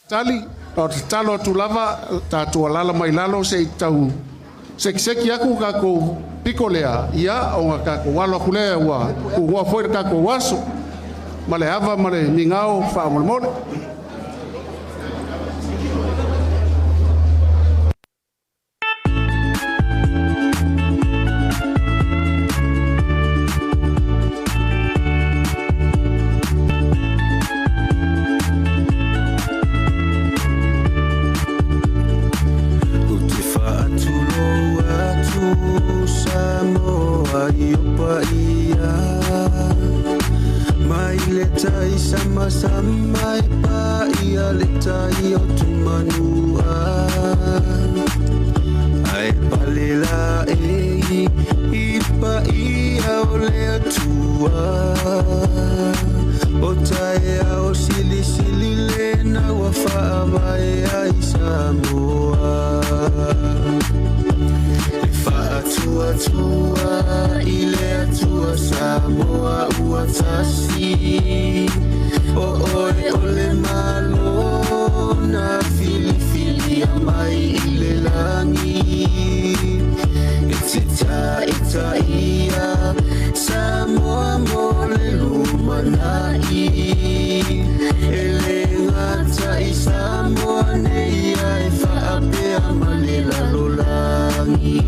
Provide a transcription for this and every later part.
Tali o te talo tu lava tātua lala mai lalo se tau seki aku kako pikolea ia o ngā kako walo kulea ua ua foi kako waso male hava male mingao wha mole. Sama pa ia letai o tumanua ai palela ipa ia o lea tua o tae o sili sili lena wa faa mai ai Samoa e faa tua tua i lea tua Samoa ua tasi o oi ole malo na fili fili a mai i le langi ita ia Samoa mo le lumanai e le ngata i Samoa nei ai whaapea ma le lalolangi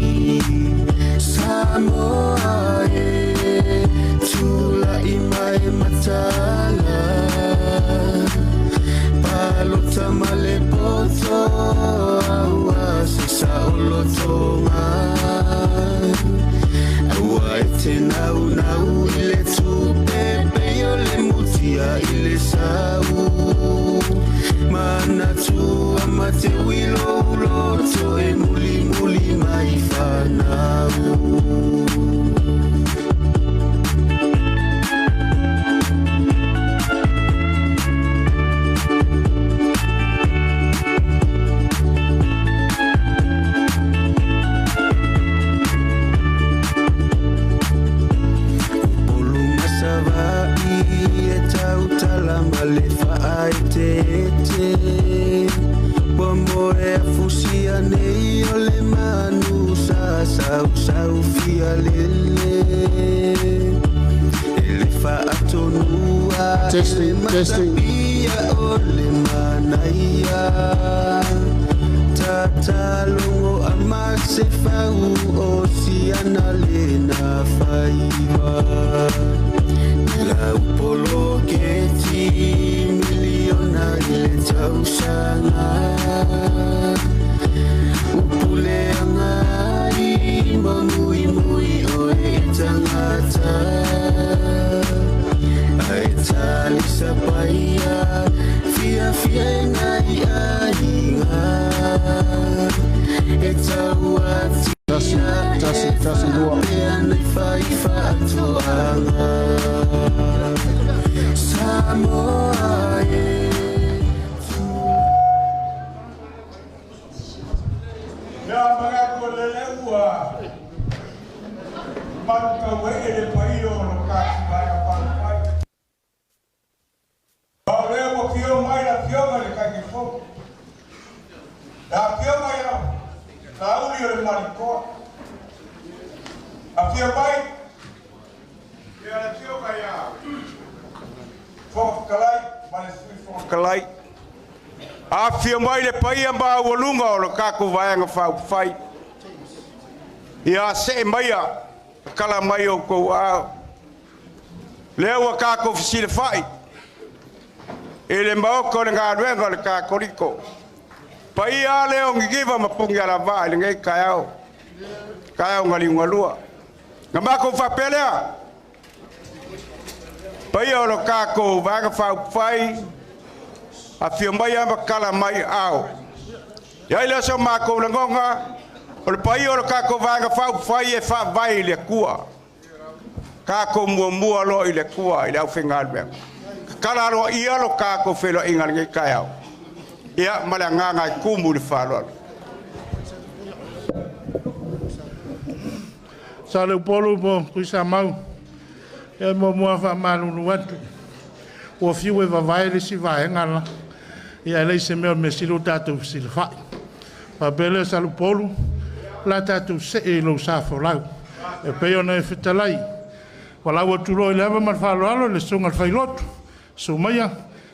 Samoa e tula i mai matala palota male poto aua se saolo tonga aua e te nau nau i le tupepe o le mutia i le sau mana tua ma te wilo uloto e muli muli mai whanau Testing. Ole manaya tatalongo amase fau o siana lena faiva la upolo keti miliona ile tausanga upule angai mangui mui oe tangata Aitali sapaya fia fia ngai ainga etawati tasi dua ana faifa atoanga Samoa ya mga kolelewa pagkawele paio no kakibaya pagpai Aureo kio mai na kio mai ka kifo. Da kio mai na tauri o mariko. A kio mai. Ya kio mai ya. Fo kalai, mane fo kalai. A kio mai le pai amba wolunga o ka ku vai nga fa fai. Ya se mai ya. Kala mai o ko a. Leo ka ku fisi fai. Ele mbao nga wenga le ka koriko pai ale o ngiva mapungi ala va le ngai kayao ngali ngalua ngamba ko fa pelea pai o lo ka ko va ga fa fai a fiomba ya kala mai ao ya ile so ma ko ngonga o le pai o lo ka ko va ga fa fai e fa vai le kua ka ko mua lo ile kua ile au fingal be Kala ro ia lo ka ko felo ingal ngai kaya. Ia malanga ngai kumu le falo. Sale polo mo kuisa mau. E mo mo fa manu watu. O fiu e vai le si vai ngala. Ia lei se mea me silo tātou silwhai. Pa pele salupolu, la tātou se e lo safo lau. E peo na e whitalai. Walau aturo i lewa man whaloalo le sunga whailotu. So maia,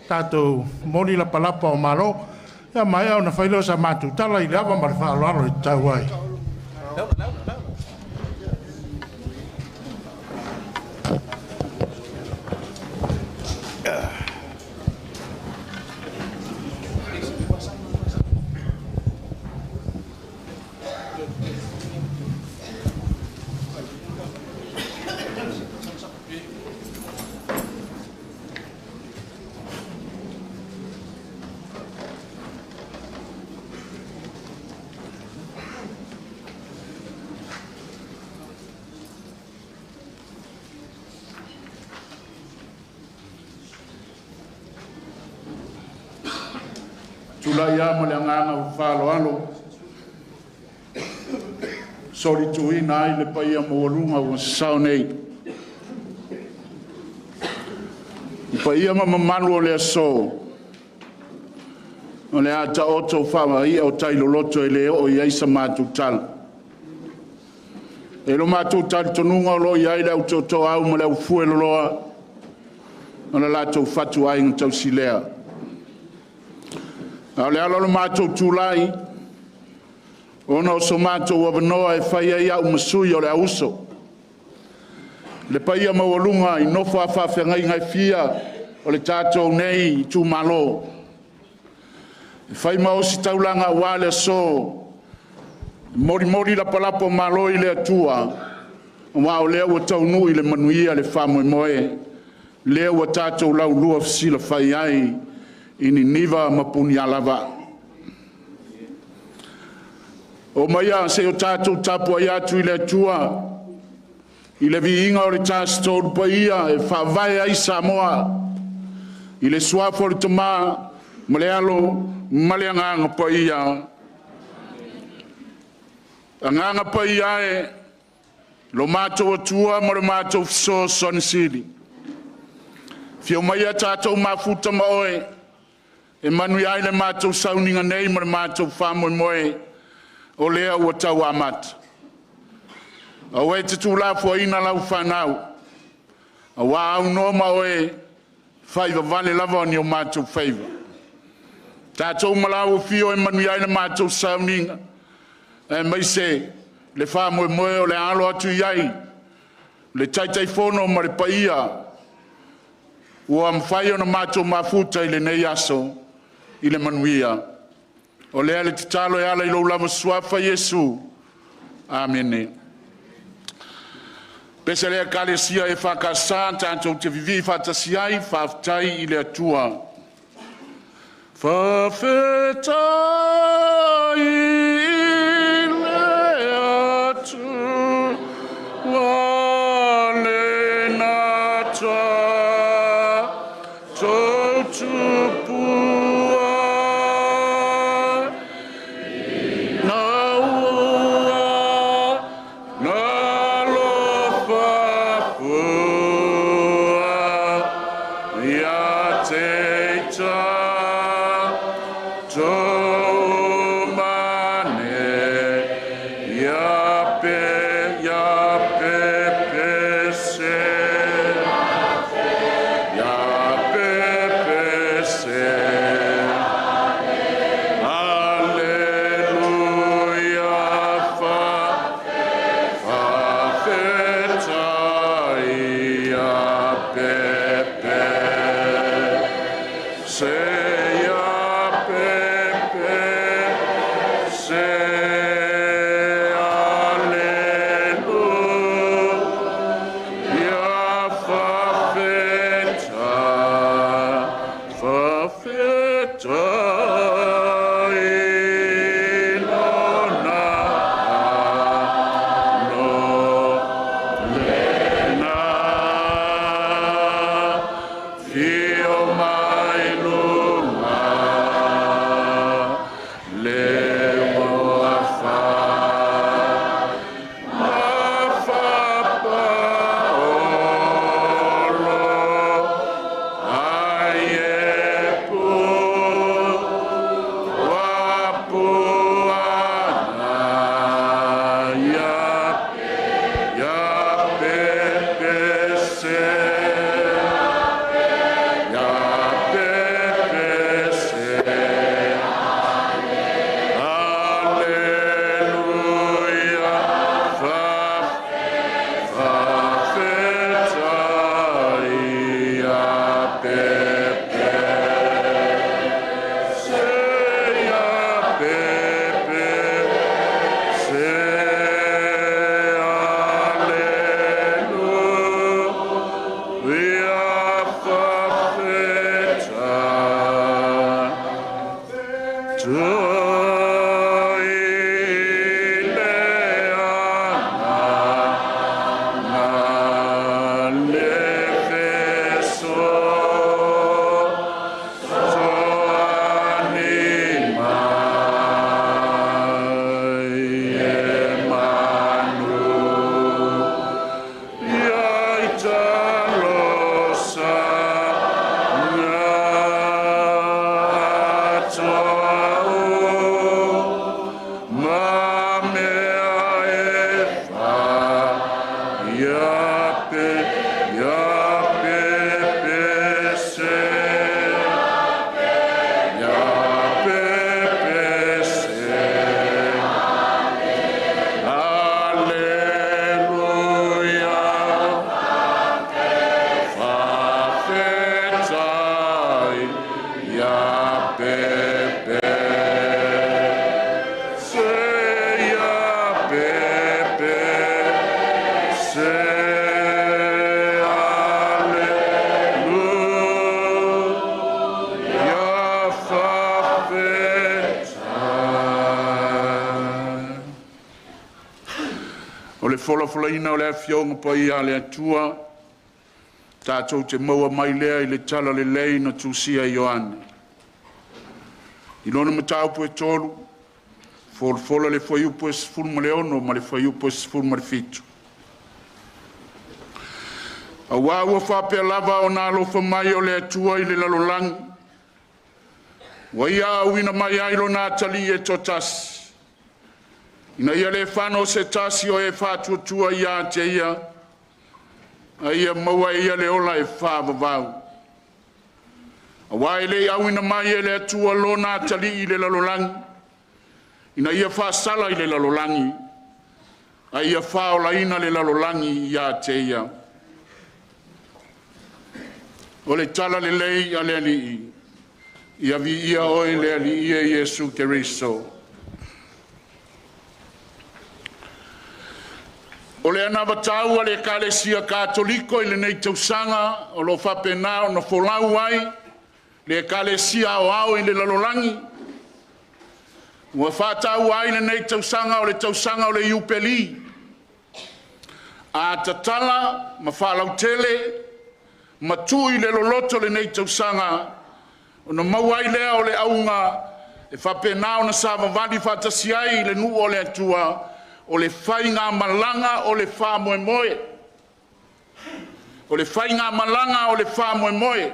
tātou mori la palapa o malo. Ia mai au na whailo sa mātu tala i lewa man whaloalo i tau ai. Tula ia mo le nganga o whaloalo. Sori tuina ai le paia mo runga o sao nei. I paia ma mamalu o le aso. O le ata oto whawa ia o tailo loto e le o iai sa mātu tal. E lo mātu tal tonunga o lo iai le au toto au mo le au fuelo loa. O le lato fatu ai ngā silea. Au le alo mātou tūlai, ona o so mātou wawanoa e whaia ia umasui o le auso. Le paia mawalunga i nofa whawhengai ngai fia o le tātou nei i tū malo. E whai maosi taulanga wale so, mori la palapo malo i le atua, wa o lea ua taunui le manuia le whamoe moe, lea ua tātou lau lua fsila whai ai, ini niva mapuni alava. O maia se o tātou tapu ai atu i le atua, i le vi inga o le tāstou pa ia e whawai ai Samoa, i le suafo le tama, ma le alo, ma le anganga pa ia. Anganga pa ia e, lo mātou atua ma le mātou fiso sonisiri. Fio maia tātou mafuta ma oe, e manui ai le mātou sauninga nei ma le mātou whamoe moe o lea ua tau amata. Au e te tūlafua ina lau whanau. Au a au no ma oe whaiva vale lava ni o mātou whaiva. Tātou malau o fio e manui ai le mātou sauninga. E mai se le whamoe moe o le alo atu iai. Le taitai whono ma le paia. Ua mwhai o na mātou mafuta i le nei aso. I le manuia. O lea le titalo e ala i lau lama suafa Yesu. Amene. Pese lea kalesia e whakasa, tātou te vivi whatasiai, whaftai i le atua. Whawhetai i le atua, wale nata, tautupu. Feel my Lord. ya pepe se ya pepe se aleluia fafeta o le folafolaina o le afioga pai a le atua tātou te maua mai lea I le tala le lei na tūsia I Ioane. I lona matau po e tolu, fola le whaiu po e sifuru ma le ono, ma le whaiu po e sifuru ma le fitu. A wāua whapea lava o nā lofa mai o le atua I le lalolangi. Waia awina mai ailo nā tali e totasi. Ina ia le whano se tasi o e whātuatua ia te ia, Aia maua ia le ola e whāwawau. A wai le awina mai e le atua lona tali I le lalolangi. Ina ia whāsala I le lalolangi. Aia whaola ina le lalolangi ia te ia. O le tala le lei a le ali. Ia vi ia oe le ali ia Iesu Keriso. O le anava tau a le kalesia katoliko I le nei tausanga o lo whapena o na wholau ai le kalesia o au I le lalolangi. Ua whatau ai le nei tausanga o le iupeli. A tatala ma whalau tele ma tui le loloto le nei tausanga o na mauai lea o le aunga e whapena o na savavadi whatasiai le nu o le atua o le whainga malanga o le wha moe moe. O le whainga malanga o le wha moe moe.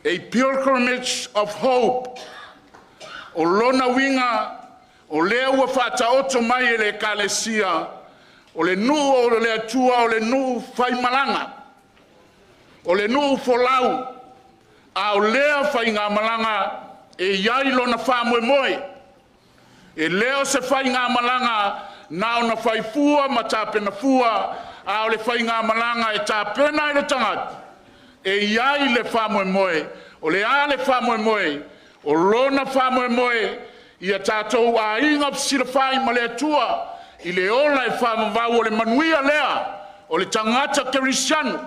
A pilgrimage of hope. O lona winga o lea ua whata oto mai e le kalesia. O le nu o le atua o le nu whai malanga. O le nu folau. A o lea whainga malanga e iai lona wha moe moe. E leo se whai ngā malanga na o na whai fua ma tāpena fua a o le whai ngā malanga e tāpena I le tangata. E iai le wha moe moe, o le a le wha moe moe, o lona wha moe moe ia tātou a inga sila whai ma le atua I le ola e wha mawau o le manuia lea o le tangata kerisianu.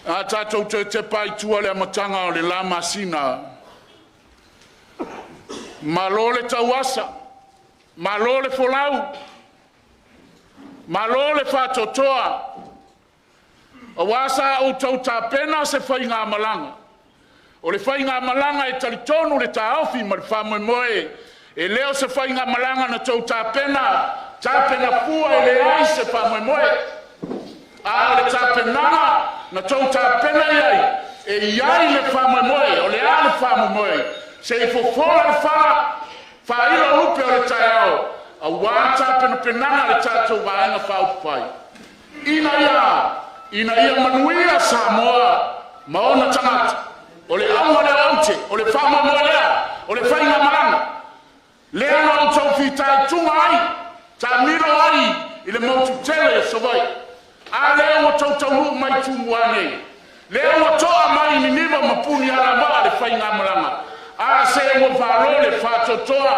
A tātou te pai tua le amatanga o le lama sina. Malo le tauasa, malo le folau, malo le whatotoa. O wasa o tau tāpena se whai ngā malanga. O le whai ngā malanga e talitonu le tāofi ma le whamoe moe. E leo se whai ngā malanga na tau tāpena fua e le ai se whamoe moe. A le tāpenanga na tau tāpena iai. E iai le whamoe moe, o le a le whamoe moe. Se I fofola le wha ila upe o le taiao, a wāta penanga le tātou waenga whaupai. Ina ia manuia Samoa, maona tangata, o le aunga le aute, o le whama moa lea, o le whainga maranga. Lea no au tau whitai tunga ai, tā miro ai, I le mautu tele so vai. A lea ua tau hu mai tumu ane. Lea ua toa mai ni niva mapuni ala maa le whainga maranga. A se ua whalo le whatotoa.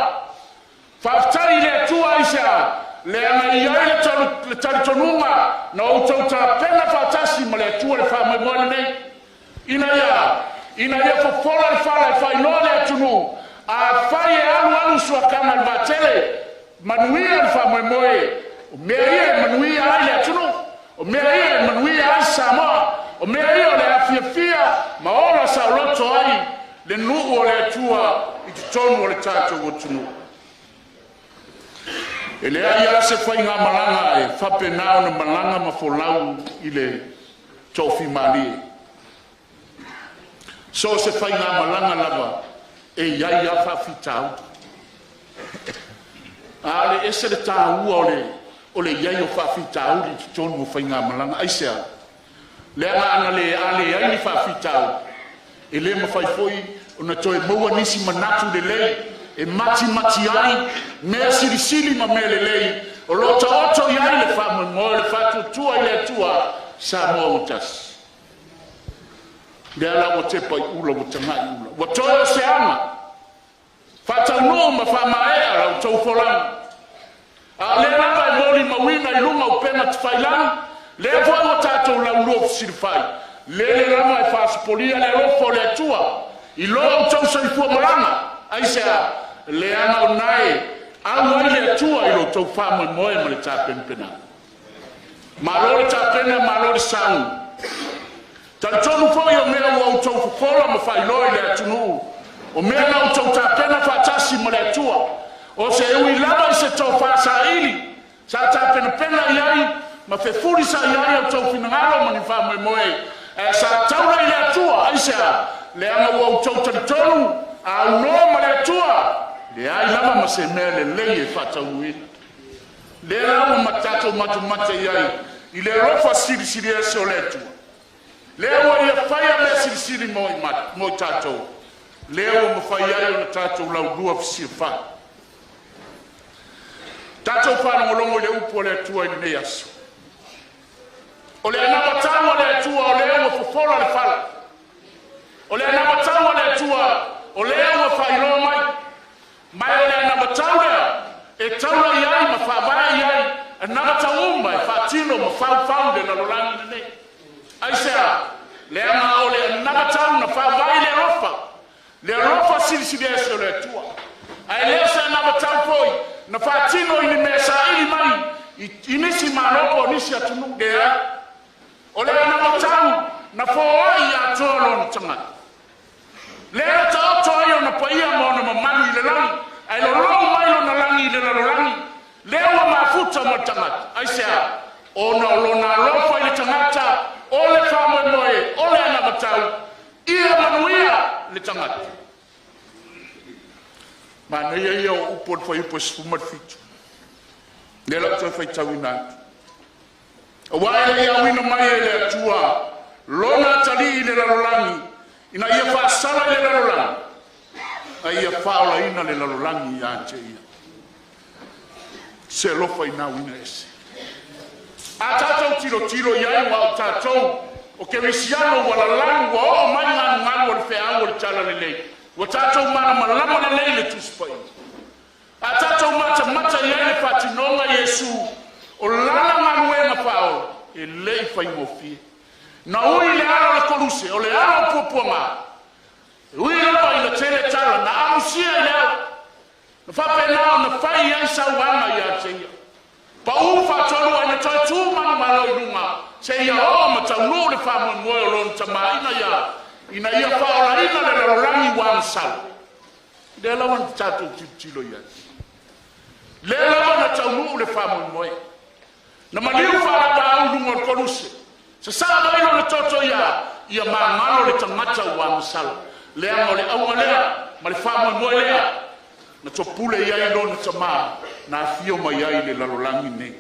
Whaftai le atua isa. Le anga iai le taritonunga. Na o tau ta pena whatasi ma le atua le whamoe nei. Ina ia fofola le whala e whainoa le atunu. A whai e alu suakanga le vatele. Manuia le whamoe moe. O mea ia e manuia ai le atunu. O mea ia e manuia ai Samoa. O mea ia le afiafia. Ma ora sa loto ai. Le nuu o le atua I te tonu o le tātou o tunu. E lea ia se whai ngā malanga e whapenao na malanga ma wholau I le tofi malie. So se whai ngā malanga lava e iai a whawhitau. A le ese le tā ua o le iai o whawhitau I te tonu o whai ngā malanga. Aisea, lea ana le ai ni whawhitau. E le mawhai foi o na toe maua nisi manatu le lei e mati ai mea sili ma me le lei o lota oto I ai le whamoe moe le whatutua I le atua sa moa utasi. le ala o te pai ula o tanga ula o toa se ama fata no ma fa mai ala o tau folang a le na mori mawina i lunga o pena te failan le vo o tato la ulo sirfai le la mai fa spolia le rofo le tua i lo o tau sai fu maranga ai se le ana o nai a wai le tua i lo tau fa mo mo e le tapen pena malore tapena malore sound tantonu fo yo mea wa utou fola ma fai loi le tunu o mea na utou tapena fa tasi ma le tua o se ui lava se to fa sa ili sa tapena pena yai ma fe furi sa yai utou finangalo ma ni fa mo moe sa taura le tua ai sa le anga wa utou tantonu a no ma le tua le ai lava ma se mea le lei e fa taui le lava matato matu yai i le rofa siri e se o le tua le o ia faia me siri mo tato le o mo faia o tato la lua fisi fa tato fa no longo le upo le tua i ne aso o le na batawa le tua o le o fofola le fala o le na batawa le tua o le o fai lo mai o le na batawa e taura iai ma fa vai iai another tauma fatino ma found na lolangi ne ai sa le ma ole another tauna fa vai le rofa siri eso le tua ai le sa another tau foi na fatino ini mesa ili mai inisi manopo nisi atunu dea ole another tau na foi ya tolo ntanga le ta to yo na paia mo na manu le langi ai lo mai lo na langi le langi lewa mafuta mo tangata ai sea ona lona lofa ile tangata ole famo moe ole ana batau ia manuia le tangata mana ia upo foi sfuma fitu le la to foi tawina wa ia wina mai le tua lona tali le lolangi ina ia fa sala le lolangi ai ia fa ola ina le lolangi ya cheia se lo fai na wina ese a tatou tiro iai wa tatou o ke misiano wala langu o manga ngalo le fea o le tala le lei wa tatou mana malama le lei le tuspai a tatou mata iai le patinonga Yesu o lana nganu e mapao e lei fai mofie na ui le ala le koluse o le ala o pupuanga ui le pai le tele tala na amusia leo na fape nao na fai yan sa wanga ya cheia pa ufa tolu ana tu man malo lunga cheia o mata no le fa mo mo lon tama ina ya fa ora ina le rangi wan sal de la wan tatu tilo ya le la wan tau le fa mo mo na maliu fa ba lunga koluse se sa ba ino le toto ya ma malo le tamata wan sal le amo le au le ma le fa mo le na topule ia ilo na tama na fio mai ia le lalolangi ne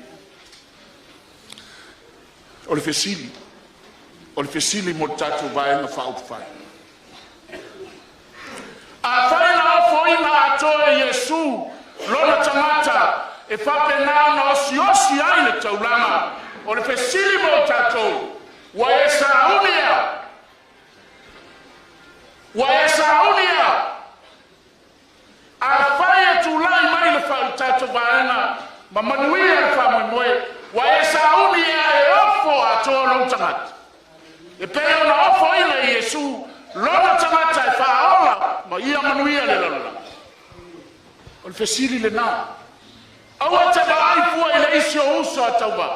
o le fesili mo tatu vai na fa fai a fai na foi na ato Yesu lona tamata e fa pena na osiosi ai le taulanga o le fesili mo tatu wa esaunia a faya tu lai mai le fa tato baena ma manuia fa moe wa esauni e ofo ato no tangat e peo na ofo ile Yesu lona tangat fa ola ma ia manuia le lala o fesili le na awa ta ba fu ile isio uso atauba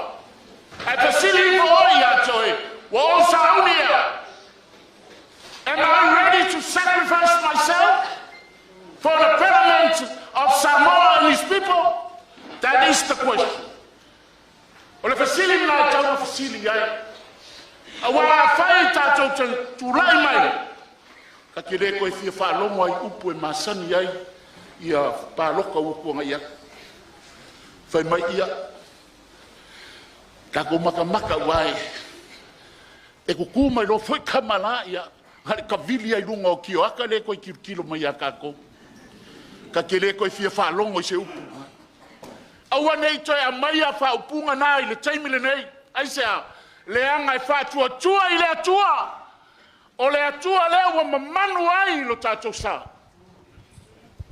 ai fesili fo ia toe wa esaunia am I ready to sacrifice myself for the betterment of Samoa and his people? That is the question. Ole fasili na tau fasili ai. Awa fai tato tu lai mai. Ka kire ko fia fa lo mai upu e masani ai ia pa loka upu ngai. Fai mai ia. Ka ko maka wai. E ko kuma lo foi kamala ia. Hale ka vili ai lunga o kio aka le ko kilo mai aka ko. Ka kele ko fia fa longo se upu awa nei toi a mai a fa upunga nai le taimi le nei ai se le anga e fa tua i le tua O le atua lea ua mamanu ai lo tātou sā.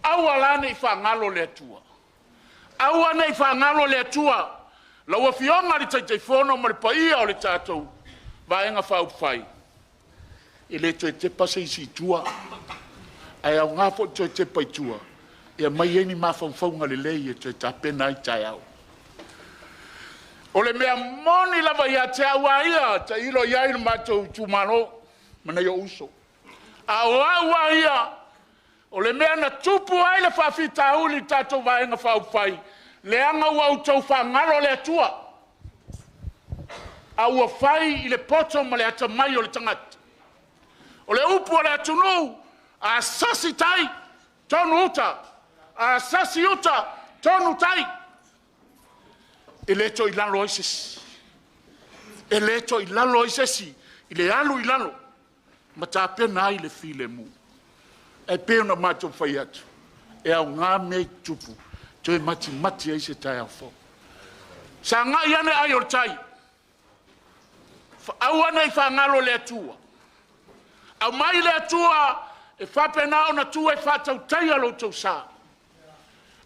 Aua lana I whangalo le atua. Aua nei whangalo le atua. La ua fionga li tai whono ma le paia o le tātou. Vaenga whau whai. I le toi te pasa I si tua. Ai au ngāfo toi te pai tua. Ia mai eni mawhauwhaunga le lei e toi tāpena I tai au. O le mea moni lava ia te aua ia. Ta ilo iai na mātou tūmano. Mana yo uso. Aua ia. O le mea na tupu ai le whawhita uli tātou vaenga whauwhai. Le anga ua utau whangaro le atua. Aua whai I le poto ma le ata mai o le tangata. O le upu o le atunu. A sasi tai. Tonu uta. A sasi uta. Tonu tai. E leto I lalo isesi. E leto I lalo isesi. I le alu I lalo. Ma tā pena ai le file mu. E pēna mātou whai atu. E au ngā mei tupu. Toi mati ai se tai au fo. Sa ngā iane ai o tai. Au ana I whangalo le atua. Au mai le atua e whapena o na tua e whatau tai alo tau sā.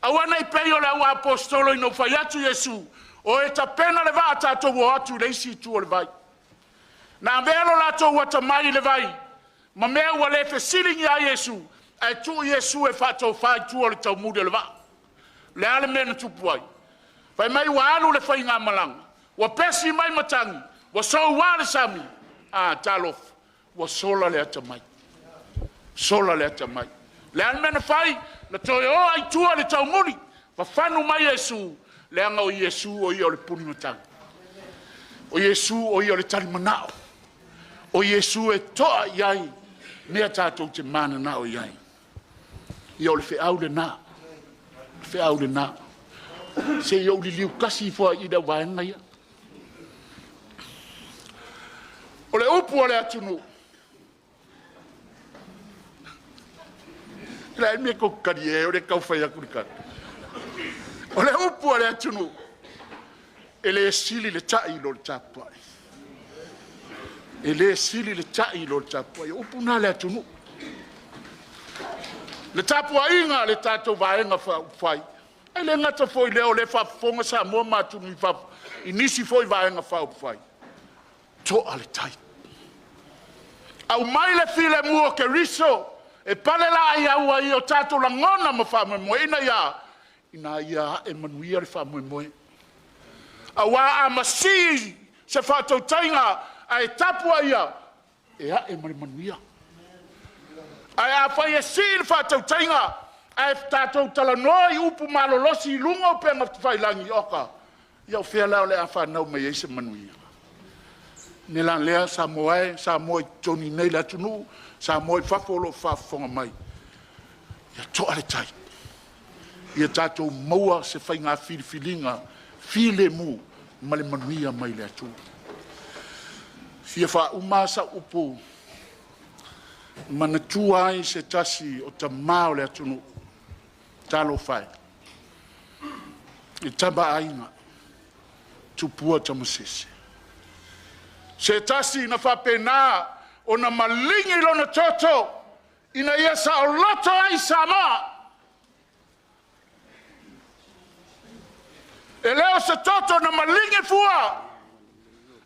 Au ana I peo le au apostolo I no whai atu Yesu. O e ta pena le vā tātou o atu le isi tu o le vai. Na velo la to wata mai le vai. Ma mea ua le fe silingi a Yesu. Ai tu Yesu e whatou whai tu o le tau mude le va. Le ale mena tupu ai. Whai mai ua alu le whai ngā malanga. Wa pesi mai matangi. Wa sau wale sami. Talof. Wa sola le ata mai. Sola le ata mai. Le ale mena whai. Le toi o ai tua le tau muni. Wa whanu mai Yesu. Le anga o Yesu o i o le puni matangi. O Yesu o i o le tali manao. O Yesu e toa iai. Nea tātou te mana na o iai. I o le whiau le nā. Whiau le nā. Se i o li liu kasi fua I da waenga ia. O le upu o le atunu. La e mea kou kari e o le kau whai aku rikari. O le upu o le atunu. E le sili le tai lo le tapuai. E le sili le tai lo le tapuai. Upu nā le atunu. Le tapuai inga le tātou vaenga whai. E le ngata foi leo le whafonga sa mua mātunu I nisi foi vaenga whai. Toa le tai. Au mai le file mua ke riso. E pale la I aua I o tātou la ngona ma whamoe moe. Ina ia. Ina ia e manuia le whamoe moe. Awa a masi se whatou tainga a e tapua ia e a e manuia. A whai e si le whatou tainga a e tātou talanoi upu malolosi I lunga o penga whailangi oka. Iau whea leo le a whanau me eise manuia. Nela lea sa moe, sa moe toni nei la tunu, sa moe whapolo whafonga mai. Ia toa le tai. Ia tātou maua se whai ngā whiriwhilinga, file mu. Male manuia mai le atu. Fia wha umasa upu. Mana tuai se tasi o ta mao le atunu. Talo whai. I taba ainga. Tupua tamasese. Se tasi na whapena o na malingi lo na toto. Ina ia sa o loto ai sama. E leo se toto na malingi fua.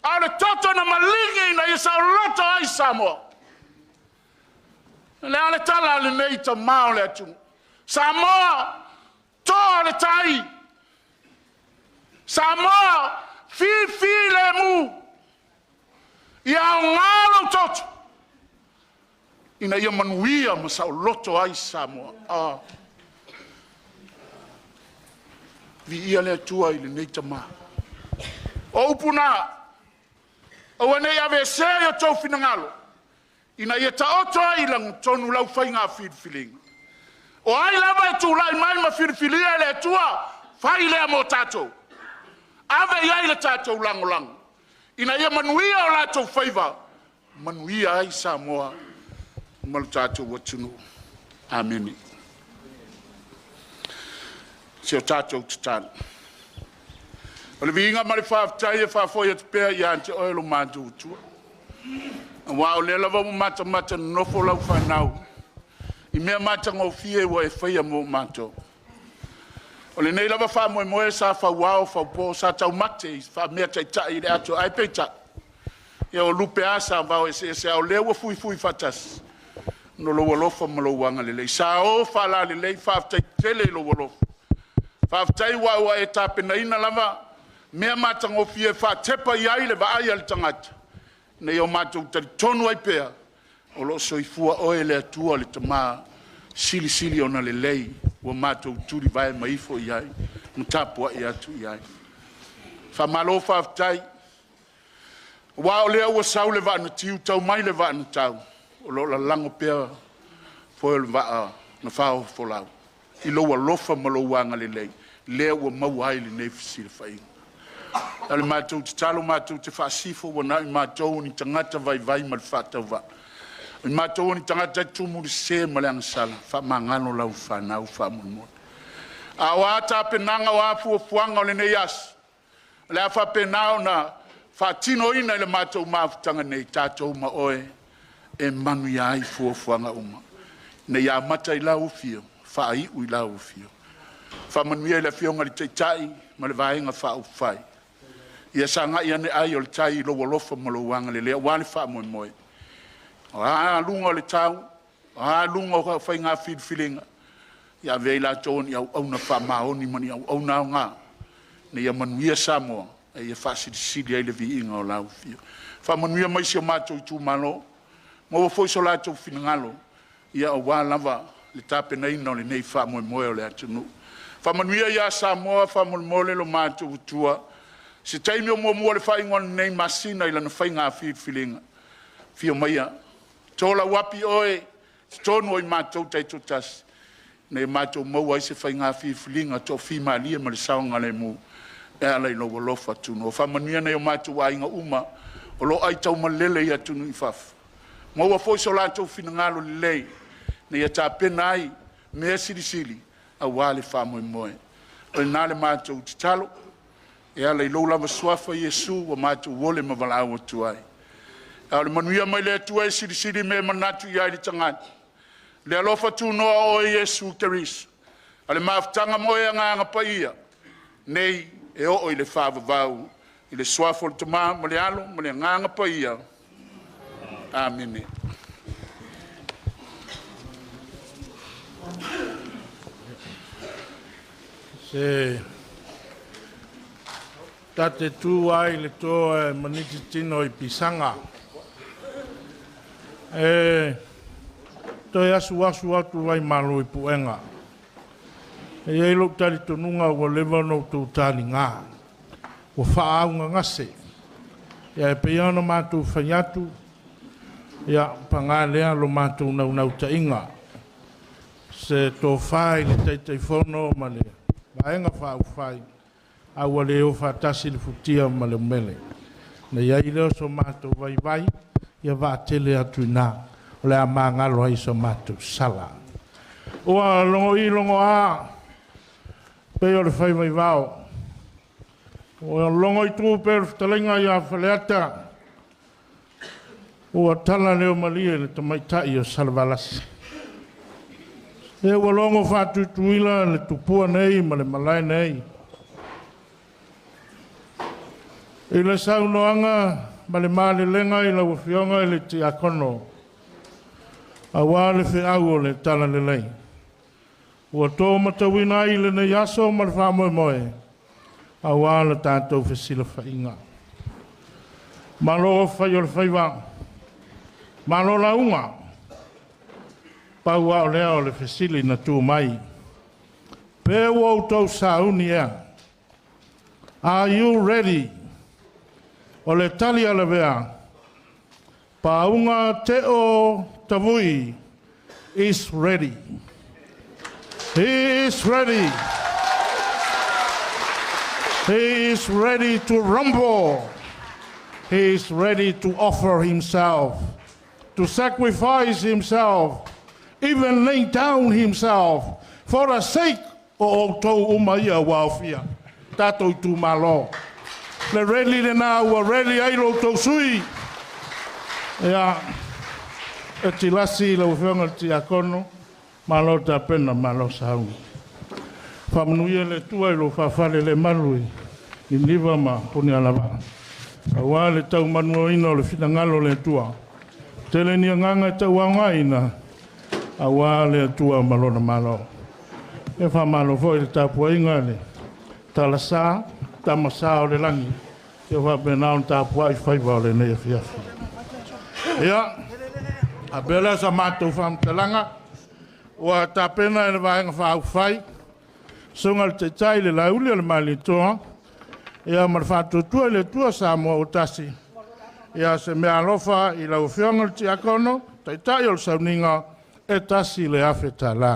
A le toto na malingi na isa loto ai Samoa. Le ale tala le nei ta mao le atu. Samoa to le tai. Samoa fi le mu. Ia ngalo toto. Ina ia manuia ma sa loto ai Samoa. Vi ia le tua I le nei tama. O upuna. O ane ave se ia tau finangalo. Ina ia ta oto ai lang tonu lau whai ngā whiriwhilinga. O ai lava e tū lai mai ma whiriwhilia le tua. Whai lea mo tātou. Ave iai le tātou lango. Ina ia manuia o lātou whaiva. Manuia ai Samoa. Malu tātou watunu. Ameni. Se o tātou tatana. O le vinga mare whaafitai e whaafoi at pēr I ante oelo mātou utua. Wa o le lava mo mata no fo lau whanau. I mea mata ngau fie wa e whaia mo mato. O le nei lava wha moe sa wha wao wha po sa tau mate wha mea tai tai le ato ai peita. Ia o lupe asa wao e se au lewa fui fatas. No lo walofa ma lo wanga le lei. Sa o wha la le lei wha tai tele lo walofa. Wha tai wa e tape na ina lava mea mata ngau fie wha tepa iai le wa ai al tangata. Nei o matou tari tonu ai pea o lo soifua oe le atua le tamā sili ona le lei ua matou turi vae maifo i ai ma tapua i atu i ai faamalo faafetai ua o lea ua sau le va'anatiu tau mai le va'anatau o lo lalago pea foi o le va'a na faaofolau i lou alofa ma lou aga lelei lea ua maua ai lenei fesili faiga ale matou te talo matou te whaasifo wana i matou ni tangata vai ma le whatau wa. I matou ni tangata tumu se ma le angasala, wha mangano lau whanau whamunmon. A wata penanga wa fuanga o le nei as. Le a wha penao na whatino ina le matou maafutanga nei tātou ma oe e manu ia ai fuanga uma. Nei a mata i lau fio, wha i ui lau fio. Wha manuia i le fionga li teitai ma le vaenga wha ufai. Ia sanga ia ne ai o le tai lo wolofa ma lo wanga le lea wale wha moe. Lunga o le tau, lunga o whai ngā whifilinga. Ia vei la tōni au na wha maoni mani au na o ngā. Ne ia manuia Samoa, e ia wha sidi ai le vi inga o lau fio. Wha manuia maisi o mātou i tū malo, ngā wafoi so la tau whingalo, ia o wā lava le tape na ina o le nei wha moe o le atunu. Wha manuia ia Samoa, wha mole lo mātou utua, se taimi o mua le whaingon nei masina ila na whainga whifilinga. Fio maia. Tōla wapi oe, tōnu oi mātou teitu tasi. Nei mātou maua i se whainga whifilinga tō whima lia ma le saonga le mu. E alai lo walofa tunu. O whamanuia nei o mātou ainga uma, o lo ai tau malele ia tunu i whafu. Maua foi so lātou whinangalo le lei, nei a tā pena ai, mea sili, a wale whamoe moe. O nā le mātou te talo, e ala i lo lava suafa Yesu wa mātou wole ma walau atu ai. E ala manuia mai le atu ai siri me manatu i ai li tangata. Le alofa tu noa o Yesu Keris. Ale maafutanga moe anga pa ia. Nei e o i le whaavavau. I le suafa o le tama ma le alo ma le nganga pa ia. Amene. Se tate tu ai le to maniti tino I pisanga. To asu atu ai malo I puenga. E lo tali tonunga o leva no tu tali nga. O whaaunga ngase. Ia e peana mātou whaiatu. Ia pangalea lo mātou nau ta inga. Se to whai le teitei whono ma le vaenga whau whai. Aua leo whatasi le futia ma le mele. Na iai leo so mātou vai, ia vātele atu nā. O le a māngalo ai so mātou sala. Oa longo a, peo le whai vai vau. Oa longo I tū peo le whatalenga ia whaleata. Oa tala leo malia le tamaitai o salvalasi. E ua longo whatutuila le tupua nei ma le malai nei. I le saunoanga ma le mālelenga I la wafionga I le te akono. A wā le whiau o le tala le lei. Ua tō matawina I le nei aso ma le whamoe moe. A wā le tātou whesila whainga. Malo whai o le whaiwa. Malo la unga. Pau au lea o le whesili na tū mai. Pē wau tau sauni ea. Are you ready? O le tali ala vea, paunga te o tavui is ready. He is ready. He is ready to rumble. He is ready to offer himself, to sacrifice himself, even lay down himself for the sake o tau umaia wafia. Tato tu malo. Le reli le nā ua reli ai lo tau sui. Ia, e tilasi lau whianga ti akono, malo ta pena malo saunga. Whamanuia le tua i lo whawhare le marui, i niwa ma puni alawa. Awa le tau manua ina o le whitangalo le tua. Tele ni nganga tau anga ina, awa le tua malona malo. E whamalo fo i le tapua inga le, talasa, tamasa o le langi, e whapena on tapua i whaiva o le nei fiafi. Ia, a bela sa mātou whamtalanga, ua tāpena e le vaenga whaau whai, sunga le teitai le lauli le mali toa, ia mar whātutua le tua sa mua o tasi, ia se mea alofa i lau whionga le ti akono, teitai o le sauninga e tasi le awhi tālā.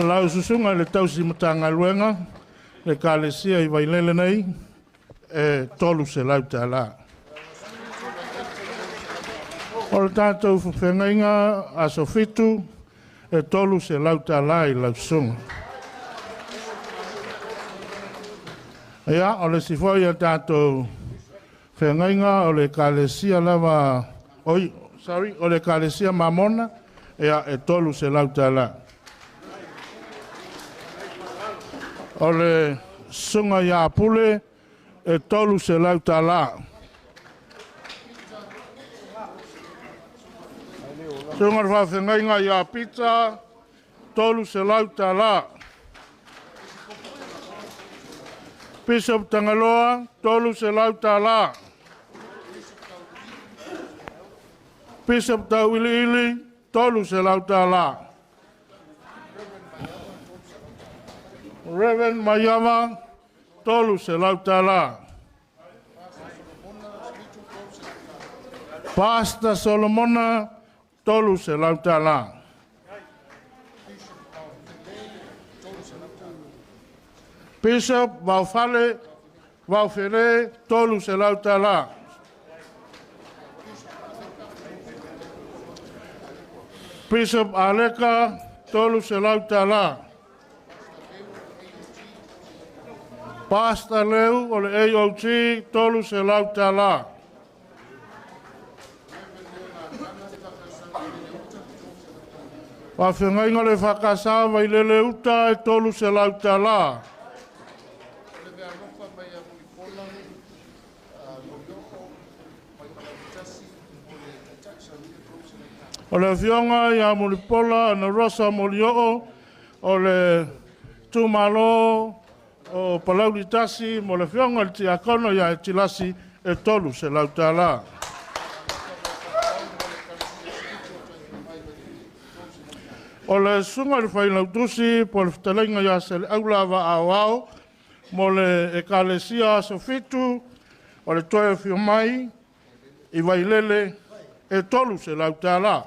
Lau susunga le tausi matanga luenga, le kālesia i wailele nei, e tolu se lau tālā. O le tātou whengainga a sofitu, e tolu se lau tālā i lau sunga. Ia, o le sifoi a tātou whengainga o le kālesia lava, o le kālesia mamona, ia e tolu se lau tālā. O le sunga ia pule, e tolu se lau tālā. Sunga whawhengainga ia pita, tolu se lau tālā. Bishop Tangaloa, tolu se lau tālā. Bishop Tauiliili, tolu se lau tālā. Reverend Mayama, tolu se lau tālā. Pastor Solomona, tolu se lau tālā. Bishop Waufale, Waufere, tolu se lau tālā. Bishop Aleka, tolu se lau tālā. Pastor Leu o le AOT, tolu se lau tālā. Whawhengainga le whakasa vai lele uta e tolu se lau tālā. O le fionga ia Mulipola na Rosa Molioo, o le Tumalo, o Palauli Tasi, mo le fionga le ti akono ia e tilasi e tolu se lau tālā. O le sunga le whainautusi, po le whatalenga ia se le aulawa au, mo le ekalesia sofitu, o le toe fiumai, i wailele e tolu se lau tālā.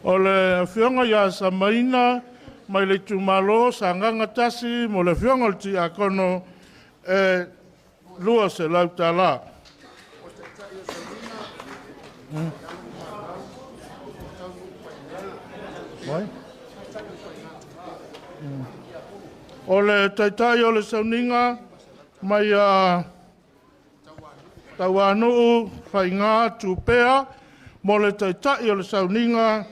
O le fionga ia Samaina, mai le tumalo sa nganga tasi, mo le fionga le ti akono e lua se lau tālā. O le taitai o le sauninga, mai a Tauanuu, whainga, tupea, mo le taitai o le sauninga,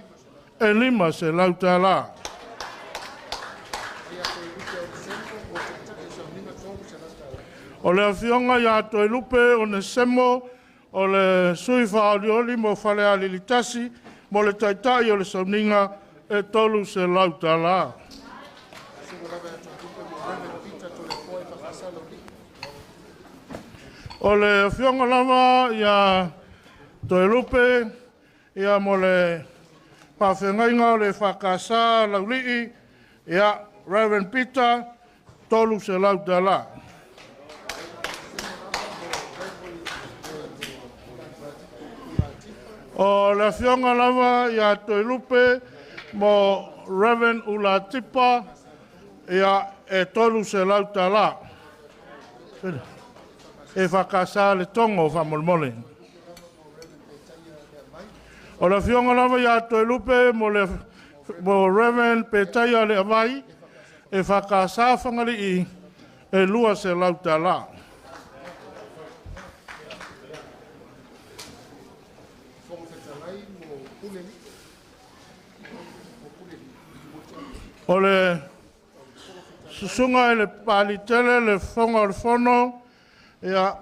e lima se lau tālā. O le awhionga ia toi lupe o ne semo, o le sui whaolioli mo whale alilitasi, mo le taitai o le sauninga, e tolu se lau tālā. O le awhionga lava ia toi lupe, ia mo le pawhengainga o le whakasa laulii, ia Reverend Peter, tolu se lau tālā. O le awhionga lava ia toi lupe, mo Reverend Ulatipa, ia e tolu se lau tālā. E whakasa le tongo whamolmole. O le awhionga lava ia toi lupe, mo le mo Reverend Petaia le avai e whakasāwhanga li e lua se lautala. O le susunga e le palitele le whonga o le whono ia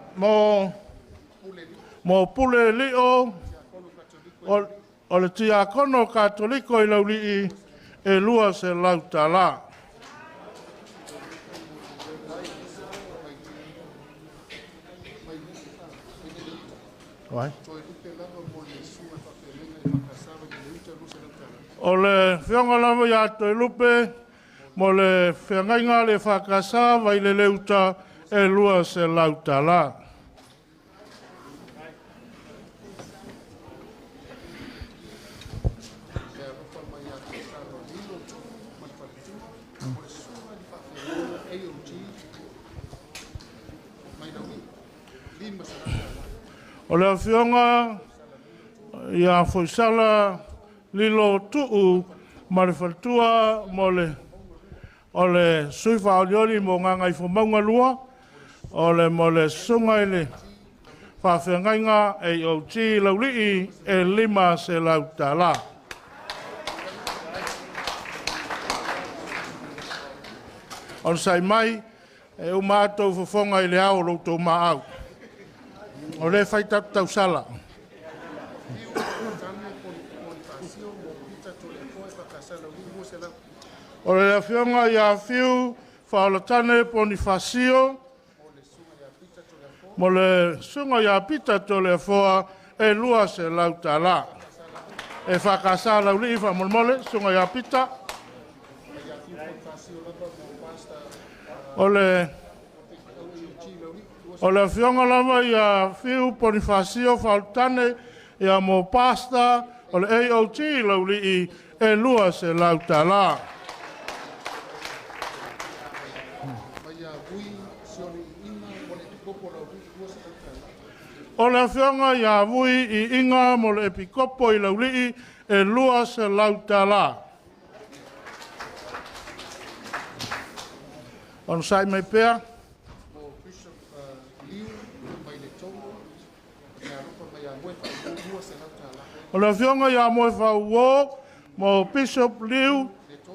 mo pule li o le tiakono katoliko i lauli e lua se lautala. Vai. O le whianga lava i ato e lupe, mo le whiangainga le whakasa vai le leuta e lua se lautala. O le whianga i a whaisala lilo tuu ma le whatua mo le sui whaolioli mo nganga i whamaunga lua o le mo le sunga i le whawhiangainga e o ti laulii e lima se lautala. O sai mai e o mātou whawhonga i le ao loutou maau. O le whaitat tau sala. O le whianga i a whiu whaolatane Ponifasio mo le sunga i a pita to le whoa e lua se lautala. E whakasa lauli i whamolmole, sunga i a pita. O le whianga lava i a whiu Ponifasio whaolatane i a mo pasta o le AOT lauli i e lua se lautala. O le whianga i a vui i inga mo le epikopo i laulii e lua se lautala. Ono sai mai pēr. O le whianga i a moe whauo mo Bishop Liu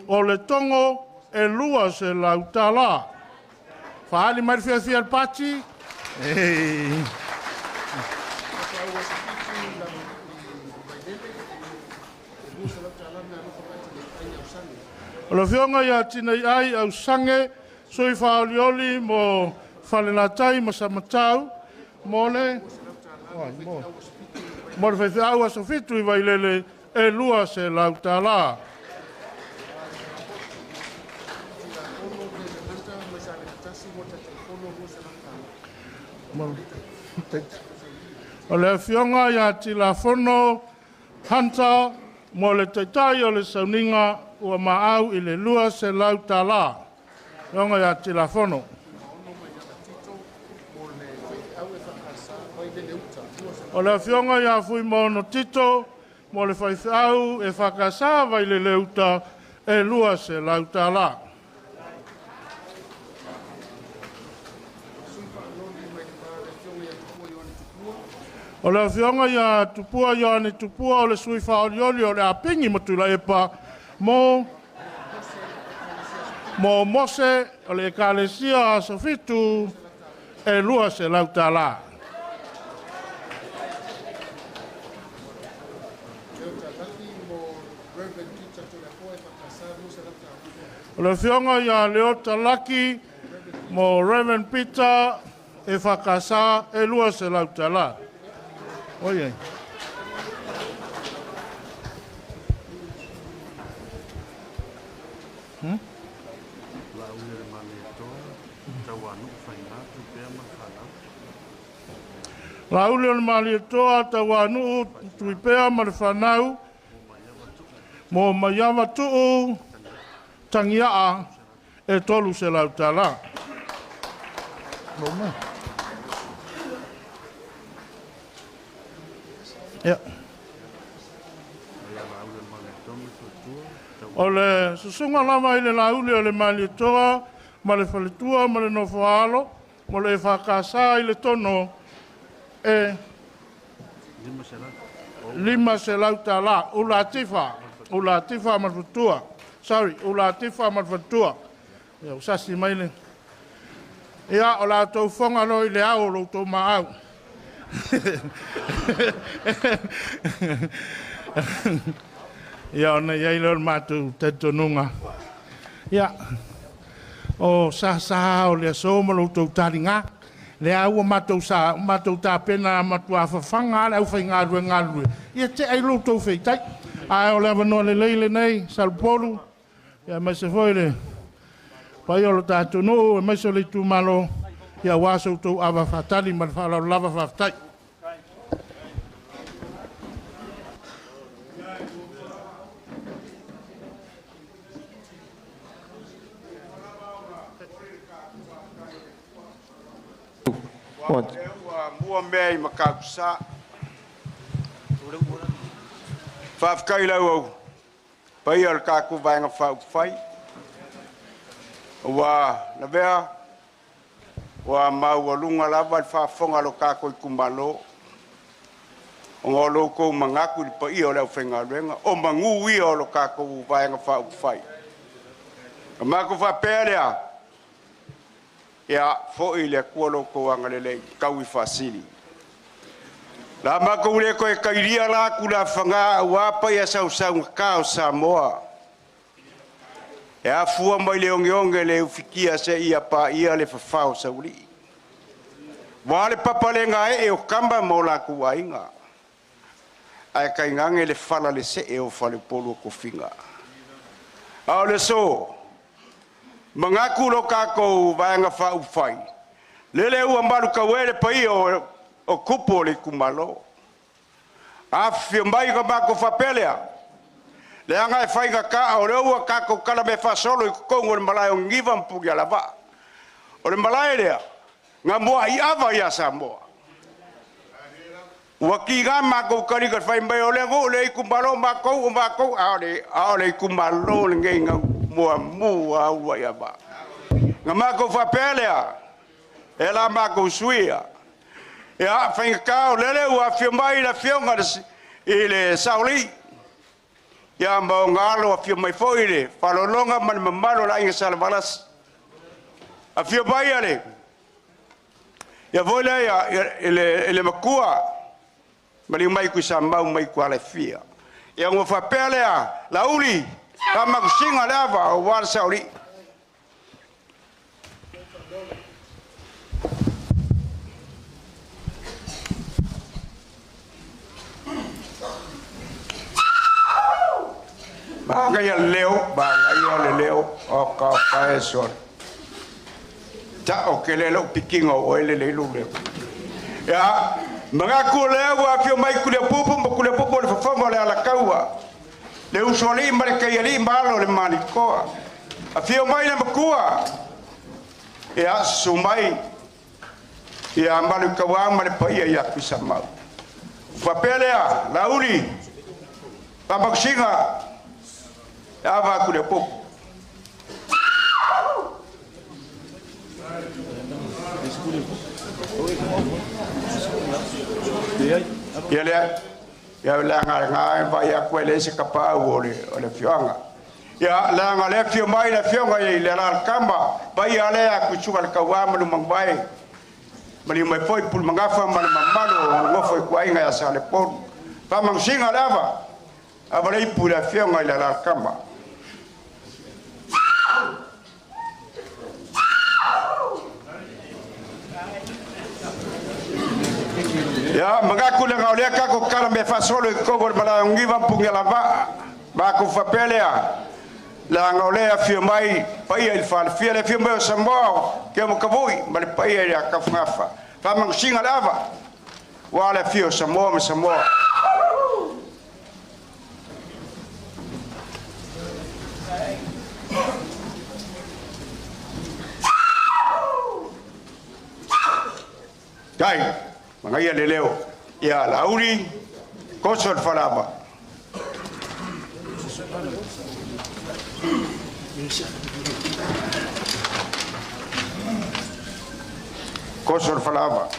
o le tongo e lua se lautala. Whaali mai whiawhia al pati. O le whianga i a tinei ai au sange sui whaolioli mo whalelatai ma samatau mo le mo le whaiwhi au aso fitu i wailele e lua se lautala. O le whianga i a tilafono hanta mo le taitai o le sauninga ua maau i le lua se lautala. Whianga i a tilafono. O le whianga i a fui mono tito mo le whaiwhau e whakasa vai le leuta e lua se lautala. O le whianga i a tupua i ane tupua o le sui whaolioli o le apingi matula epa mo mose o le ekalesia a sofitu e lua se lautala. O le whianga i a leota laki mo Reverend Peter e whakasa e lua se lautala. Oye. Laule o le mali toa tawanu tuipea ma le whanau mo maiawa tuu tangiaa e tolu se lautala. O le susunga lama i le lauli o le malitoa, ma le faletua, ma le nofoalo, ma le whakasa i le tono e lima se lauta la, ula tifa malfatua. Sorry, ula tifa malfatua. Ia usasi mai le. Ia o la tau whonga no i le au lo tau maau. Ia ona iai lor mātou te tonunga. Ia, o sa o le aso ma lo tau taringa. Le au o mātou tā pena matua whawhanga, le au whai ngārue. Ia te ai lo tau wheitai. Ai o le awanoa le leile nei, salupolu. Ia mai se foi le. Pai o lo tātou no, e mai se le tu malo. Ia waso tau awa whatali, ma le whala lava whaftai. Mua mei makakusa. Whafkai lau au. Pai al kaku vaenga whai. Wa na vea. Wa mau alunga lava i whafonga lo kako i kumalo. O ngā loko mangaku i pai o leo whenga ruenga. O mangu i o lo kako vaenga whai. Mako whaperea. Ia fo i le kua loko anga lelei kau i whasili. La mako ule ko e kairia la kula whanga wapa ia sau kao Samoa. E a fua mai le onge le ufikia se ia pa ia le whawhao sauri. Wale papalenga e o kamba mo la kua inga. Ai kai ngange le whala le se e o whale polo ko finga. Ao le so. Mangaku lo kako vaenga whai. Lele ua maru kawele pai o kupo le kumalo. Awhi mai ka mako whapelea. Le anga e whai ka o le ua kako kala me whasolo i kukongo le malai o ngiva mpugi alava. O le malai lea, ngā mua i awa ia Samoa. Ua ki ngā mako karika whai mai o le ngo le i kumalo mako ao le i kumalo le ngei ngā mua ua ia ba. Ngā mako whapelea, e la mako suia. E a whainga kao lele ua whiomai la whionga i le sauli. Ia mau ngalo a whiomai fōi le, whalolonga mani mamalo la inga salavalas. A whiomai ale. Ia voila ia le makua, mali mai kui sa mau mai kua le whia. Ia ngā whapelea, la uli, ka maku singa lewa o wāra sauli. Bagai le leo, o ka pae son. Ta o ke lelo pikinga o ele le leo. Ya, mga kuleo a fio mai kule pupu le fafongo le ala kaua. Le usoli mare kayali malo le manikoa. A fio mai le makua. Ya sumai. Ya malu kawa mare paia ya kusamau. Papelea lauli. Pamaksinga. Ava kule popo. Ya langa vai a kwele se kapa ole fionga. Ya langa le fio mai le fionga i le kamba vai ale a kuchuka le kawama lu mangbai. Mali mai foi pul mangafa mal mamalo ngo foi kwainga ya sale pon. Pa mangsinga lava. Avalei pula fionga i le kamba. Ya mengaku le ngau le ka ko kala me fa solo ko ko bala ngiva pungi lava ba ko fa pelea la ngau le afio mai pai il fa fia le fio mai Samoa ke mo kavui mal pai ya ka fafa fa mang singa lava wa le fio Samoa Dai Mangai le leo ia lauri koso falaba Kosor falava.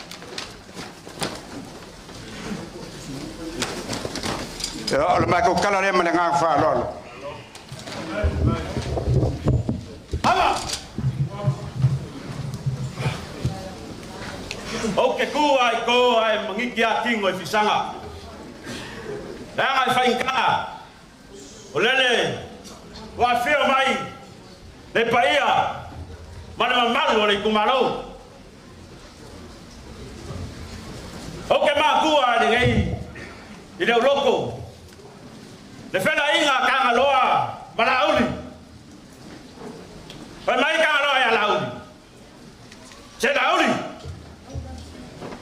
Ole mai ko kala le mane nga fa lolo. Ama. Oke ko ai mangikia kingo e fisanga. Danga fa inka. Olele. Wa fio mai. Le paia. Mana malu le kumalo. Oke ma kua de ngai. Ile loko. Le fela inga kanga loa malauli. Pa mai kanga loa ya lauli. Se lauli.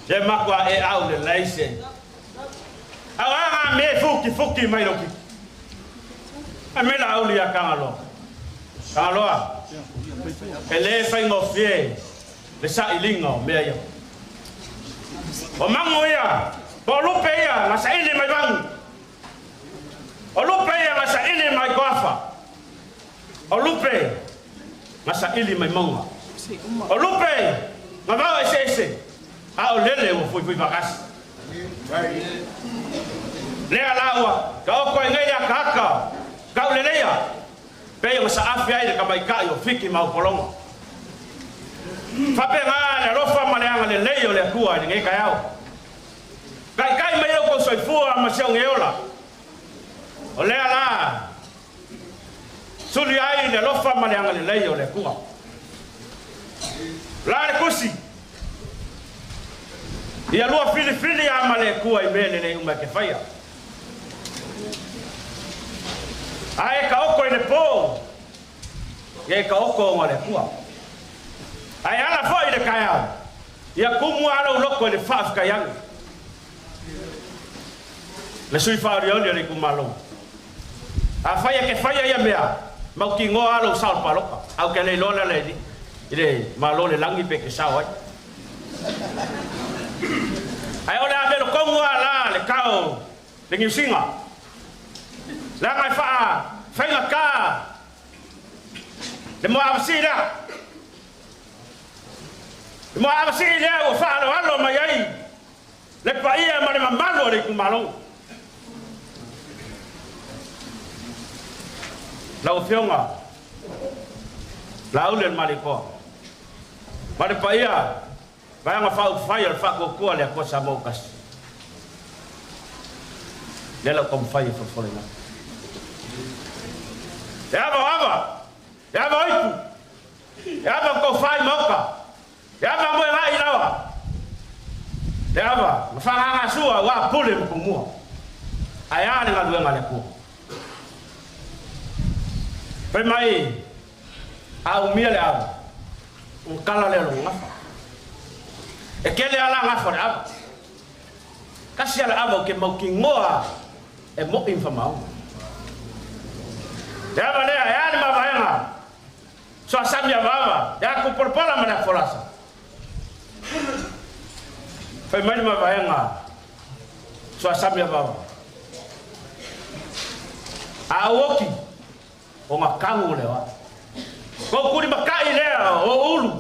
Se makwa e aule laise. Awa me fuki mai loki. A me lauli ya kanga loa. Kanga loa. Ele fai ngofie. Le sa ilinga me ya. O mango ya. Bo lupe ya na sa ile mai bang. O lupe ya na sa ile mai gofa. O lupe na sa ile mai maunga. O lupe na va ese. A o lele o foi vagas. Le alawa ka o ko ngai ya kaka. Ka o lele ya. Pe o sa afia ile ka mai ka yo fiki mau polonga. Fa pe nga lo fa maleanga le leyo le kua ngai ka yao. Kai mai ko soi fua ma se ngeola. Ole ala. Suli ai le lofa maleanga le leio le kua. La le kusi. Ia lua fili a male kua I mele le uma ke faia. Ai ka oko le po. Ye ka oko ma le kua. Ai ala foi le kaya. Ia kumu ala loko le faf kayang. Le sui faarioli le kumalo. A faia ke faia ia mea. Mau ki ngoa alo sal paloka. Au ke le lola le di. Ile malo le langi pe ke sao ai. Ai ole a belo kongu ala le kao. Le ngisinga. La mai fa. Fainga ka. Le mo avsida. Le mo avsida o fa alo mai ai. Le paia ma le mamalo le kumalo. Lau fionga. Lau le maliko. Mare paia. Vai nga fa fire fa ko ko le ko sa mokas. Le la kom fire fo folena. Ya ba. Ya ba itu. Ya ba ko fai moka. Ya ba mo nga ilawa. Ya ba, fa nga sua wa pule ko mo. Aya nga duenga le ko. Pe mai au mia le au un kala le longa e kele ala nga fora kasi ala avo ke mau kingoa e mo infamau ya vale ya ni mavaenga so asamia baba ya ku porpola mana forasa pe mai mavaenga so asamia baba awoki o makangu lewa ko kuri makai lea o ulu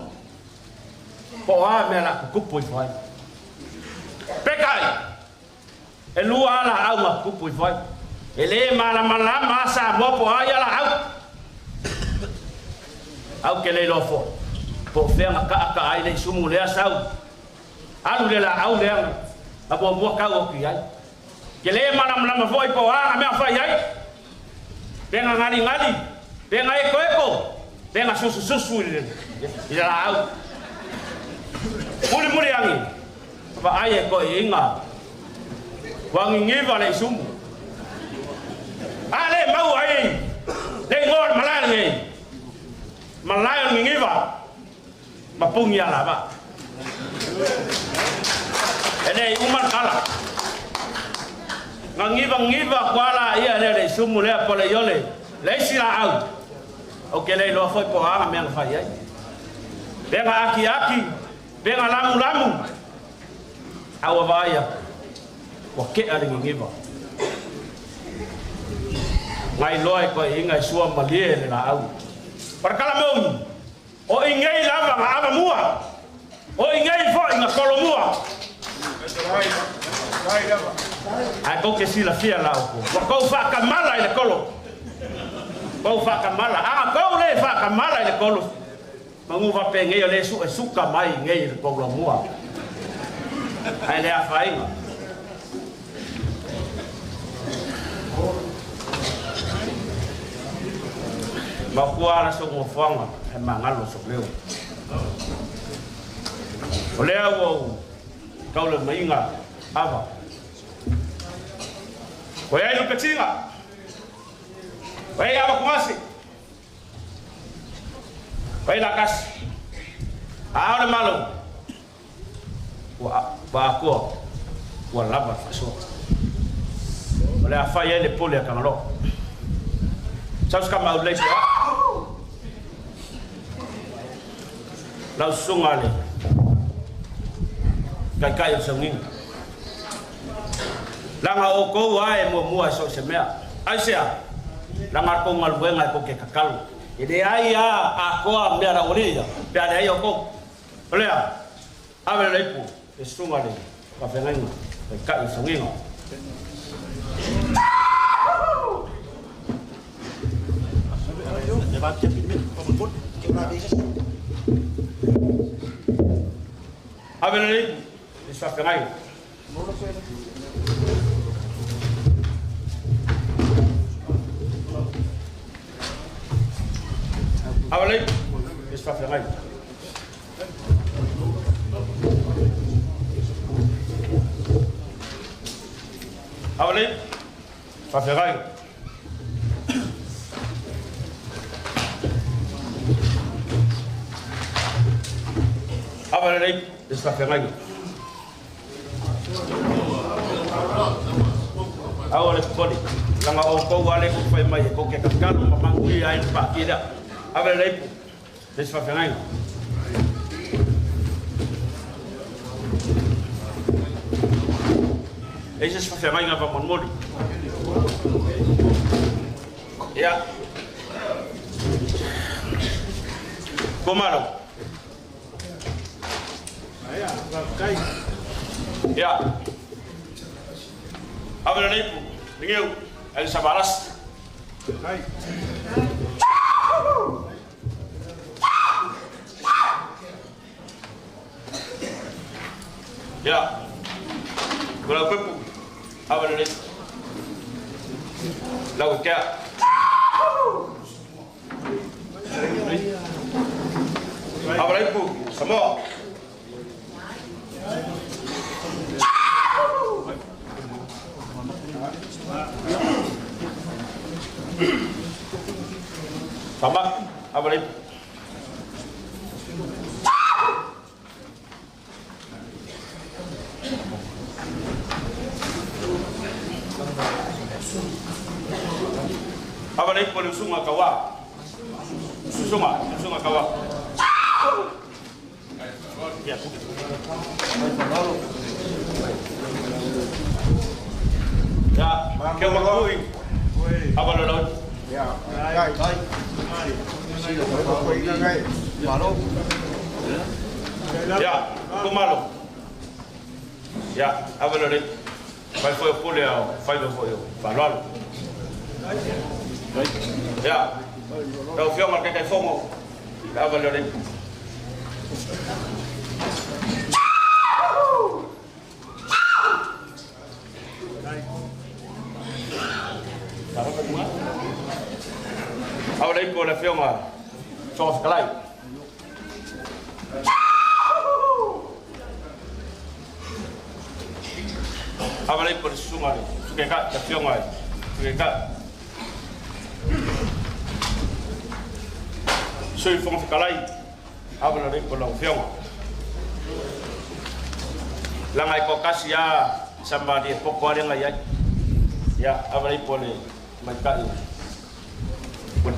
po a me la kupu foi pekai e lua ala au ma kupu foi ele mala masa mo po a la au ke le lofo po fenga ka ai le sumu le sau alu le la au le abo mo ka o ki ai ke le mala foi po a me fa ai venga ngali venga eko venga susu ile la au muri angi ba ai ko inga wangi ngiva le sumu ale mau ai le ngor malai ngiva mapung ya la ba ene uman kala ngiva kwala ia le sumu le pole yole le sila au oke le lo foi po a me fa ai venga aki venga lamu awa vaya ko ke ale ngiva ngai loe ko inga sua malie le au Para kala mo. O ingay lava nga ava mua. O ingay fo inga kolo mua. Ai ko ke sila fia la ko. Wa ko fa kamala ile kolo. Ko fa kamala. Ko le fa kamala ile kolo. Mangu va pe ngai le suka mai ngai ile kolo mua. Ai le afai. Ma kuala so mo fanga e mangalo so leo. Olea wo kaula mainga ava. Ko ai no petinga. Vai ava kumasi. Vai la kas. Ahora malo. Wa ko. Wa lava faso. Olea fa ye le pole kanalo. Saus kama ulai ya. Lau sungale. Kai sungin. Langa oko wae mo so semea. Aisia. Langa ko ngal buenga ko ke kakal. Ide ai a ko a mera oria. Pia ai oko. Olea. Ave leipu. Sungale. Ka fengaino. Kai sungin. Abenali, isso vai pegar aí. Abenali, isso vai pegar aí. Abenali, vai pegar aí. Abenali, isso vai pegar aí. Awal body, langa oko wale ko fai mai ko ke kakalo mamangui ai pa kida. Abenali, isso vai pegar aí. Isso vai pegar aí na vamos mori. Ya. Komaro. Ya. Abenali, ringeu, el sabaras. Ya. Kalau pepu, abenali. Lagu kia. Abenali pu, semua. Sama, apa lagi? Apa lagi boleh sungai kawa? Sungai kawa. Ya. Ya, kau mahu ini? Apa lalu? Ya, baik. Ya, kumalo. Ya, apa lalu? Fai foi pole ao, fai do foi valor. Ya. Kau fio marca kai fomo. Apa lalu? Ahora ahí por la firma, somos calai. Ahora ahí por el sumar, que la firma, que soy somos calai. Ahora ahí por la firma. La ngai kokasi ya sama dia pokok dia ngai ya, ahora ahí por el mercado.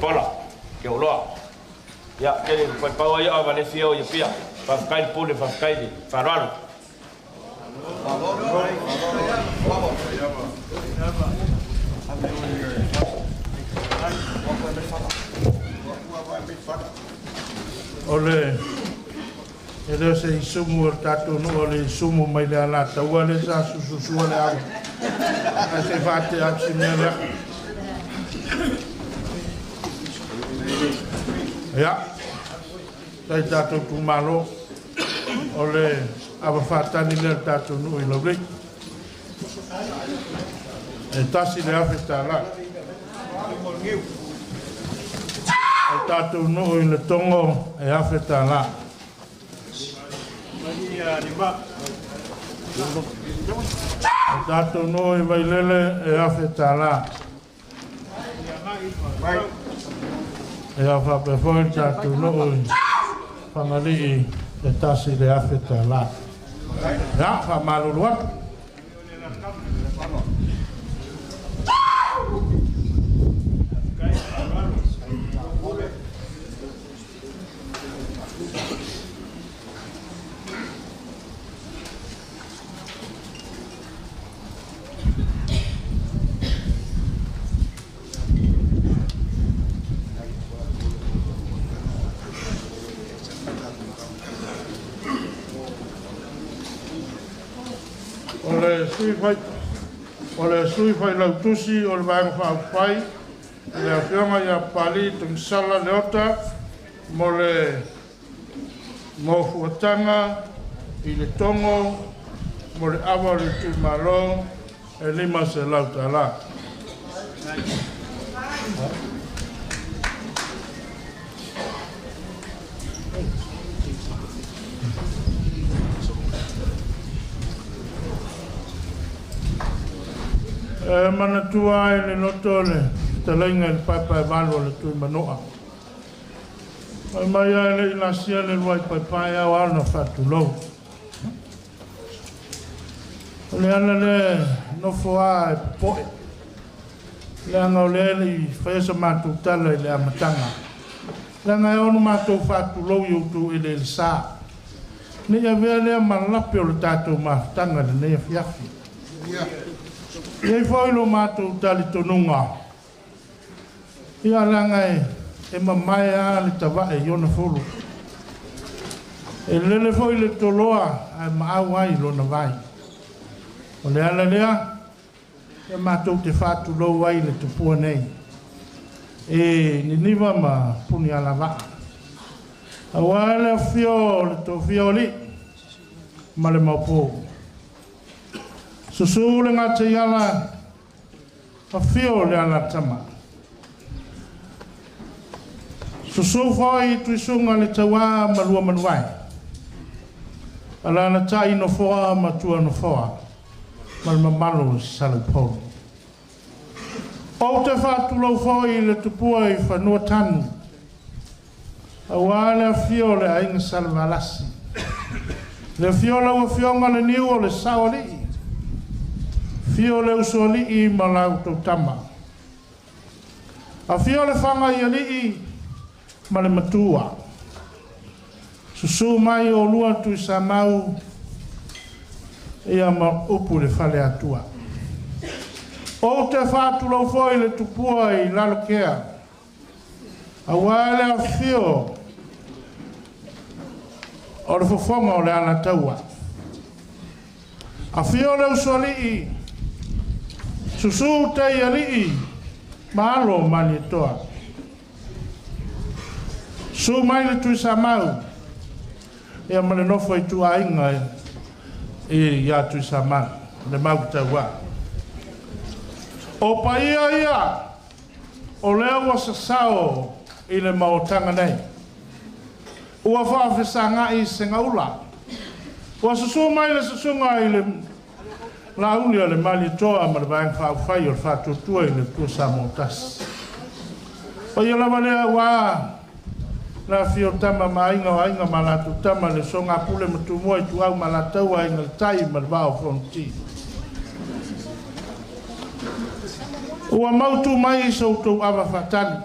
Pola, que olor. Ya, que pues para hoy a Valencia hoy pia, para caer pule, para caer farol. Ole e leo se isumu o tātou no o le isumu mai le ala taua le sa sususua le au. A se whate apsi mea lea. Ia, tai tātou tu malo o le awa whatani le tātou no i laurei. E tasi le awhi tā la. O tātou no i le tongo e awhi tā la. O tātou no i wailele e awhi tā la. E a whapewhoi tātou no i whangali i e tasi le awhi tā la. Ia, whamaluru atu. O le sui fai lau tusi o le vaenga whaafai le a whionga ia pali tung sala leota mo le fuatanga i le tongo mo le awa le tu malo e lima se lau tala. Mana tua e le noto le talainga le paipai valo le tui manoa. Mai mai ai le inasia le luai paipai au ana whatu lou. Le ana le nofoa e poe. Le anga o le i whaesa mātou tala i le amatanga. Le anga e onu mātou whatu lou i utu i le sā. Ne ia vea lea malapi o le tātou mātanga le ne ia fiafi. Iei whailo mātou tali tonunga. Ia langa e mamai a le tawae i ona fulu. E lele whaile toloa ai maau ai lona vai. O le ala lea, e mātou te whātu lou ai le tupua nei. E niniwa ma puni ala wa. Awa le fio le to fio li. Ma le maupo. Susu le ngā te iala a whio le ala tama. Susu whai tui sunga le tawa malua manuai. Ala na tai no whoa matua no whoa. Malma malo salu polo. O te whatu lau whai le tupua i whanua tanu. Awa le a whio le ainga salu alasi. Le whio lau a whionga le niu o le saoli. Fio le usoli i malau tau tama. A fio le whanga i ali i ma le matua. Susu mai o lua tui sa mau ia ma upu le whale atua. O te whātu lau foi le tupua i lalo kea. A wale a fio o le fofonga o le ana taua. A fio le usoli i Susu te iali malo mani toa. Su mai le tui sa mau. Ia mane nofo i tu ainga i ia tui sa mau. Le mau te wa. O pa ia. O lea wa sa sao i le maotanga nei. Ua whaafesanga i senga ula. Ua susu mai le susunga i le la uni le mali toa ma le vaeng whaafai o le whātutua i le tua sa motas. O ia la malea wa la fio tama ma inga o inga ma la tu tama le songa pule ma tu mua i tu au ma la taua inga le tai ma le vao fonti. Ua mautu mai i sau tau awa whatani.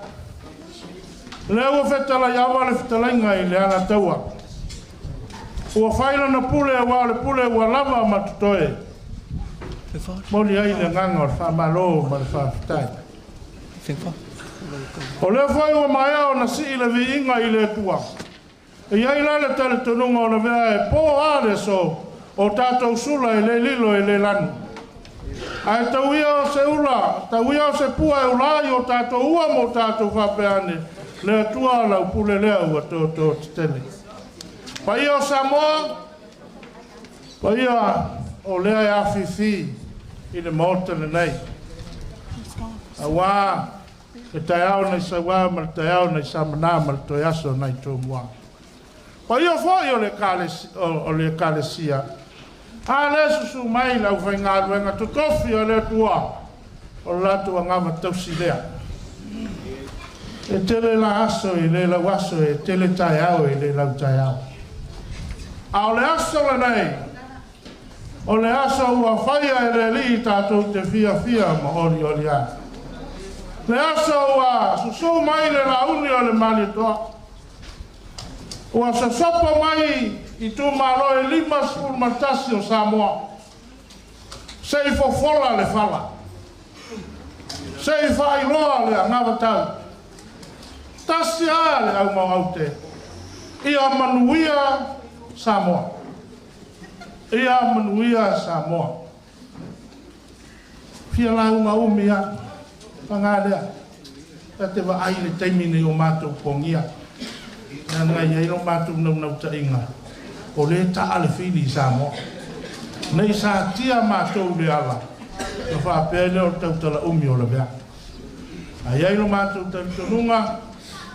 Lea ua whetala i awa le whetalainga i le ana taua. Ua whaila na pule wa le pule ua lava ma tutoe. Moli ai le nganga o le whamalo ma le whawhitai. O le whai ua mai au na si i le vi inga i le tua. Ia ila le tale tonunga o le mea e po ale so o tātou sula e le lilo e le lanu. Ai tau ia o se ula, tau ia o se pua e ulai o tātou ua mo tātou whapeane le atua lau pule lea ua tō tene. Pa ia o Samoa, pa ia o lea e awhiwhi i le maotene nei. A wā, e tai au nei sa wā, ma le tai au nei sa mana, ma le toi aso nei tō mua. Pa ia fwoi o le kalesia. A le susu mai lau whai ngā ruenga tutofi o le tua o latu a ngama tausi lea. E tele la aso i le lau aso e tele tai au i le lau tai au. A o le aso le nei, o le aso ua whaia e le li tātou te fia ma ori a. Le aso ua susu mai le launi o le mali toa. Ua sasopa mai i tū malo e 5 matasi o Samoa. Sei fofola le fala. Sei whailoa le angawa tau. Tasi a le au maute. Ia manuia Samoa. Ia manuia Samoa. Fia la uma umia. Pangalea. Tate wa aile teimine o mātou pongia. Nanga ia ino mātou nau ta inga. O le ta ale fili Samoa. Nei sa tia mātou le ala. Na whapele o tautala umi o la bea. A ia ino mātou talitonunga.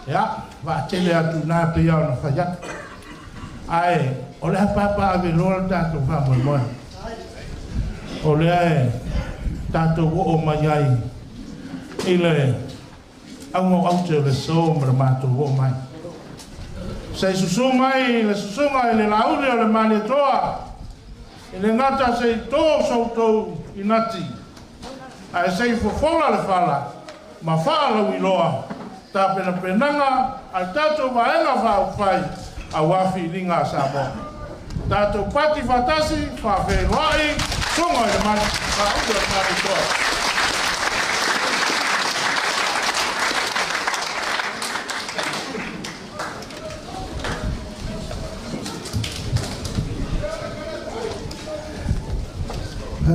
Ia, wa tele atu nā pe iau na whaiat. Ai, o le hapapa ave loa tātou whamoe moe. O le ae, tātou o mai ai. I le, au aute le so mara mātou o mai. Sei susu mai, le susunga i le laune o le mani toa. I le ngata sei tō sautou i nati. Ai sei fofola le whala. Ma whala ui loa. Tā pena penanga, ai tātou waenga whau whai. A wafi linga Samoa. Tātou pati whatasi, whawhe roai. Tunga i le mani, whauta le mani toa.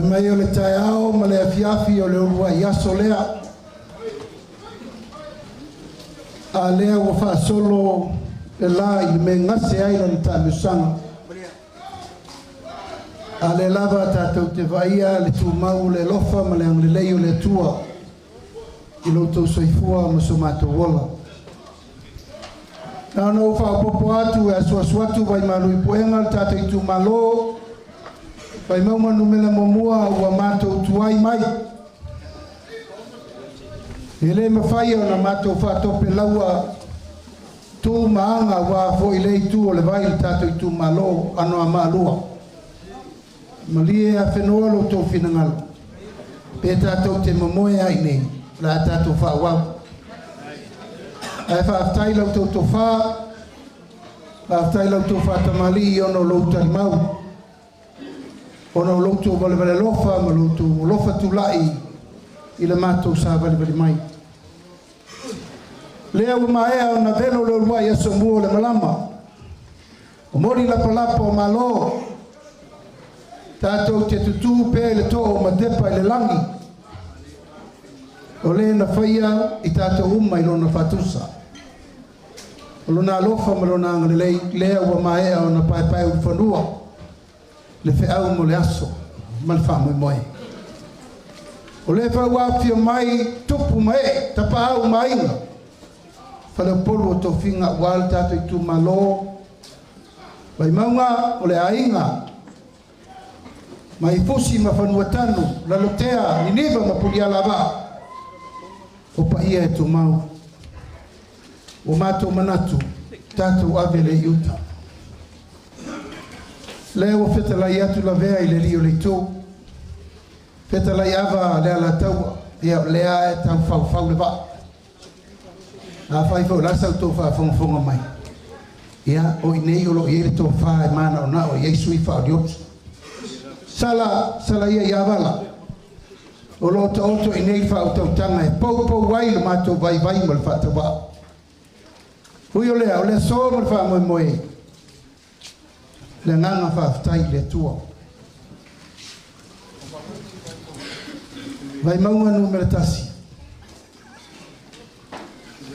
Mai o le tai ao, ma le afiafi o le urua i aso lea. A lea ua whaasolo e la i me ngase aina ni tāmiusanga. A le lava tātou te vaia, le tū mau le lofa, ma le ang le leio le tua. I loutou soifua ma so mātou wola. Nāna o whaapopo atu e asuatu vai manu i poenga, tātou i tū malo. Pai mauma numela momua ua mātou tuai mai. Ele mawhai o na mātou whātope laua tū maanga wā fo i lei tū o le vai le tātou i tū malo anoa maalua. Malie a whenua lo tō whinangalo. Pē tātou te mamoe ai nei, la tātou whāwau. Ai whaaftai lau tō tō whā, whaaftai lau tō whātamali i ono loutari mau. Ono loutou vale lofa, ma loutou lofa tulai i le mātou sa vale mai. Lea ua maea o na velo le urua i aso mua le malama. O mori lapalapa o malo. Tātou te tutu pe le tō o madepa i le langi. O le na whaia i tātou uma i lona whatusa. O lona alofa ma lona angalelei, lea ua maea o na pai u whanua. Le wheau mo le aso, ma le whamoe moe. O le whau awhia mai tupu mai, tapa au mainga. Whale polo o tō whinga wale tātou i tū malo. Vai maunga o le ainga. Mai fosi ma whanua tanu, la lotea, ni neva ma puli alava. O pa ia e tō mau. O mātou manatu, tātou avele i uta. Le o fetalai atu la vea i le lio le tō. Fetalai ava le ala taua. Ia lea e tau whau le va. A whai whau lasau tō wha whonga mai. Ia o i nei o lo i ere tō wha e mana o na o Iesu i whao diotu. Sala ia i avala. O lo ta oto i nei whao tau tanga e pou wai le mātou vai ma le whata wā. Hui o le so mo fa mo moe. Le nganga fa tai le tua. Vai maunga numero tasi.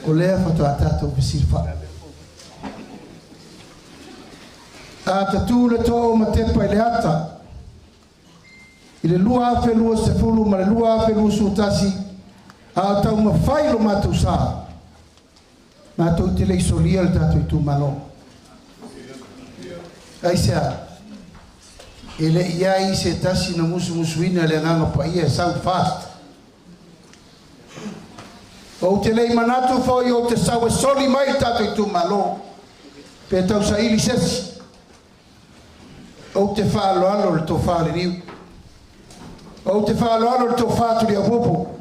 O lea fa to atato bisirfa. A tatu le to ma tepa le ata. Ile lua fe lua se fulu ma le lua fe lua su tasi. A tau ma fai lo ma tu sa. Ma tu te le solia le tatu i tu malo. Aisa. Ele iai se tasi na musuina le nganga pa ia sound fast. O te lei manatu foi o te sawe soli mai tatu i tu malo. Pe tau sa ili sesi. O te whaalo alo le tō whaale riu. O te whaalo alo le tō whāturi a popo.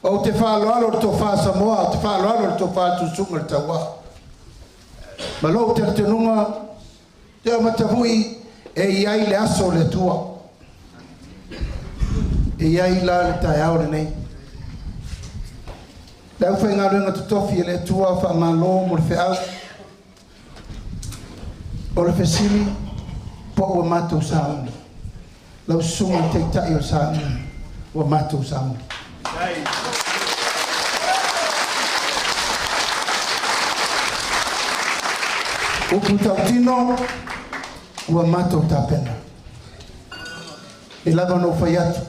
O te whaalo alo le tō wha Samoa. O te whaalo alo le tō whātu sunga le taua. Ma lo te tenunga te amatavui e iai le aso le tua. E iai la le tai ao le nei. Le au whainga renga tutofi e le tua wha malo mo le whiau. O le whesili po o matou saunga. Lau sunga te tai o saunga. O matou saunga. O putau tino ua matou tapena. E lava no whai atu.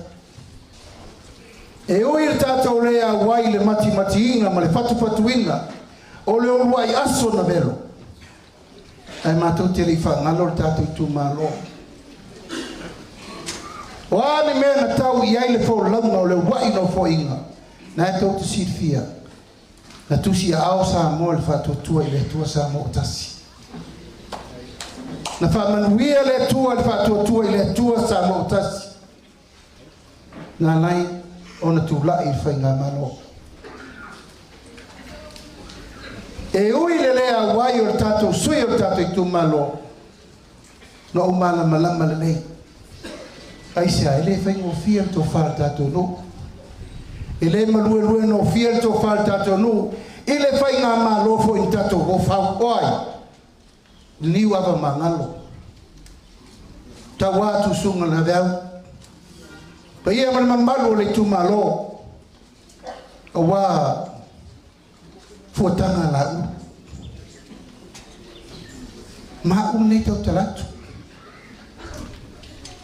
E oi le tātou rea wai le mati inga ma le fatu inga. O le oluai aso na velo. Ai matou te li whangalo le tātou i tu malo. O ane mea na tau i ai le fo launga o le wai no fo inga. Na e tau te sirfia. Na tusi a ao sa mo le fatu tua i le tua sa mo tasi. Na whamanuia le tua le fatu tua i le tua sa mo tasi. Nā lai o na tūlai i whainga malo. E ui le lea wai o le tātou sui o le tātou i tū malo. No umana malama le nei. Aisea, e le whainga o fia le tō whāle tātou no. E le malue no fia le tō whāle tātou no. I le whainga malo fo i tātou o whau oai. Liu ava mangalo. Ta wātu sunga na veau. Pa ia mana mamalu le tū malo. A wā fuatanga la u. Ma nei tau talatu.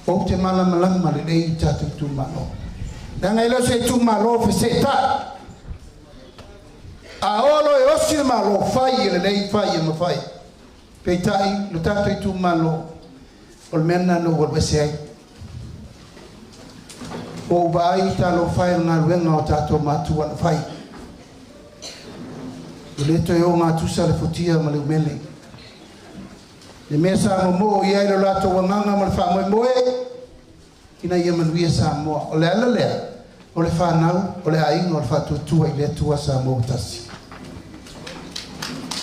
O te malama le nei tātou tū malo. Nanga ilo se tū malo fe se ta. A olo e osi le malo fai le nei fai e ma fai. Peitai lo tātou i tū malo. O le mena no walwese ai. O vai talo fai ngā ruenga o tātou mātua na fai. I leto e o ngā tusa le futia ma le umele. Le mea sa mo i ailo lato wanganga ma le wha moe moe. Ina ia manuia sa moa. O le ala lea. O le whanau. O le ainga o le whatutua i le tua sa mo tasi.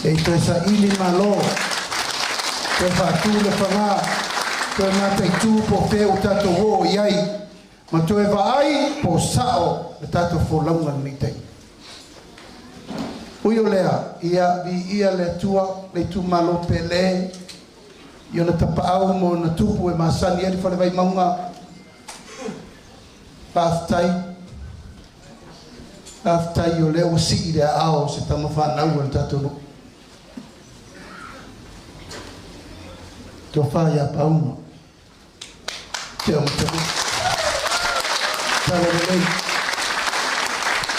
E toi sa ili malo. Toi whatu le whanga. Toi mātai tū po wheo tātou ho i ai. Ma toe vai po sao le tātou wholaunga ni tei. Ui o lea, ia le tua, le tu malo pele, i o na tapaau mo na tupu e masani eri whale vai maunga. Aftai o leo si i rea ao se tama whanau le tātou no. Tō whaia paunga. Te o mutamu.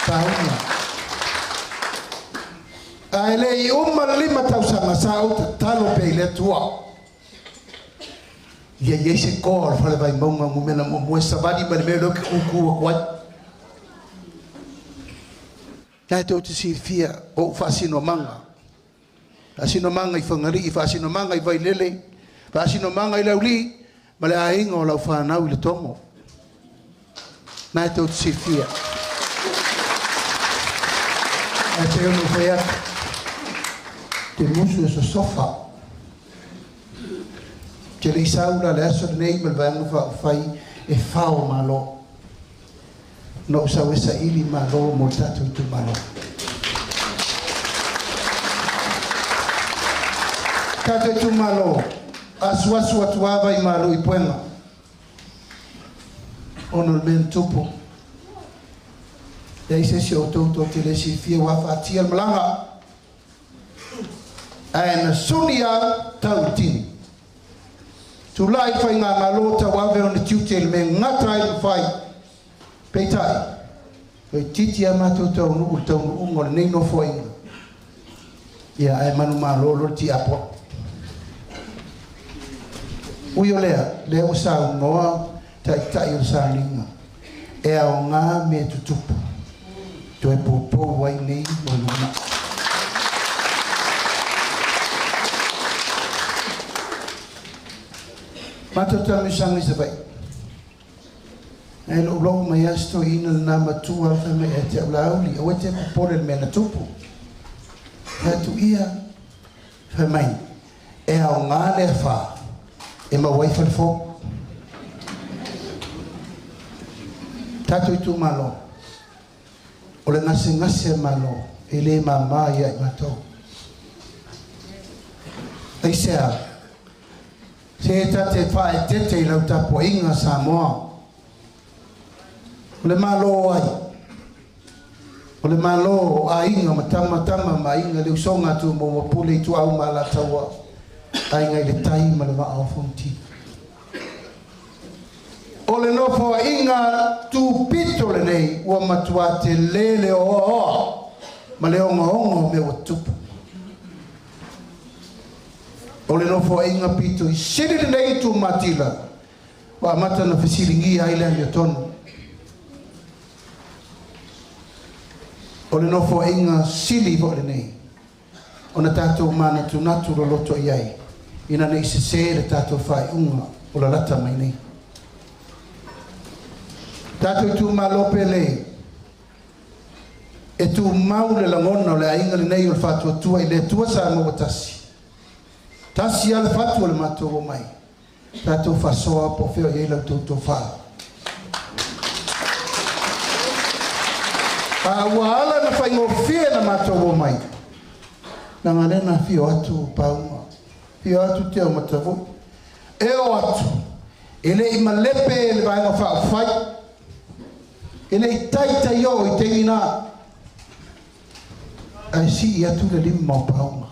Pauna. A ele I uma lima tau sama sa o talo pe le tua. Ia se kor fale vai maunga mo mena mo mo sabadi ba me lo ku kwat. Kai to te sirfia o fasino manga. Fasino manga I fangari fasino manga I vai lele. Fasino manga I lauli. Male ainga o lau whanau I le tomo. Na e tau te sirfia. A te ono whea. Te musu e so sofa. Te rei saura le aso nei me vangu whai e whao malo. No sau e sa ili malo mo tatu tu malo. Tātou tu malo, asu atu awa I malo I puenga. Ono le men tupu. Dei se si o tautou te lesi fia wawhatia malanga. Aina sunia tau tini. Tu lai whai ngā malo ta wawe o ni tiute me ngata I whai. Peitai. Pei titi a mātou tau nu ngore nei no whainga. Ia ai manu malo lo ti apo. Uyo lea usau ngoa tai o sa linga. E au ngā me tutupu. Tu e popo wai nei mo luna. Matota misangi sa vai. E lo lo mai asto ina na matua fa me e te lauli o te popore me na tupu. Ha tu ia fa mai. E au ngā le fa. E ma wai fa fo. Tatu itu malo. Ole ngase malo. Ele mama ia mato. Ai sea. Se tate fa e tete lau tapo inga Samoa. Ole malo ai. Ole malo a inga matama ma inga le usonga tu mo pule tu au mala tawa. Ai ngai le tai ma le va fonti. Ole no fo inga tu pito le nei ua matua te lele o ma le ongo me o tupu. Ole no fo inga pito I siri le nei tu matila wa mata na fisilingi island ya tonu. Ole no fo inga sili vo le nei ona tatou mana tu natu lo loto iai ina nei se le tatou fai unga o la lata mai nei. Tatou tu malo pele e tu mau le langona le ainga le nei o fatu tua I le tua sa mo tasi. Tasi al fatu le mato o mai. Tatou fasoa po feo ye la tu fa. Pa wala na fai ngofie na mato o mai. Na ngale na fio atu pauma. Fio atu te o matavu. E o atu. Ele I malepe le vai fa fai. Ele taita yo I te ina. Ai si ia tu le lima o pauma.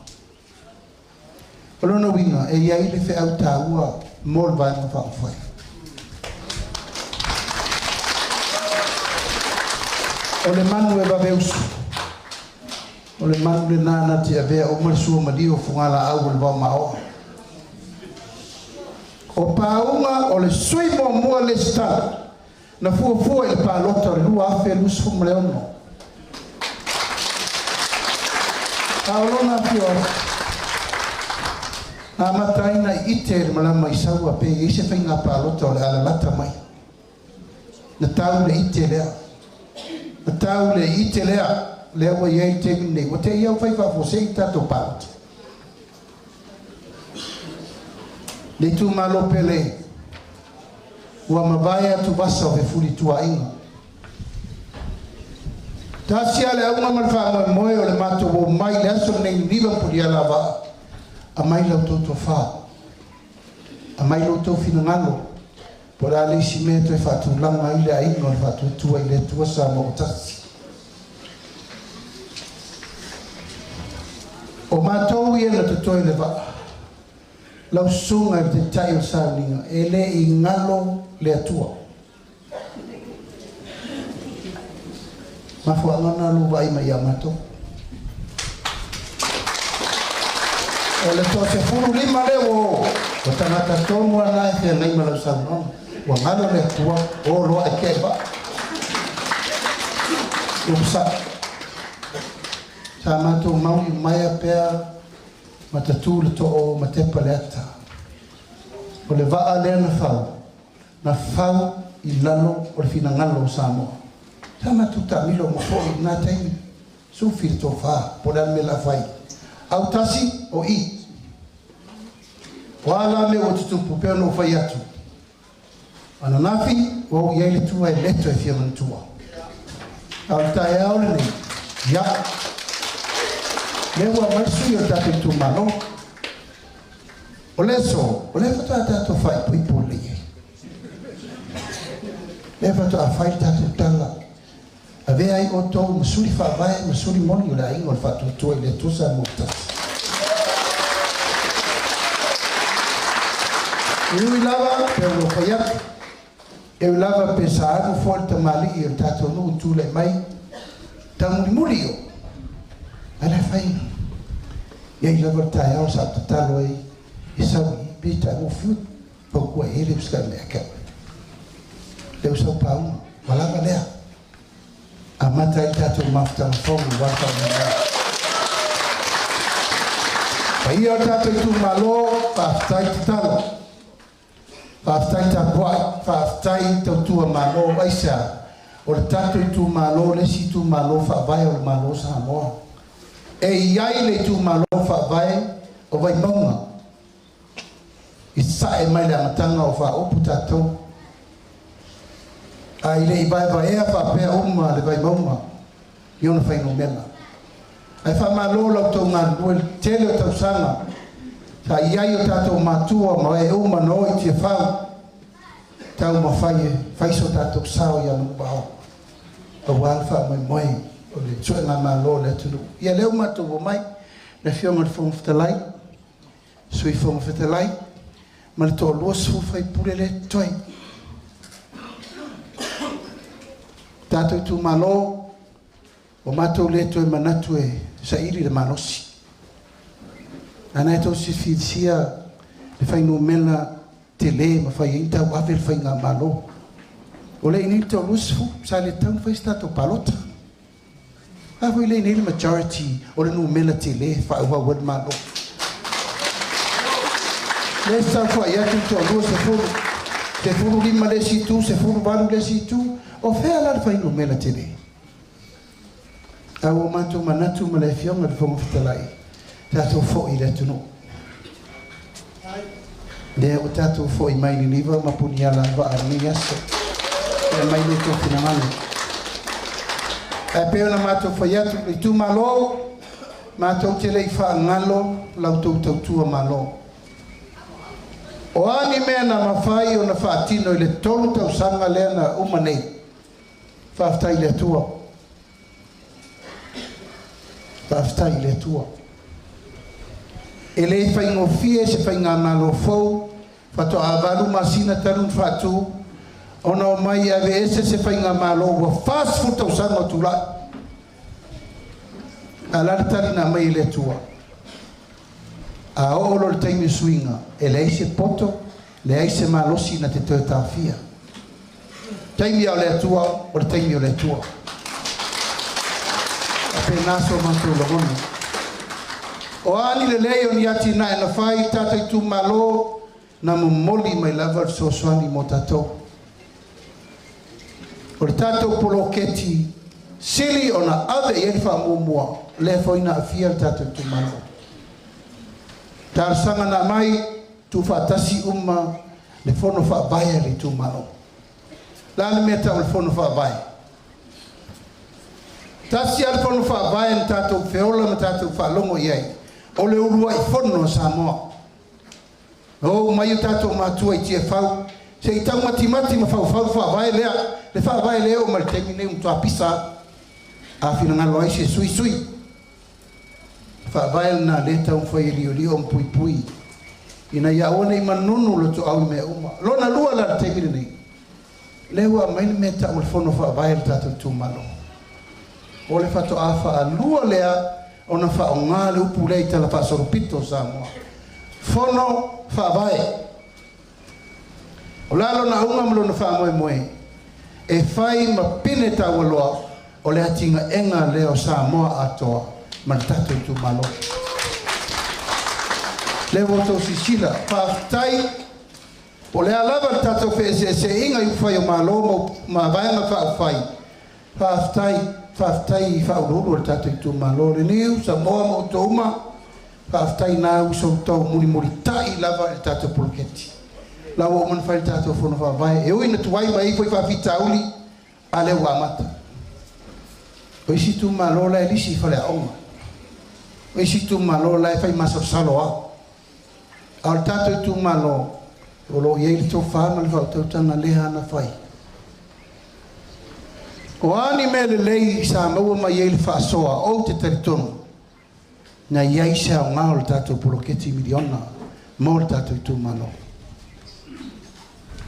Olona winga e iai le fe au taua mol vai ma fa fai. Ole manu e babeusu. Ole manu le nana te avea o marsua malio fungala au le va mao. O paunga o le sui mo mua le stala. Na fua ele pa lota le lua afe lus fu mleono. Aolona fio. Na mataina ite le malama isaua pe ise fainga pa lota le ala lata mai. Na tau le ite lea. Na tau le ite lea. Lea wa iei te mine. Wa te iau fai fa fosei tato paut. Le tu malo pele. Ua mawaya tu basa o fuli tua inga. Tasi ale aunga malwha moe o le mato o mai le aso nei niwa puli ala wa. A mai lau toto wha. A mai lau tau fina ngalo. Pora le isi mea toi whatu langa ile a inga o le whatu tua ile tua sa mo tasi. O matou ia na tutoi le wa. Lau sunga te tai o sauninga. E le I ngalo le atua. Mafu angana lu vai mai amato. O le to se furu lima lewo. O tangata tomu ana e nei malau sauninga. Wa ngalo le atua o roa e keba. Upsa. Sa mato mau I mai apea matatu le to o matepa le ata. O le vaa lea na fau. Na fau I lalo o le fina ngalo o Samoa. Sa matuta milo mo fo I nga taimi. Sufi to fa po le me la fai. Au tasi o I. Wala me o tutupu pe no fai atu. Ana nafi o iai le tua e leto e fia mantua. Au tae au le nei. Ya. Lewa masu yo tape tu malo. O leso, o le fata tato fai pui pule ye. Le fata a fai tato tala. A vea ai o tau masuri fa vai, masuri moni o la ingo le fatu tue le tusa mutas. Iui lava pe o faiat. E lava pe sa anu forta mali i o tato nu tule mai. Tamuri muri o. Ala fai. Ia lava tai au sa tatalo ai. E sau bita mo fiu po ko ele buscar me ka. Deu sau pau, wala lea. A mata i tato mafta fong wa ka me. Pai o tato tu malo pa tai talo. Pa tai ta boy, pa tai to tu malo aisa. O tato tu malo le si tu malo fa vai o malo sa mo. E iai le tu malo fa vai o vai monga. Isa e mai la matanga o fa o putato. Ai le vai vai e fa pe uma le vai monga. Io non fai no mela. Ai fa malo lo to nga duel tele to sanga. Sa iai o tato matua ma e uma no i te fa. Tau ma fai so tato sao ya no ba. O wal fa mai mai o le tsue na malo le tulu. Ia le uma to mai le fio mo fo ftelai. Sui fo ftelai. Ma le tō lua sifu fai pule le toi. Tātou tu malo, o mātou le toi manatu e sa iri le manosi. Ana e tō si fidisia le fai no mela te le ma fai inta o ave le fai ngā malo. O le inili tō lua sifu, sa le tau fai stato palota. Hafo i le inili majority o le no mela te le fai ua wad malo. Le sa fa ia tu lo se furu lima le si tu se furu valu le si tu o fe ala fa ino mela tele a o mantu manatu ma le fiona le fomo fitalai tato fo i le tunu le o tato fo i mai ni liva ma punia la va armia so e mai le to fina mano e pe ona mato fo ia tu malo mato tele fa ngalo lauto tu malo. O ani mea na mawhai o na whaatino i le tolu tau sanga lea na umanei. Whaftai le tua. Whaftai le tua. E le whai ngofie se whai ngā malo fau. Whato a walu masina tarun whatu. Ona o mai ave ese se whai ngā malo wa fast food tau sanga o tula. A laritari na mai le tua. A olo le taimi suinga, e le aise poto, le aise malosi na te tue tawhia. Taimi au le atua, o le taimi au le atua. A pe naso mantu lagoni. O ani le leo ni ati na e na whai, tatai tu malo, na mumoli mai lava so soani mo tatou. O le tatou polo keti, sili o na ave i elfa mumua, le foina a fia tatou tu malo. Tar sanga na mai tu fatasi umma le fono fa baya le tu malo. La le meta le fono fa baya. Tasi al fono fa baya tato feola tato fa longo yai. O le urua I fono Samoa. O mai tato matua I tie fau. Se I tau mati ma fau fa baya lea. Le fa baya lea o mal termine tua pisa. A fina ngalo ai se sui. Fa vai na leta un foi lio un pui ina ia ona I manunu lo to au me uma lona lua la tebile nei lewa mai meta ul fono fa vai tato tu malo o le fato afa lua lea ona fa onga le upu le tala fa soropito Samoa fono fa vai o la lona unga mlo na fa moe e fai ma pineta waloa o le atinga enga leo Samoa atoa Maltato tu malo. Le voto Sicilia faftai o le alava tato fese se inga I fai o malo ma vai ma fai. Faftai fa ulu tato tu malo le niu Samoa mo toma faftai na uso to muri tai lava il tato polketti. La wo man fai tato fono fa vai e o ina tu vai mai foi fa fitauli ale wa mata. O si tu malo la elisi fa le oma. E si tu malo la fai maso saloa al tato tu malo o lo ye to fa mal fa to tana le hana fai o ani mele lei sa mo ma ye fa soa o te teritono na ye sa nga o tato poloketi miliona mo tato tu malo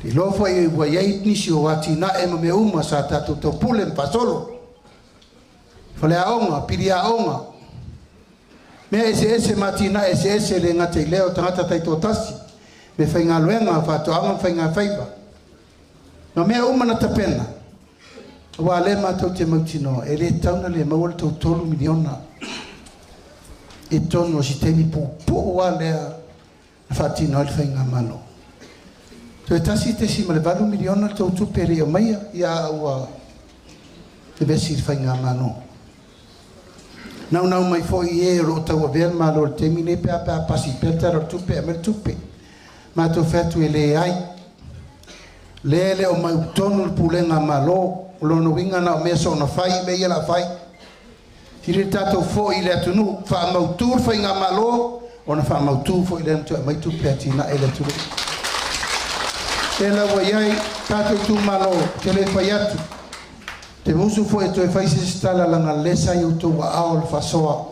i lo foi wa ye ni si o ati na e me uma sa tato to pulen pa solo fale aonga pili aonga me ese matina ese le ngate leo tangata taito tasi me fainga luenga fa to anga fainga faiba no me uma na tapena wa le ma to te mutino ele tauna le ma wol to tolu miliona e tono si temi pu wa le fatino il fainga malo to tasi te si male valu miliona to tu pere o mai ya wa te besi fainga malo Nau mai foi e ro tau ver ma lo termine pe pa pasi per ro tupe mer tupe ma to fetu ele ai lele o mai tonu pulenga malo lo no winga na me so na fai me la fai tiri tato fo ile tunu fa mau tur fa inga malo ona fa mau tu fo ile tu mai tupe tina ele tu ela wo yai tato tu malo tele faiatu te musu foi to fai se stala la lesa yo to wa al fasoa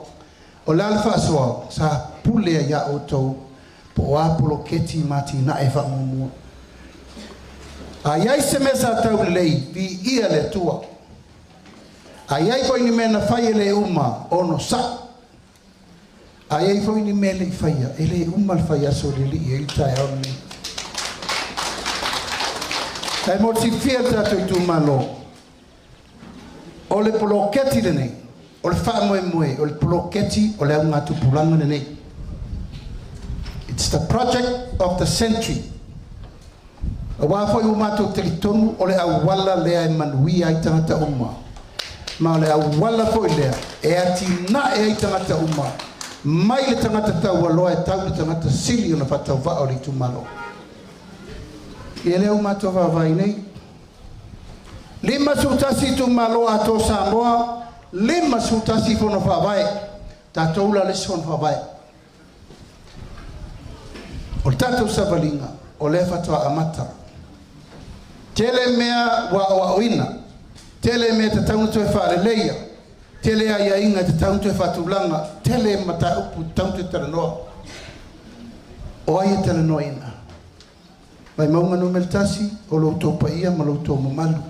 o la fasoa sa pule ya auto po apolo keti mati na e fa mu ayai se mesa tau lei vi ia le tua ayai ko ni mena fai le uma ono sa ayai foi ni mele fai ele uma fai so le li e tai oni dai morti fielta tu malo o le poloketi le nei o le wha moe o le poloketi o le aunga tupulanga le nei. It's the project of the century. A wafo i umato teritonu o le awala lea e manui ai tangata uma ma o le awala fo i lea e ati na e ai tangata uma mai le tangata tau aloa e tau le tangata sili o na whatau wa o le tumalo i le umato vavai nei lima sutasi tu malo ato Samoa lima sutasi fono favae tatou la leson favae o tatou savalinga o le fatua amata tele mea wa oina tele mea tatau tu fa leia tele ai inga tatau tu fa tulanga tele mata upu tatau tu terno o ai terno ina vai maunga no meltasi o lo topaia ma lo tomo malu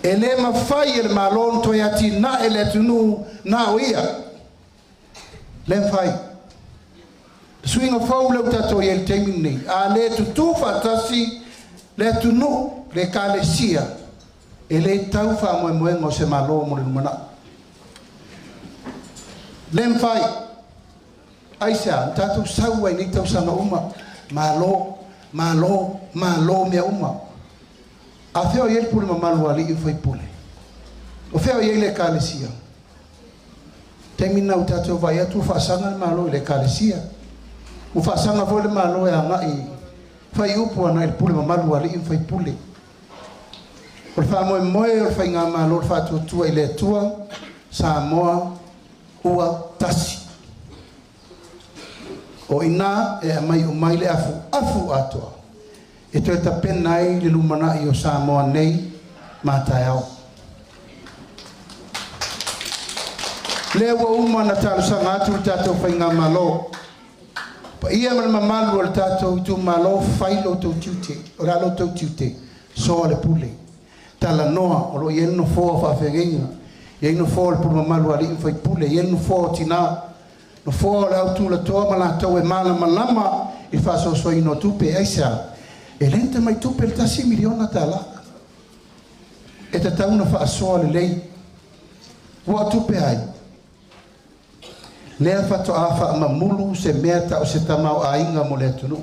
ele ma fai el malon to yati na ele tunu na oia len fai swinga fau le tato yel temini a le tu fatasi le tunu le kalesia ele tau fa mo mo se malo mo mana len fai aisa tato sawa ni tau sana uma malo me uma a feo yel pule mamalu ali foi pule o feo yele kalesia termina o tato vai atu fasanga malo le kalesia o fasanga vole malo ya ngai fai upo na el pule mamalu ali foi pule o fa mo o fa nga malo fa tu ele tua Samoa ua tasi o ina e mai le afu atoa e to ta penai le lumana i o Samoa nei mataiao le wa uma na talu sanga tu tato fainga malo pa ia mal mamalu o tato tu malo failo to tute o la lo to tute so le pule tala noa o lo yeno fo fa fenga yeno fo le pule mamalu ali fai pule yeno fo tina no fo la tu la to mala to e mala malama il fa so ino tupe aisa e lente mai tupe il tasi miliona tala e te tauna fa so le lei wa tupe ai le fa to afa mamulu se meta o se tamau ainga mo le tunu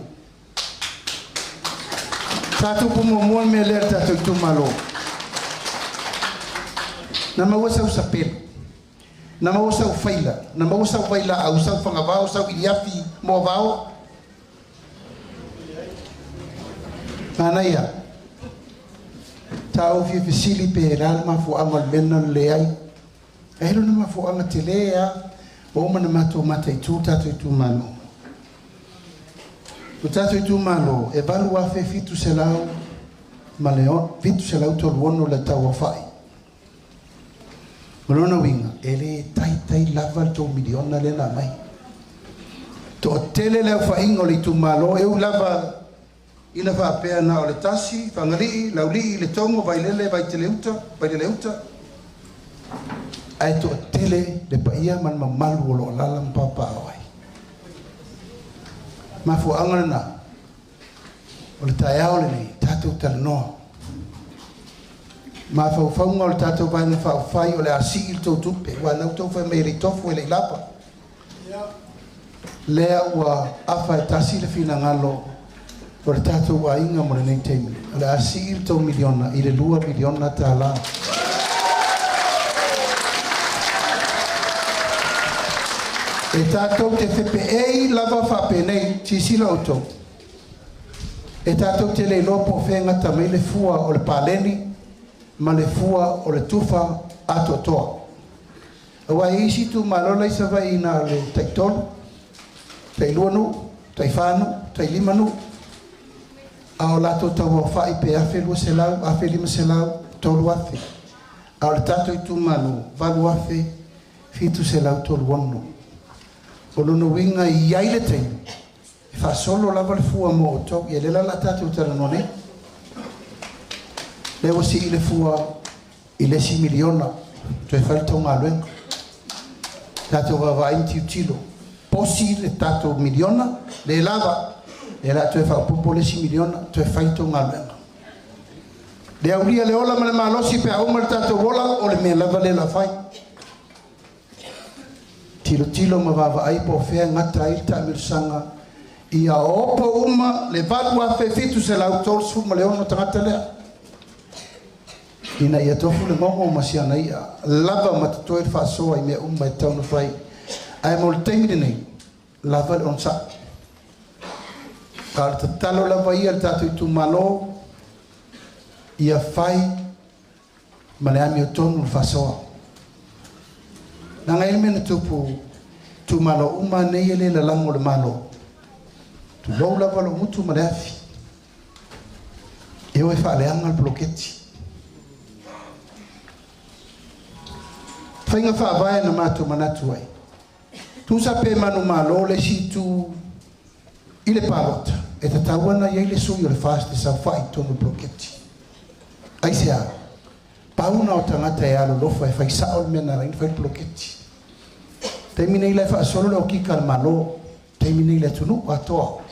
tatu pumo mo me le tatu tu malo na ma wasa usapel na ma wasa ufaila na ma wasa ufaila au sa fanga vao sa iafi mo vao anaya tau fi fisili pe ralma fu amal benna le ai ero na ma fu anga telea o mana mato mata i tu tato i tu mano O tātou i tū malo, e valu a fe fitu se lau, ma leo, fitu se lau tolu ono le tau a whai. Malona winga, e le tai lava tō miliona le na mai. Tō tele leo whainga o le tū malo, e u lava ina whapea na o le tasi, whangarii, laulii, le tongo, vai lele, vai te leuta. Ai tō tele le paia man mamalu o lo lala mpapa awai. Mafu angana na, o le tae ao le nei, tātou tala noa. Ma fau faunga o le tātou vai na fau fai o le asi il tō tupe, wa nau tō fai mei rei tofu e le ilapa. Lea ua awha e tasi le fina ngalo, o le tātou wa inga mo le nei teimi. O le asi il tō miliona, i le 2 miliona tā la. E tātou te whepe ei lava whape nei, tisila o tō. E tātou te le lopo whenga ta mei le fua o le pāleni, ma le fua o le tufa ato toa. Awa isi tu malola isa vai ina le taitonu, tailuanu, taifanu, tailimanu, a o lato taua whai pe afe lua se lau, afe lima se lau, tolu afe. A o le tato i tu malu, valu afe, fitu se lau tolu wanu. O luna winga i aile teinu, e wha solo lava le fua mo o tau, i lela la tato utara none, lewa si i le fua i le si miliona, tu e whalito ngā luenga. Tato wawa inti utilo, posi le tato miliona, le lava, e la tu e whapopo le si miliona, tu e whalito ngā luenga. Le aulia le ola ma le malosi pe auma le tato wola, o le mea lava le la fai. Tilo ma wawa ai po fea ngata i ta mirsanga, i a opo uma le valu a fe fitu se la autors ma le ono tangata lea. Ina ia tofu le ngongo masiana ia lava matatoe whasoa i mea umma e tauna whai ai mo le teimiri nei lava le onsa ka le tatalo lava ia le tatu i tu malo ia whai ma le ami o tonu le whasoa nanga ilme na tupu tu malo umma nei ele la lango le malo tu lou lava lo mutu ma le afi eo e whaaleanga le bloketi Whainga whaavaya na mātou manatu ai. Tu sa pe manu malo le situ i le palota. E ta tauana iei le sui o le whaaste sa whai tonu bloketi. Ai se a. Pauna o tangata e alo lofa e whai sao le mena rain whai bloketi. Teimi nei le whaasolo le o kika le malo. Teimi nei le tunu a toa.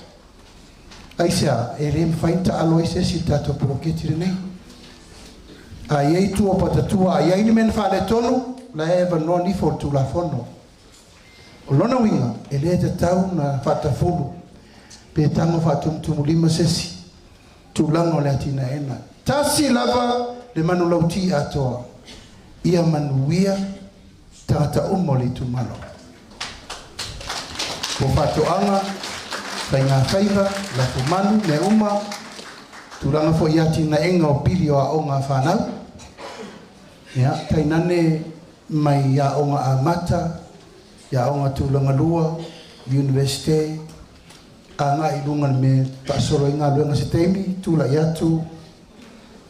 Ai se a. E re mwhainta alo i se si tato bloketi le nei. A iei tu o patatua. A iei ni men whaale tonu. La eva no ni for tu la fono. O lona winga, e le te tau na whatafulu. Pe tango whatumtumu lima sesi. Tu lango le atina ena. Tasi lava le manu lauti atoa. Ia manuia tangata umoli tu malo. O whatoanga, whainga whaiva, la tu manu, le uma. Tu langa fo iatina enga o pilio a onga whanau. Ya, tainane mai ya onga amata ya onga tulanga lua university anga ilunga me pasoro inga luenga setemi tula yatu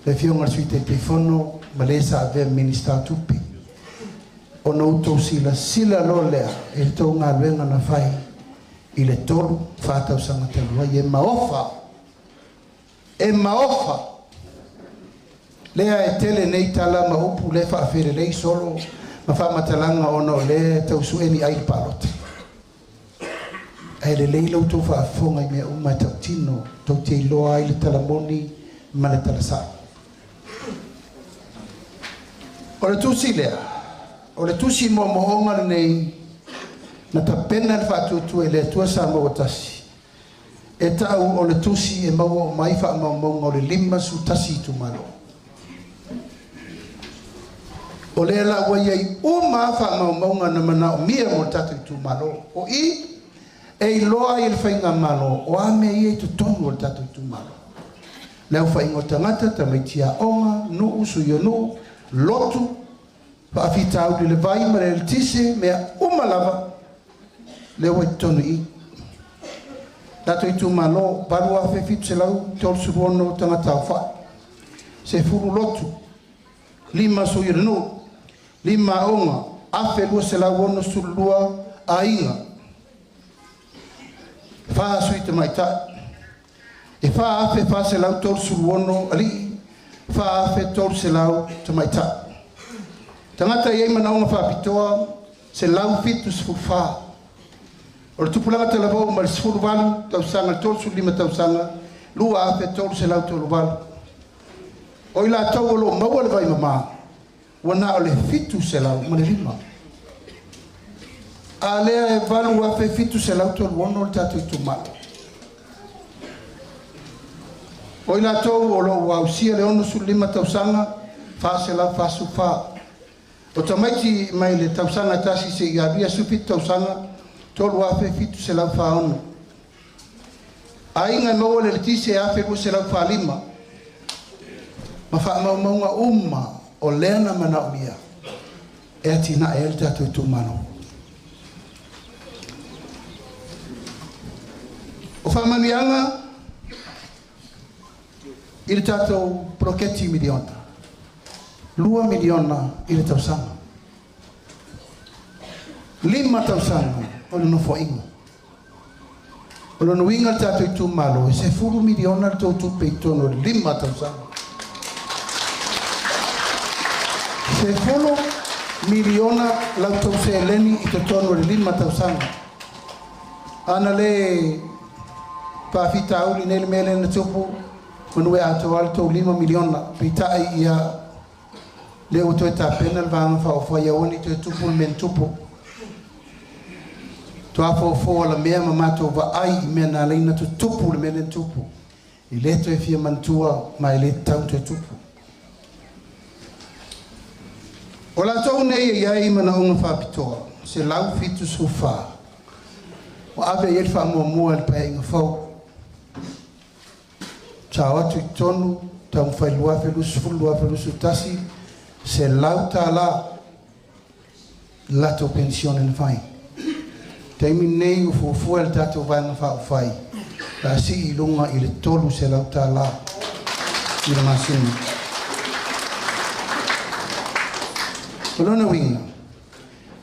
le fionga suite telefono malesa ave minister tupi ono uto sila lolea e to nga luenga na fai ile tolu fata usanga telua ye maofa lea e tele nei tala ma upu le fa afere lei solo ma fa matalanga ono le tau sueni ai palota ai le leilo to fa fonga me uma tau tino to te loa ai le talamoni ma le talasa o le tusi lea o le tusi mo moonga nei na tapena le fa tu le tua sa mo tasi e tau o le tusi e mau mai fa mau o le lima su tasi tu malo o le la wa ye o ma fa maunga na mana o mia mo tatu tu malo o i e loa i le whainga malo o a me i tu tonu o tatu tu malo leo whainga o tangata ta mai tia onga no usu yo no lotu pa afita au le vai ma le tise mea umalava leo i tonu i Tato i tu malo, baru a fe fitu se lau, tol suruono tangata o wha. Se furu lotu, 5 suirinu, 5 onga, afe lua se lau ono sulua a inga. Wha sui te mai tai. E wha afe wha se lau tol suruono ali, wha afe tol se lau te mai tai. Tangata iei mana onga wha pitoa, se lau fitu se fufa. O le tupulanga te lavou ma le sifuru walu, tausanga, tolu su 5 tausanga, lua afe tolu se lau tolu walu. O ila tau o lo maua le vai mama, wana o le fitu se lau, ma le 5. A lea e walu afe fitu se lau tolu ono le tatu i tumalo. O ila tau o lo wausia le ono su 5 tausanga, fa se lau fa su fa. O tamaiti mai le tausanga tasi se iabia su fitu tausanga, tolu afe fitu se lau fa ono. A inga maua le tise afe lu se lau fa 5. Ma fa maunga umma o lena mana uia. E atina e el tatu i tumano. O fa manianga i le tatu proketi miliona. 2 miliona i le tausanga. 5 tausanga o le nofo inga. O le nuinga le tatu i tumalo. E se 4 miliona le tau tupe i tono le 5 tausanga. Se 4 miliona lau tau se eleni i tono le 5 tausanga. Ana le pafita auli nele mele na tupu. Manue ato alto 5 miliona. Pitai ia le o toi tapena le vanga fa o fa ia oni toi tupu le men tupu. Toa fo la mea mamato va ai me na leina tu tupu le men tupu. I leto e fia mantua ma i le tau te tupu. O la tau nei ia i mana unga fa pitoa. Se lau fitu su fa. O ave i fa mua le pae inga fau. Tau atu i tonu, tau mwhai lua felusu, fulua felusu tasi. Se lau ta la lato pensione na fai. Taimi nei u fuafua le tato vanga fa fai. La si i lunga i le tolu se lau ta la. I le masini. Kolona winga.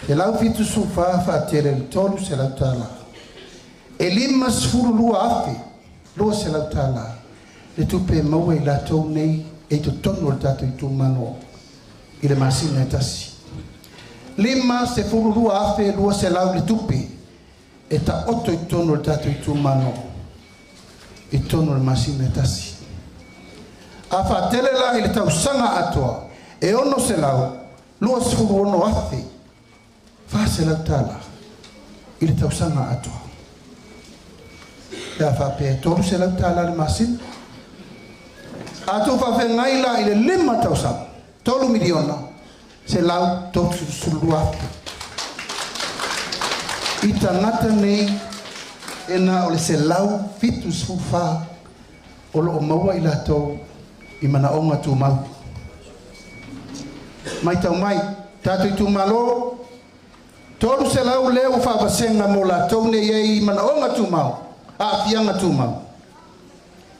E lau fitu su fa tere le tolu se lau ta la. E 5 sfuru lua afe. Lua se lau ta la. Le tupe maua i lato nei e to tono le tato i tu mano. I le masina e tasi. 5 se furu lua afe lua se lau le tupi. E ta 8 i tono le tatu i tu mano. I tono le masina e tasi. A fa tele la i le tau sanga atoa. E ono se lau. Lua se furu ono afe. Fa se lau tala. I le tau sanga atoa. E a fa pe tolu se lau tala le masina. Ato fa fe ngaila i le 5 tau sanga. 3 miliona se lau totu sulua. I tangata nei ena o le se lau fitu sufa o lo o maua i lato i mana onga tu mau. Mai tau mai, tatu i tu malo, tolu se lau leo whawasenga mo lato ne i mana onga tu mau, a fianga tu mau.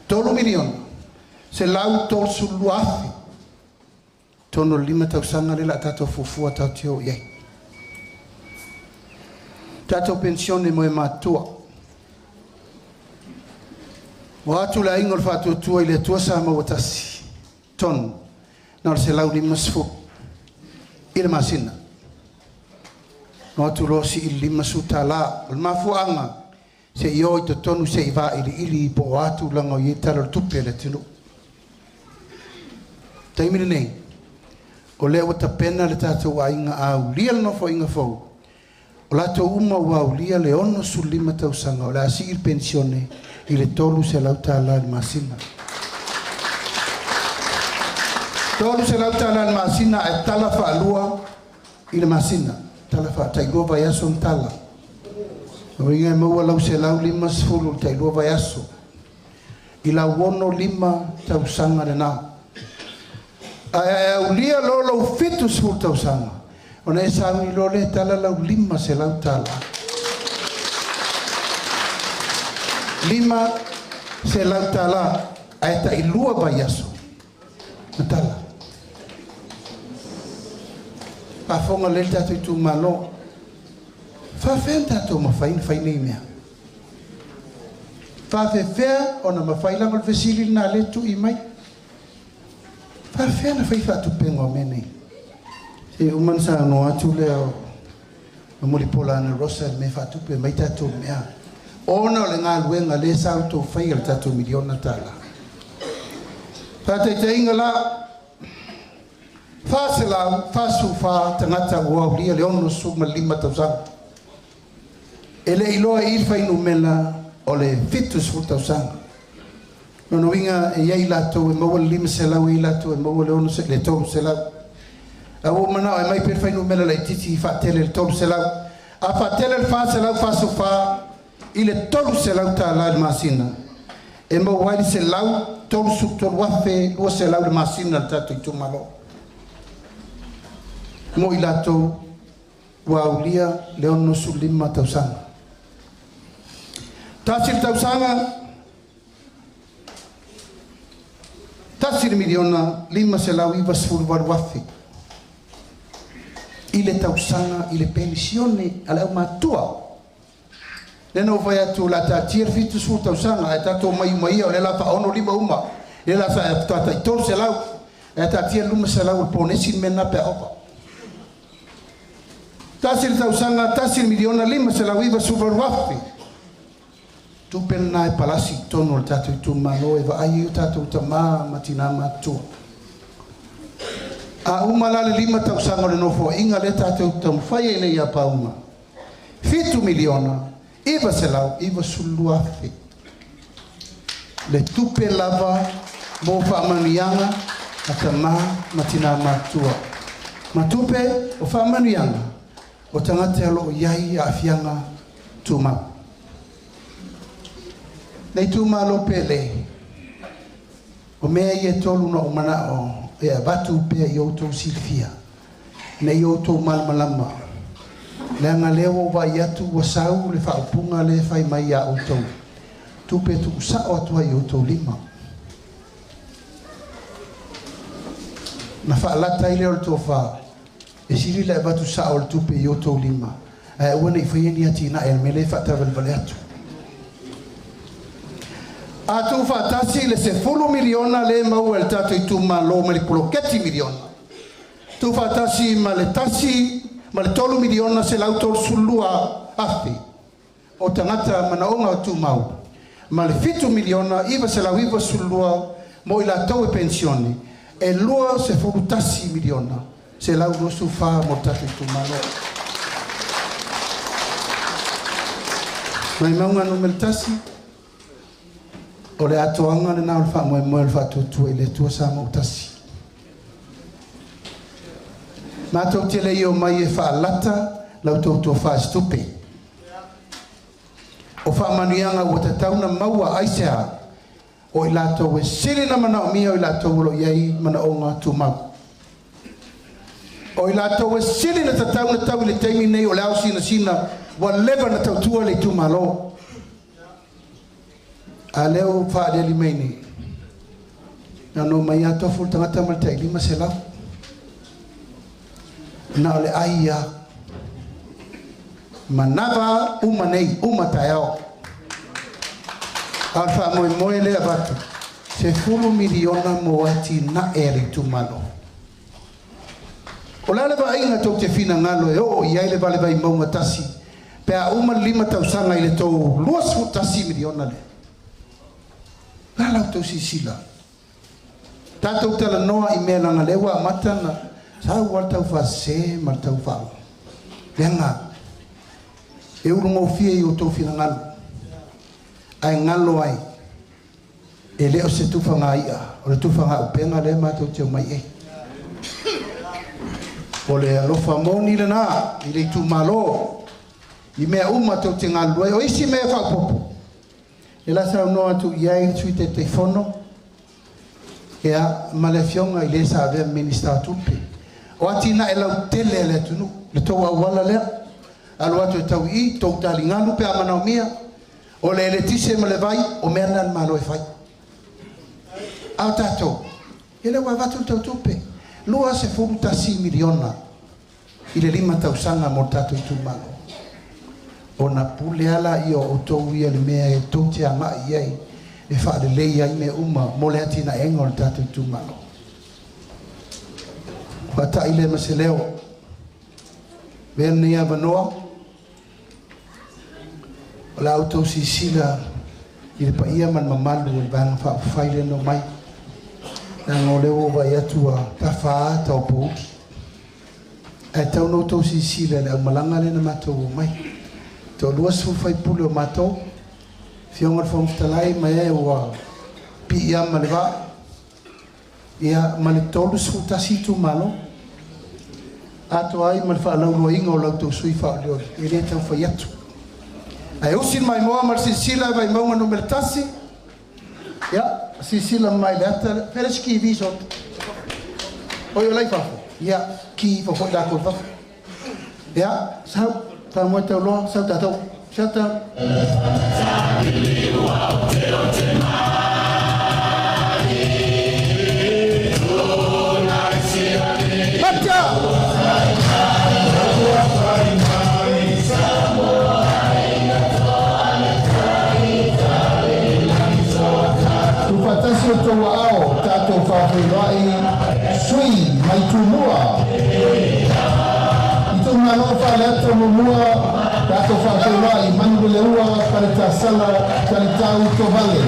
3 miliona se lau totu sulua. Tono 5 tausanga le la tato fufua tau teo iei. Tato pensione mo e matua. O atu la ingo le fatu tua i le tua sa ma watasi. Tono. Na se lau 5 sfu. I le masina. O atu rosi i 5 suta la. O le mafuanga. Se io i to tonu se i va ili po o atu lango i talo tupe le tinu. Taimine nei. O lea wata pena le tātou a inga au lia le nofo inga fau. O lato uma wau lia le ono su 5 tausanga. O le asi il pensione i le tolu se lau tāla le masina. Tolu se lau tāla le masina e tala wha alua i le masina. Tala wha tailua vai aso tala. O inga e maua lau se lau 5 sfulu tailua vai aso. I lau ono 5 tausanga le nao. Au lia lo fitu sfulu tausanga. O ne sauni lo le tala lau 5 se lau tala. lima se lau tala ai ta ilua vai aso na tala pa fonga le tatu tu malo fa fenta to ma fai nei mea fa fe ona ma fai la mal fesili na le tu i mai fa fe na fai fa tu pengo mene e uman sa no atu le o mo li pola na rosa me fa tu pe mai tatu mea ona le nga luenga le sa to fai le tatu miliona tala fa te ingala fa sela fa su fa tangata o lia le ono su ma lima tausa ele iloa il fai numela o le fitus futausa no winga e ia lato e mo lima sela wi lato e mo le ono se le to sela a o mana e mai per fai numela le titi fa tele le to sela a fa tele le fa sela fa su fa ile to sela ta la masina e mo wai sela to su to wafe lo sela le masina tatu tu malo mo ilato waulia leono sulima tausanga tasir tausanga tasir miliona lima selawi vasfur warwafi ile tausanga ile pensione ala matua leno vai atu la tatir fitu su tausanga eta to mai o la fa ono lima uma ela sa ta tol selau eta tir luma selau ponesi mena pe opa tasir tausanga tasir miliona lima selawi vasfur warwafi tu penna e palasi tono tatu tu malo e va ayu tatu tama matina matu a umala le lima tausanga le nofo inga le tatu tam fai le ya pauma fitu miliona iva selau iva suluafe le tupe lava mo fa manianga atama matina matua matupe o fa manianga o tangata lo yai afianga tuma nei tu malo pele o mea ye tolu no mana o e batu pe yo to silfia nei yo to mal malama le nga lewo va yatu wasau le fa punga le fai mai ya auto tu pe tu sa o tu yo to lima na fa la taile o to fa e siri le batu sa o tu pe yo to lima e wona i fa yeni atina e me le fa ta vel valeatu atu fatasi le se fulu miliona le mau el tatu i tu malo me li puloketi miliona tu fatasi ma le tasi ma le tolu miliona se lautor sulua afi o tangata manaonga o tu mau ma le fitu miliona iwa se lauiwa sulua mo ila tau e pensioni e lua se fulu tasi miliona se lau rosu fa mo tatu i tu malo mai maunga numel tasi o le atoanga le nao le wha moe le wha tutu e le tua sa mautasi. Mātou te le o mai e wha lata, lau tau tua wha stupe. O wha manuianga ua te tauna maua aisea, o i lātou e siri na mana o mia o i lātou ulo iei mana o ngā tu mau. O i lātou e siri na te tauna tau i le teimi nei o le au sina, wa lewa na tau tua le tu malo. A leo fa de limene na no mai ato ful tangata mal te lima sela na ole aia manava umanei umatao alfa mo le abatu se fulu miliona moati na eri tu malo ola le va inga to te fina ngalo e o ia le vale vai mo matasi pe a uma lima tausanga ile to luas futasi miliona le Lala to sisila. Tatou tala noa i mea langa lewa matana. Sau wartau fa se martau fa. Lenga. E uru mo fia i o tau fina ngalo. Ai ngalo ai. E leo se tufa ngā ia. O le tufa ngā upenga le matou te mai e. O le alofa moni le nā. I le tu malo. I mea matou te ngalo e. O isi mea fa popo. E la sa no atu iai suite te fono e a malefionga i le sa ave ministra tupe o atina e lau tele le tunu le tau awala lea alu atu e tau i tau tali ngalu pe amana o mia O le tise ma le vai, o mea nan malo e fai. Au tatou, ele wa vatu tau tupe. Lua se tasi miliona, i le 5,000 mo tatou i tu malo. O na pule ala i o tou ia le mea e tote a ngai iei, e wha le leia i me uma, mo le ati na engo le tatou i tu malo. Wata i le mase leo, vea ni a manoa, o la auto si sila, i le pa ia man mamalu, i vanga wha whaile no mai. Nang leo vai atua ta fa ta po e tau no to si sila le malanga le na mato mai to lua su fai pulo mato fiongor fom talai mai wa pi ia malva ia mal tolu su ta si tu malo ato ai mal fa lo ingo lo to sui fa lo ile tau fa yatu ai usin mai mo mal si sila vai mo no mertasi ya Sisila mai lata peres ki viso o yo lai fa ya ki fo da ko fa ya sao ta mo te lo sao ta to chata to ao tato fa vai sui mai tu mua itu malo fa letro mua tato fa vai mangu le ua para ta sala kalita to vale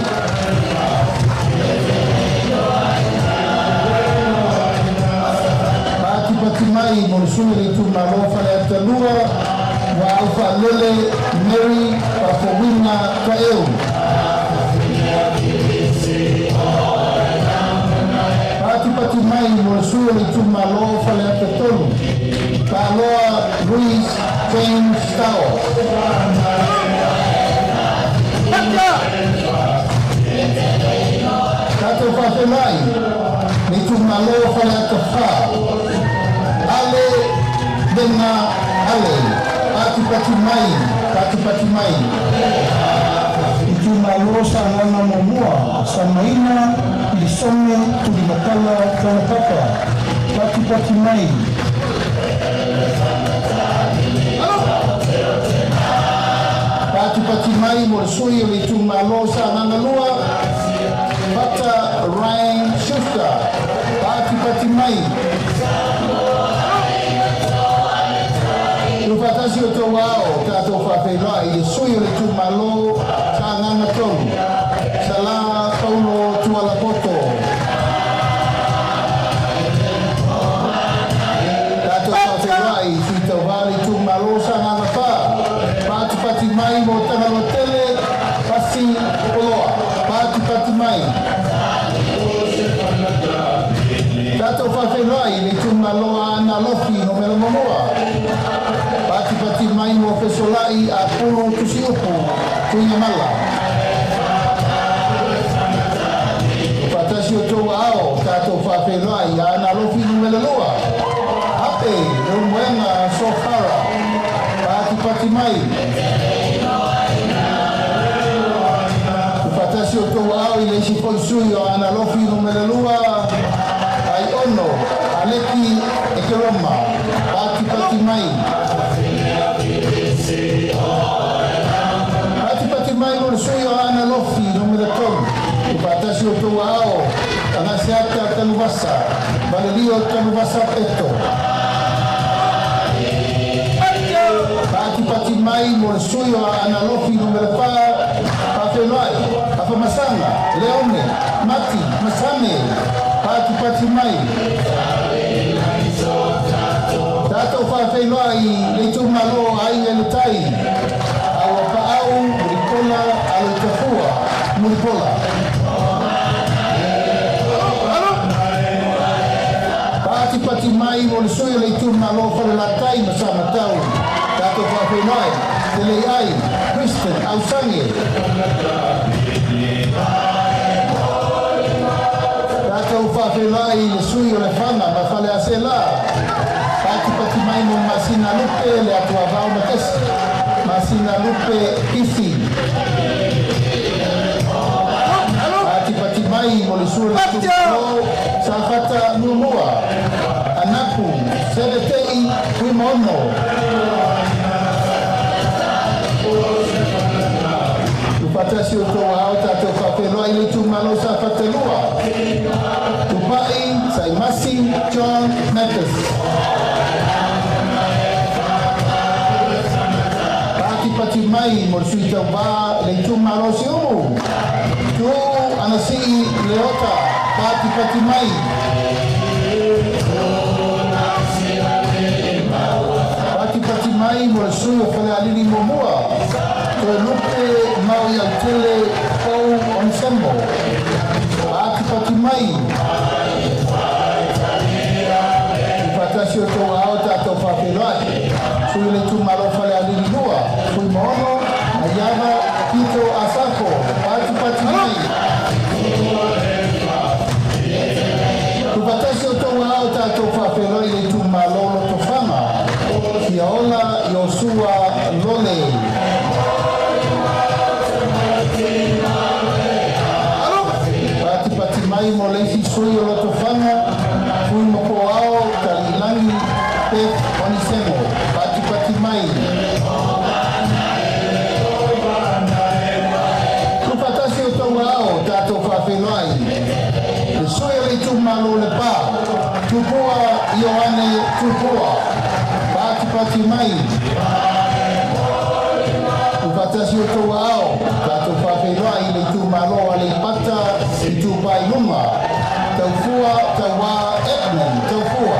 pati mai mo sui itu malo fa letro lua wa alfa lele Mary pa fowina ka eu Pati mai mo suo le tu malo fa le atolo. Paloa Luis James Tao. Tato fa te mai. Le tu malo fa le atofa. Ale dena ale. Pati mai. Tu malo sa ngana momua sa maina di some tu di makala kana papa pati mai pati mai mo sui le tu malo sa ngana lua pata Ryan Schuster pati mai tu fatasi o to wao tato fa fela i sui le tu malo ngana tong sala paulo tuala poto tato tawai si tawari tu malosa ngana pa pati mai mo tana tele pasi poloa pati mai tato fafelai ni tu maloa na lofi no melo momoa pati mai mo fesolai a polo tusiopo kunya mala patasi o tō ao tātou whawhenai a na lofi numele loa ape e umuenga sofara pati mai patasi o tō ao i leisi poisui o ana lofi numele loa ai ono aleki e ke roma pati mai mai mo sui o ana lofi no me tonu patasi o tua ao ana seata kanuvasa valio kanuvasa peto pati mai mo sui o ana lofi no me pa pafelai apa masanga leone mati masame pati mai tato fafelai le tu malo ai le tai Muripola al-Kafua Muripola pati mai mo sui le tu malo fa la tai masama tau tato fa penai le ai Kristen Ausange tato fa penai le sui le fana ma fa le asela pati mai mo masina lupe le atua va una testa Masina Lupe Kisi mono. Tupatasi o tō ao tātou whawhenua i le tūmalo sa whatelua. Tupai, Saimasi, John Mathis. Pati mai mo sui tau wā le tūmalo si umu. Tu anasi leota, pati mai. Pati mai mo le sui o whale alini mo mua. Koe lupe mau i au tele ou on sembo. Pati mai. Ipatasi o tō ao tātou whawhenua. Sui le tūmalo whale alini mua. Sui mono, ayava, kito, asako. Pati mai. Tupatasi o tō ao tātou whawhenua i le tūmalo lo tofanga. Kia ola Yosua Lole. Pati mai mo leisi sui o lo tofanga. Fui mo po ao talilangi Pep Onisemo. Pati mai. Tupatasi o tō ao tātou whawhenua i. Le sui o le tūmalo le pā. Tupua Ioane Tupua. Pati mai. Upatasi o tō ao, tātou whawhenua i le tūmalo a le pata i tūpai lunga. Tau fua, tau wā, Edmund, tau fua.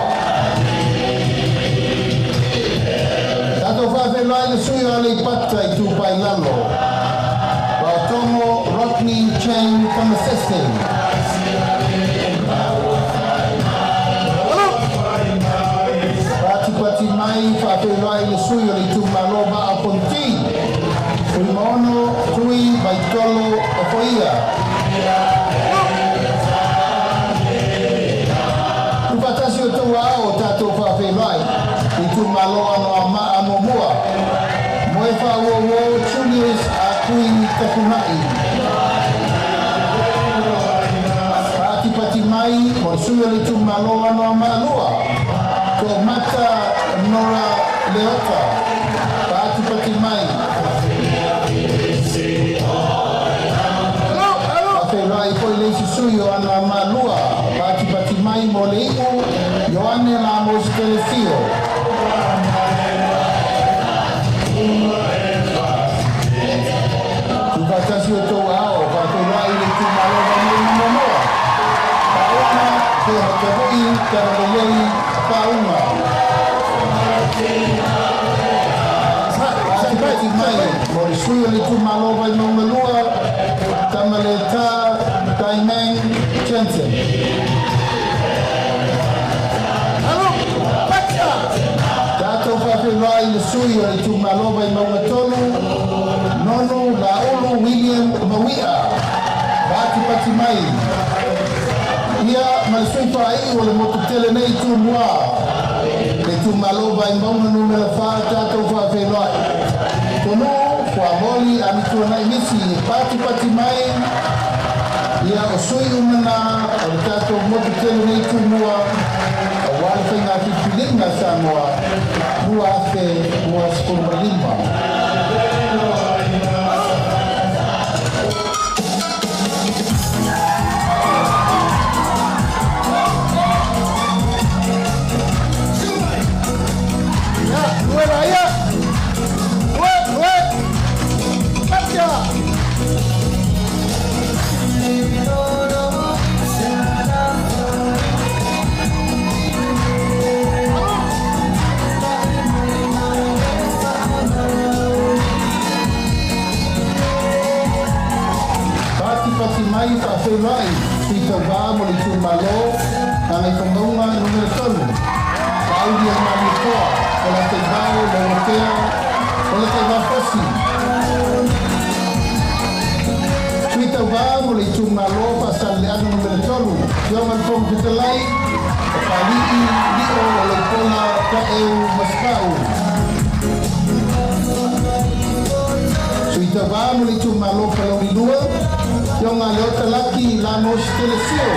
Tātou whawhenua i le sui a le pata i tūpai lalo. Wautongo, Rodney, Chang, Kamasese. Pati mai whawhenua i le sui o le tūmalo ma a ponti. Ui mono, tui, maitolo, o foia. Upatasi o tō ao tātou whawhenua i tūmalo ano a momua. Moe whaowo Julius a kui takunai. Pati mai, mo sui o le tūmalo ano a maalua. Ko mata Nora Leota, pati mai. Whawhenua i koi leisi sui o ana malua, pati mai mo le iku, Ioane Lamos Telefio. Tupatasi o tō ao, whawhenua i le tūmaloga mo momoa. Paona, te hakavui, karawelei, paunga. Pati mai, mo le sui o le tūmaloga i maungalua, Tamaleta, Taimeng, Jensen. Tātou whawhenua i le sui o le tūmaloga i maungatonu, Nono, Laulu, William, Mawia. Pati mai. Ia, ma le sui whai o le motutele nei tūmua. Le tūmaloga i maunanu me la wha tātou whawhenua. Tono, Whamoli, amitua nai misi, pati mai. Ia o sui umana, o le tātou motutele nei tūmua. A wale whainga ki pilinga Samoa. Mua afe, mua skolmalima. Mai whawhenua i tau wā mo le tūmalo na ngai whangaunga numero tonu. Kauri a mani koa, o la te vau, le rotea, o la te wafosi. Tui tau wā mo le tūmalo pasal le anu numero tonu. Tionga le fongu kutalai, o pali'i, lio o le pola ka eu maspau. Tui tau wā mo le tūmalo palauri lua, Tionga leota laki Lamos Telefio.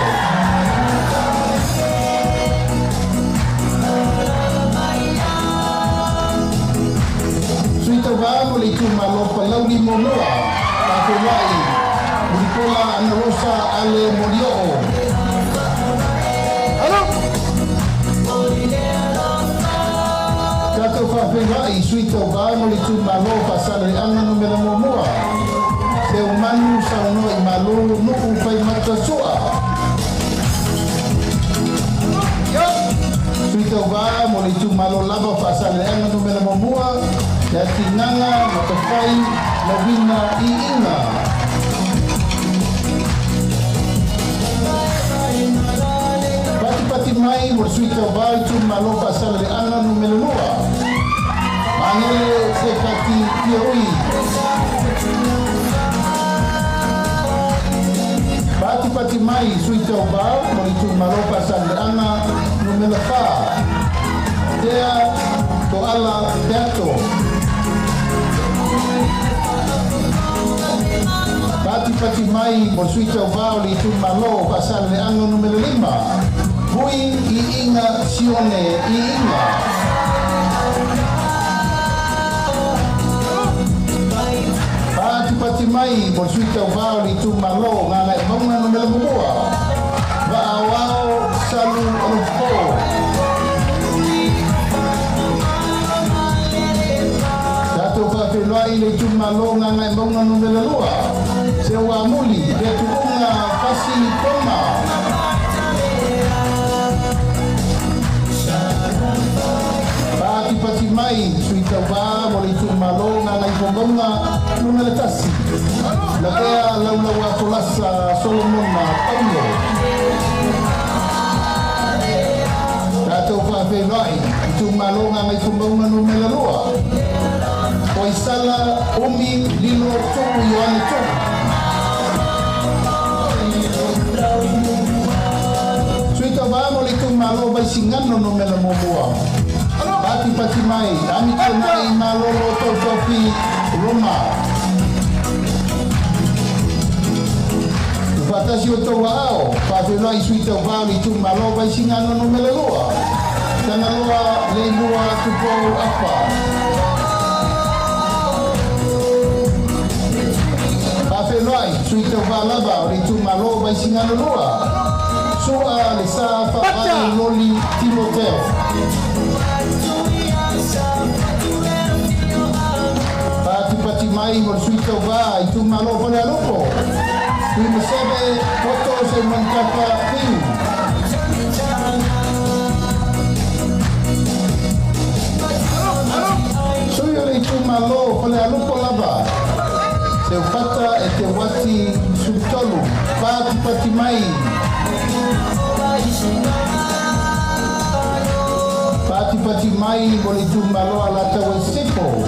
le tu malo palau ni monoa. Pakolai. Mulikola ana rosa ale morio. Halo. Tato whawhengai suita o vāno le tu malo pasale anga no mera momoa. Se o manu sa no i malo nuku pai matasua. Suita o vā mo le tu malo lava pasale anga no mera momoa. Te atinanga matawhai na wina i inga. Pati mai mo suita o vā tu malo pasale anga no mera momoa. Angele se kati pioi. Pati mai suita o vā mo le tu malo pasale anga no mera wha. Tea to ala teato. Pati mai mo suita o vā le tu malo pasale anga no mera 5. Hui i inga sione i inga. Pati mai mo suita o vā le tu malo ngana e maunga no mera momoa. Wao salu alufo. Tato whawhenai le tu malo ngana e maunga no mera lua. Se wa muli le tu unga pasi toma. Pati mai suita o vā mo le tu malo ngana i wongonga no mera tasi. La kea lau a kolasa Solomona Paulo. Tato whawhenai tu malo ngana i wongonga no mera lua. O isala umi lilo tuku Ioane tuku. Suita o vā mo le tu malo vai singano no mera momoa. Pati mai, ami konai malolo totopi Roma. Fatasi o tau ao, whawhenai suita o vāli tu malo vai singano no mele loa. Tana loa le lua tupo apa. Whawhenai suita o vālava o le tu malo vai singano loa. Sua le sa whawai loli Timoteo. Pati mai mo suita o vā i tu malo pone alupo. Kui masebe koto se mankapa piu. Sui o le tu malo pone alupo lava. Se upata e te wati subtolu. Pati mai. Pati mai mo le tu malo ala tawa sipo.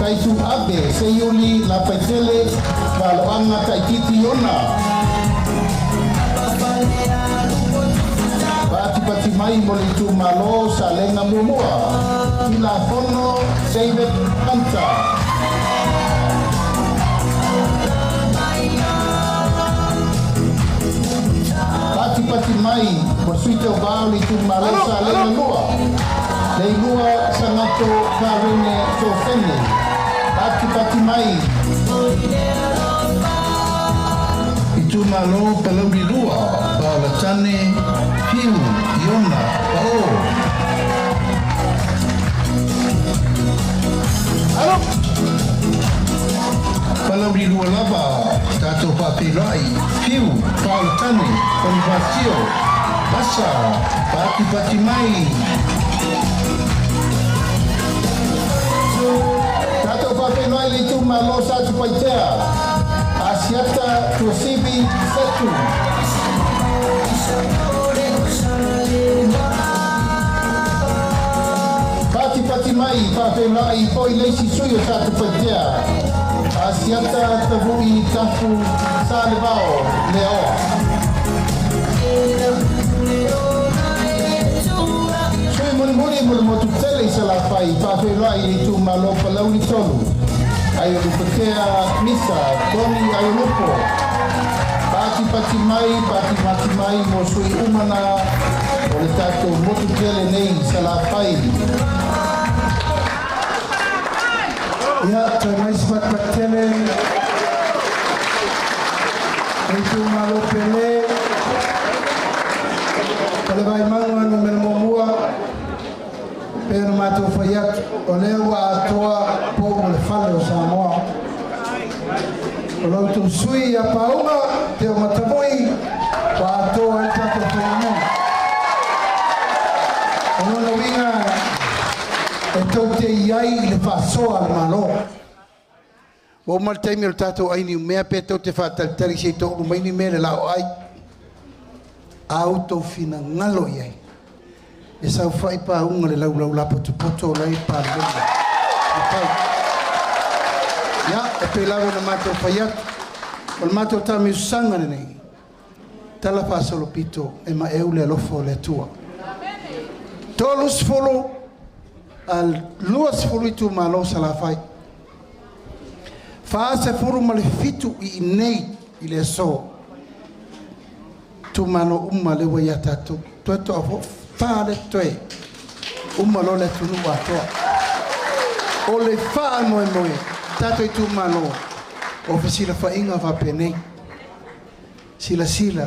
Kai tu abe se yuli la paitele kalau anga kai titi ona. Pati mai moli tu malo salenga momoa. Tila fono David Kanta. Pati mai bersuita bali tu malo salenga moa. Dei lua sangato karene sofene. Pati mai itu malo kalau di lua bawa cane piu iona oh halo kalau di lua lava tato papilai piu bawa cane konvasio basa pati mai Whawhenai le tu malo sa tu paitea. Asiata tu sibi setu. Pati mai whawhenai poi le si suyo sa tu paitea. Asiata tavui tafu sa le vao leo. Muli mo tu tele sa la fai whawhenai le tu malo palau ni tolu. Ayo lupatea misa, toni ayo lupo. Pati mai mo sui umana o le tato motu tele nei sa la fai. Ya, terima kasih Patele. Itu malu pele. Kalau bayi mangan nomor mua, pero matu fayat oleh wa tua povo le falo Samoa. Kalau tu sui ya paunga te matamoi wa tua el tato fayame. Ono no vinga então te iai le faso al malo. O mal taimi o tato ai ni mea pe te fatal tari sei to mai ni mere la ai. Auto fina ngalo iai. E sa fai pa unga le lau la poto lai pa le. Ya e pe lava na mato faiat. O mato tami sanga nei. Tala fa solo pito e ma eule lofo le tua. Tolos folo al luas folo tu malo sala fai. Fa se furu mal fitu I nei ile so. Tu malo le waya tatu. Tu to afo fa le toe. Lo le tu wa to. O le fa mo tatu tu malo. O fasila fa inga va pene. Sila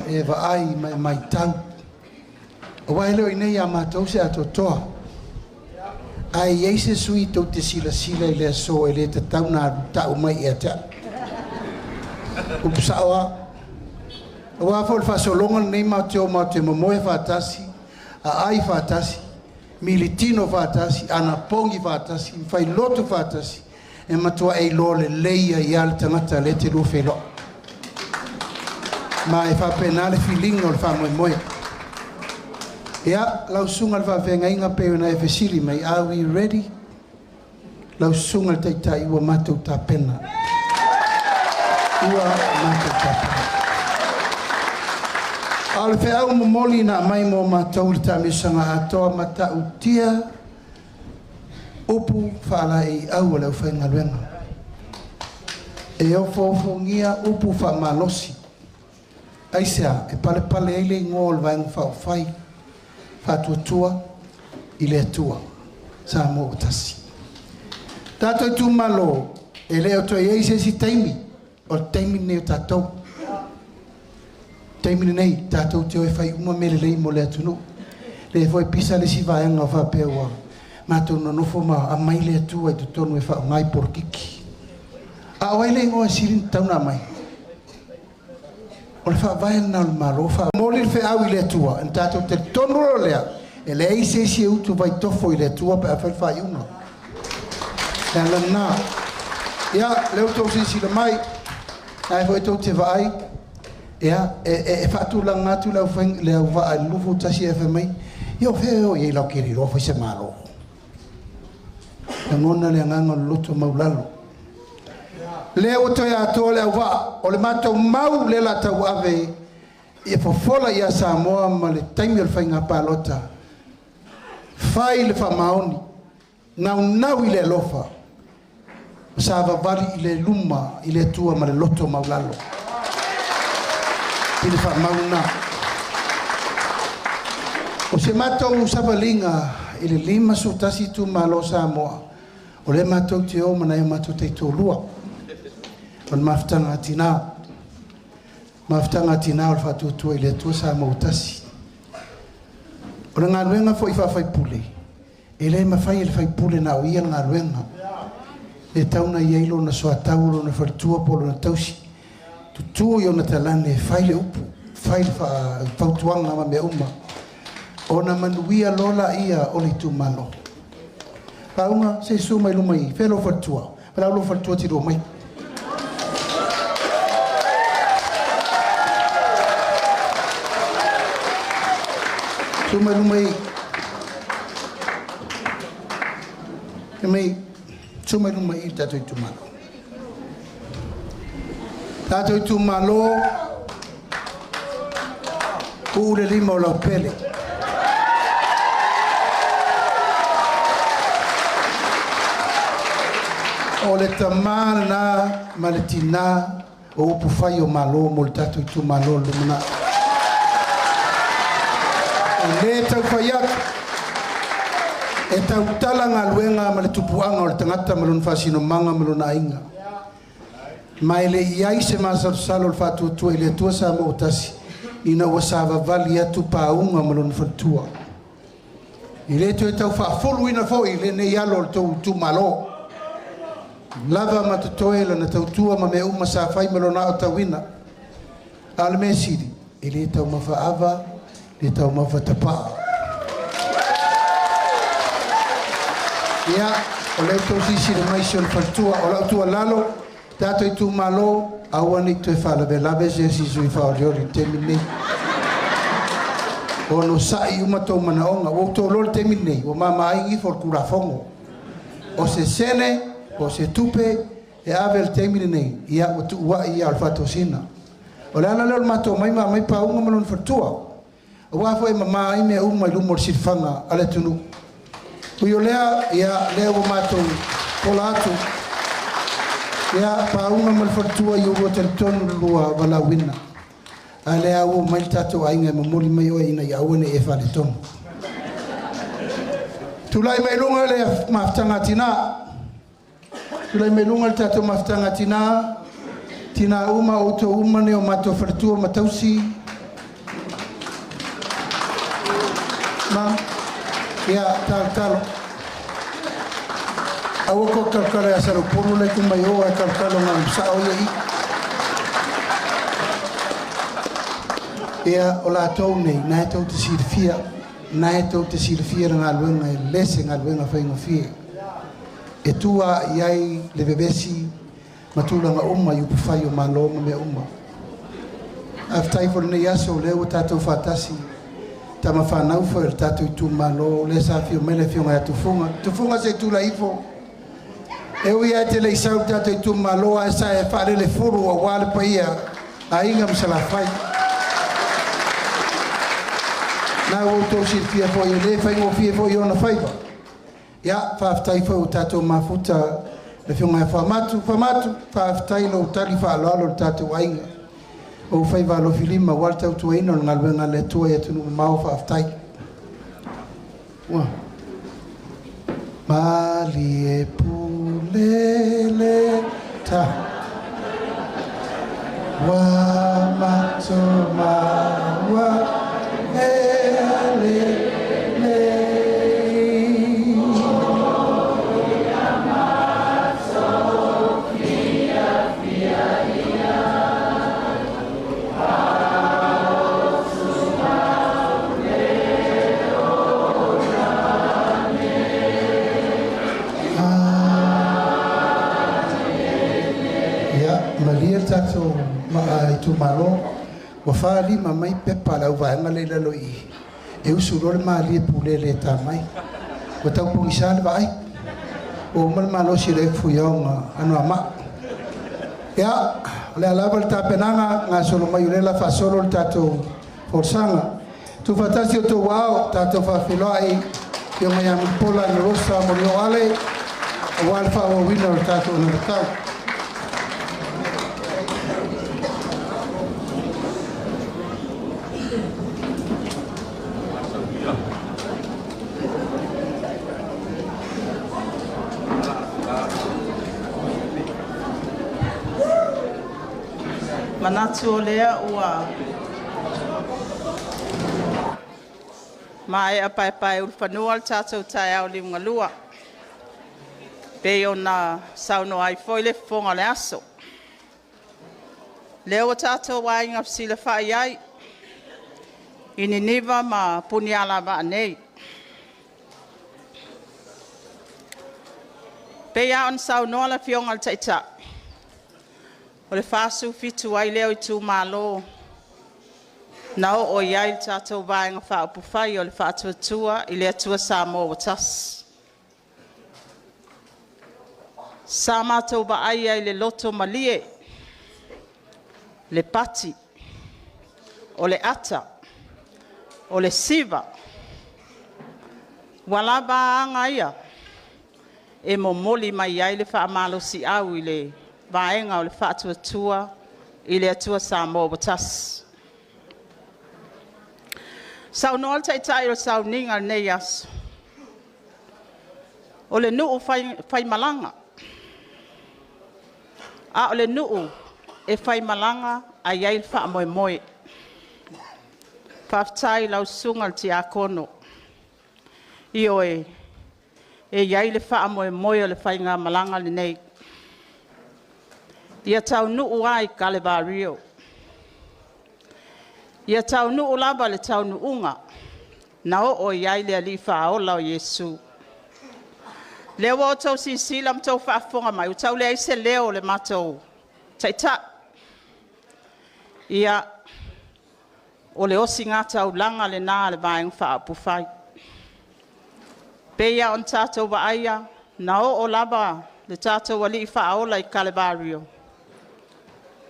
e va ai mai tau. O wailo ine ya matou se atotoa. Ai eise sui tau te sila ile so ele te tau na tau mai e te. Upsawa. O wafo le fasolonga nei mateo momoe fatasi. A ai fatasi. Militino fatasi. Ana pongi fatasi. Fai lotu fatasi. E matua e lo le leia I al tangata le te lufe lo. Ma e fa penale filingo le fa moe. Ya, lau sunga le venga inga pe na e fesili mai. Are we ready? Lau sunga le taitai ua matou ta pena. Ua matou ta pena. Al fe au momoli na mai mo matou le tamisanga atoa mata utia. Upu fala I au le whainga luenga. E o fofongia upu fa malosi. Aisea, e pale eile ngol vaeng whai. Fatuatua ile tua sa mo tasi tato tu malo ele o to ye si taimi o taimi ne tato taimi nei tato te o fai uma mele le mo le tunu le foi pisa le si vai nga fa pewa ma tu no fo ma a mai le tua tu tonu e fa ngai por kiki a wai le ngo sirin tauna mai o le fa vai na malo fa moli fe au ile tua tato te tonu lea e le ise si utu vai tofo ile tua pe fa fa una la na ya le uto si le mai ai foi to te vai ya e fa tu la ngatu la fa le va a lufu tasi e fa mai io feo e lo kiri lo fa se malo la nonna le nganga luto maulalo le o to ya to le wa o le mato mau le la tau ave e fofola ia Samoa ma le taimi o le whainga palota fai le whamaoni nau I le lofa sa vavali I le luma I le tua ma le loto maulalo I le whamauna o se matou savalinga I le lima sutasi tu malo Samoa o le matou te o mana e matou te tolua on maftanga tina o fatutua I le tua sa mautasi o le ngaluenga fo I fai pule e le mawhai le fai pule na o ia ngaluenga e tauna I eilo na soa tauro na fartua polo na tausi tutua I ona talane fai le upu fai le fautuanga ma me uma o na manuia lola ia o le tumalo paunga se suma I lumai felo fartua pala lo fartua tiro mai Suma lumai tato itu malo ule lima o lau pele o le tamana ma le tina o upu fai o malo mo le tato itu malo lumana le tau faiat e tau tala ngā luenga ma le tupuanga o le tangata ma luna whasino manga ma luna inga. Mai le iai se masalo le whatuatua i le atua sa mo utasi ina ua sa vavali atu paunga ma luna whatua. I le tu e tau whaafolu ina fo i le nei alo le tau tu malo. Lava ma tutoe la na tau tua ma me uma sa whai ma luna o tau ina. Ale me siri, i le tau mawhaava, le tau mawhatapaa. Ia, o leo tau sisi le maisi o le whatua, o lau tua lalo, tato i tu malo, aua ni tu e whalawe lawe se si sui whaoriori temi nei. O no sai uma tau mana onga, o tau lor temi nei, o mama aingi for kurafongo. O se sene, o se tupe, e avel temi nei, ia o tu ua ia al whatosina. O le ana leo mato mai mai pa unga malon whatua. O wafo e mama ime uma i lumor sirfanga ale tunu. Uyo lea, ia lea o mato pola atu. Ia pa unga mal whatua i uro teritonu lua wala wina. A lea o mai tato ainga mamoli mai oe ina i awane e whale tonu. Tulai mai lunga lea maftanga tina. Tulai mai lunga le tato maftanga tina. Tina uma o to uma ne o mato whatua matausi. Ma, ia talo. Awa ko kalkala ya saro puru le kumai o e kalkala ngā msa o ia. Ia o la tau nei, na e tau te sirifia. Na e tau te sirifia ngā luenga e lese ngā luenga whainga fie. E tua iai le bebesi. Matulanga uma i upufai o malonga me uma. Aftai for nei aso leo tatou fatasi. Tama whanau fo el tatou i tu malo. Le sa fio mele fio ngai tufunga. Tufunga se tu la ifo. E ui ai te leisau tatou i tu malo. A sa e whare le furu a wale pa ia. A inga msala fai. Na o tau sirfia fo i le fai ngo fia fo i ona faiva. Ia, whaftai fo tatou mafuta. Le whiunga e whamatu, whaftai lo utali whaaloalo le tātou ainga. O whai walo filima, waltau tua ino ngā luenga le tua e tunu mau whaftai. Ua. Mali e pulele ta. Wa mato mawa e le. Tato i tu malo wa fali mai pepa la va ngale la lo i e usuro le mali pulele ta mai o tau pu isal vai o mal malo sire fu yonga anu ama ya le ala ta penanga nga solo mai le la fa solo tato forsanga tu fatasi to wow tato fa filoi yo mai am pola ni rosa mo yo ale wal fa o winner tato no tau. Manatu o lea ua mai a pai ul whanua le tātou tai au li mga lua. Pei o na sauno ai foi le whonga le aso. Leo o tātou wai ngā psila whai ai. Ini niva ma puni ala wa anei. Pei a on sauno la whionga le taita. O le whāsu fitu ai leo i tū mālo. Nau o iai le tātou vāenga whāupufai o le whātua i le atua sā mō o tas. Sā mātou ba ai ai le loto malie. Le pati. O le ata. O le siva. Wala ba anga ia. E mo moli mai ai le whaamalo si au i le vaenga o le whātua i le atua sā mō o tas. Sau noa tai tai o sau ninga nei aso. O le nuu fai malanga. A o le nuu e fai malanga a iai wha moe moe. Whaftai lau sungal ti a kono. I oe e iai le wha moe moe o le whai ngā malanga le nei. Ia tau nuu ai ka le Rio. Ia tau nuu laba le tau nuunga. Na o iai le ali wha ola o Yesu. Leo o tau si lam tau whaafonga mai. U tau le aise leo le matou. Taita. Ia o le osi ngā tau langa le nā le vaeng whaapufai. Peia on tātou wa aia. Na o laba le tātou wali i whaola I Kalevario.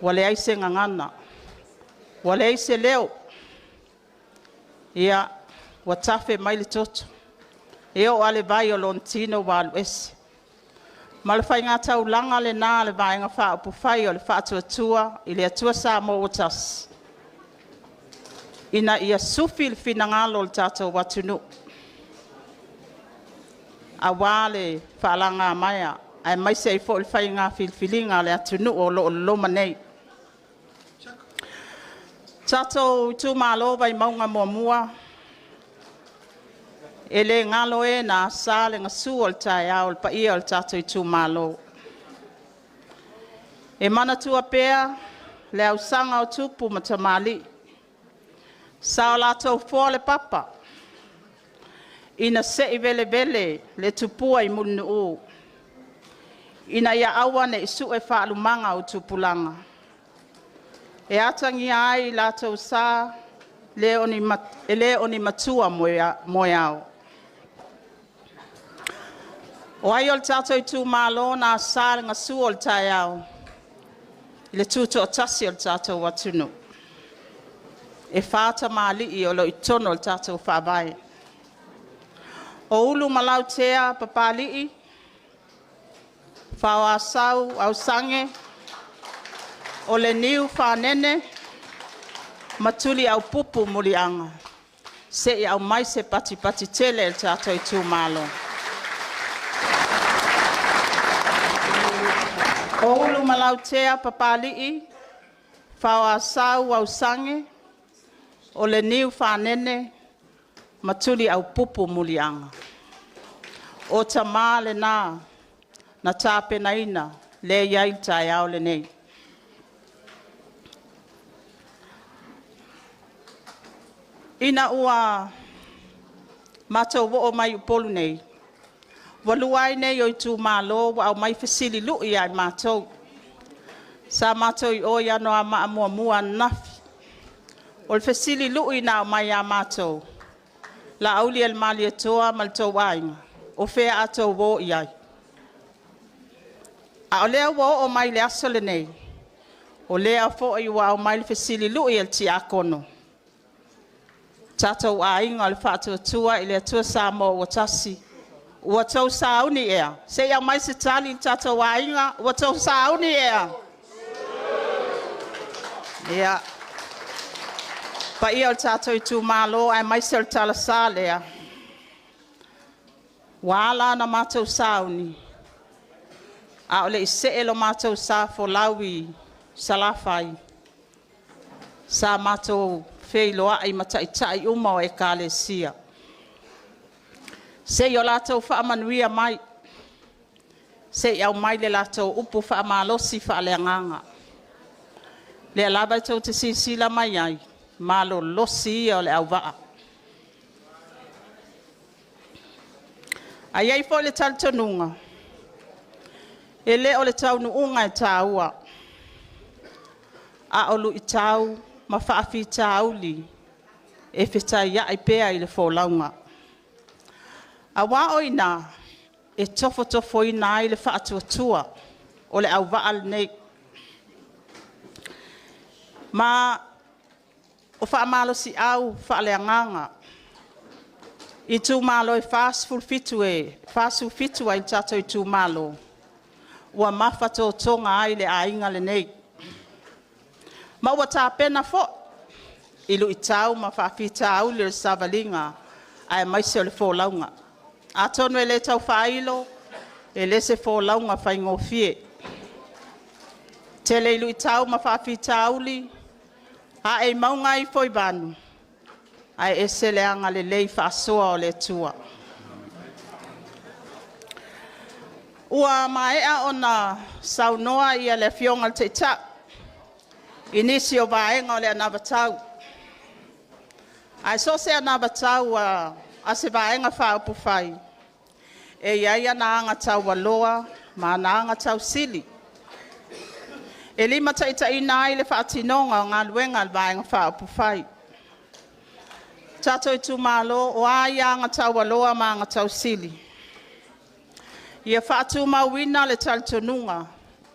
Wale aise ngangana. Wale aise leo. Ia watafe mai le toto. E o ale vai o lontino wa alu ese. Ma le whai ngā tau langa le nā le vaenga whaapufai o le whaatuatua I le atua sa mo otas. Ina ia sufi le finangalo le tātou watunu. A wale whaalanga maia. Ai mai se I fo le whai ngā filfilinga le atunu o lo loma nei. Tātou tu malo vai maunga mua mua. E le ngalo e na sa le ngasu o le tai au le paia o le tātou I tu malo. E mana tua pea le au sanga o tupu matamali. Sa o lātou fō le papa. Ina se I vele vele le tupua I munu o. Ina ia awane I su e whaalumanga o tupulanga. E atangi ai lātou sa le oni matua moe au. O ai o le tātou I tu malo na sa le ngasu o le tai au. I le tūto o tasi o le tātou watunu. E whāta maali I o lo I tono o le tātou whābai. O ulu malau tea papali'i. Whawa sau au sange. O le niu whanene. Matuli au pupu mulianga. Se I au mai se pati tele le tātou I tu malo. O ulu malau tea papali'i. Whawa sau au sange. O le niu whanene. Matuli au pupu mulianga. O tamā le nā. Na tāpena ina. Le iai tai au le nei. Ina ua matou wo o mai upolu nei. Waluai nei o I tu malo wa au mai fesili lui ai matou. Sa matou I o ia noa maa mua nafi. O le fesili lui na o mai a matou. La auli el mali e toa mal tau wainga. O fea atou wo iai. A o lea wo o mai le aso le nei. O lea fo I wa o mai le fesili lui el ti a kono. Tātou a inga le whaatuatua I le atua sa mo ua tasi. Ua tau sa auni ea. Se ia mai se tali tātou a inga, ua tau sa auni ea. Ia. Pa ia o tātou I tu malo, ai mai se o tala sa lea. Wala na mātou sa auni. A o le I se elo mātou sa fo lawi salafai. Sa mātou fei loa ai mataitai uma o ekalesia. Se yo lātou whaamanuia mai. Se iau mai le lātou upu whaamalosi whaaleanganga. Le alabai tau te sisila mai ai. Malo losi o le au waa. Ai ai fo le taltonunga. E le o le tau nuunga e tāua. A olu I tau. Ma whaafi tauli e whetai ia I pēa I le wholaunga. A wā oina e tofo ina I le whaatuatua o le au waal nei. Ma o whaamalo si au whaaleanganga. I tū malo e whaasful fitu ai tato I tū malo. Ua mawhato tonga ai le ainga le nei. Ma ua tā pena fo. Ilu I tau ma whawhita au le savalinga ai maise o le wholaunga. Atonu e le tau whailo, e le se fōlaunga whaingofie. Te leilu I tau ma whawhi tauli, a e maunga I foi banu. Ai e se leanga le lei whaasoa o le tua. Ua maea o na saunoa ia le fionga te ta. Inisi o vaenga o le anabatau. Ai so se anabatau a se vaenga whaupu whai. E iaia na anga tau waloa, ma na anga tau sili. E lima taita ina le whaatinonga o ngā luenga le vaenga whaupu whai. Tato I tu malo o aia anga tau waloa ma anga tau sili. Ia whaatu mawina le taltonunga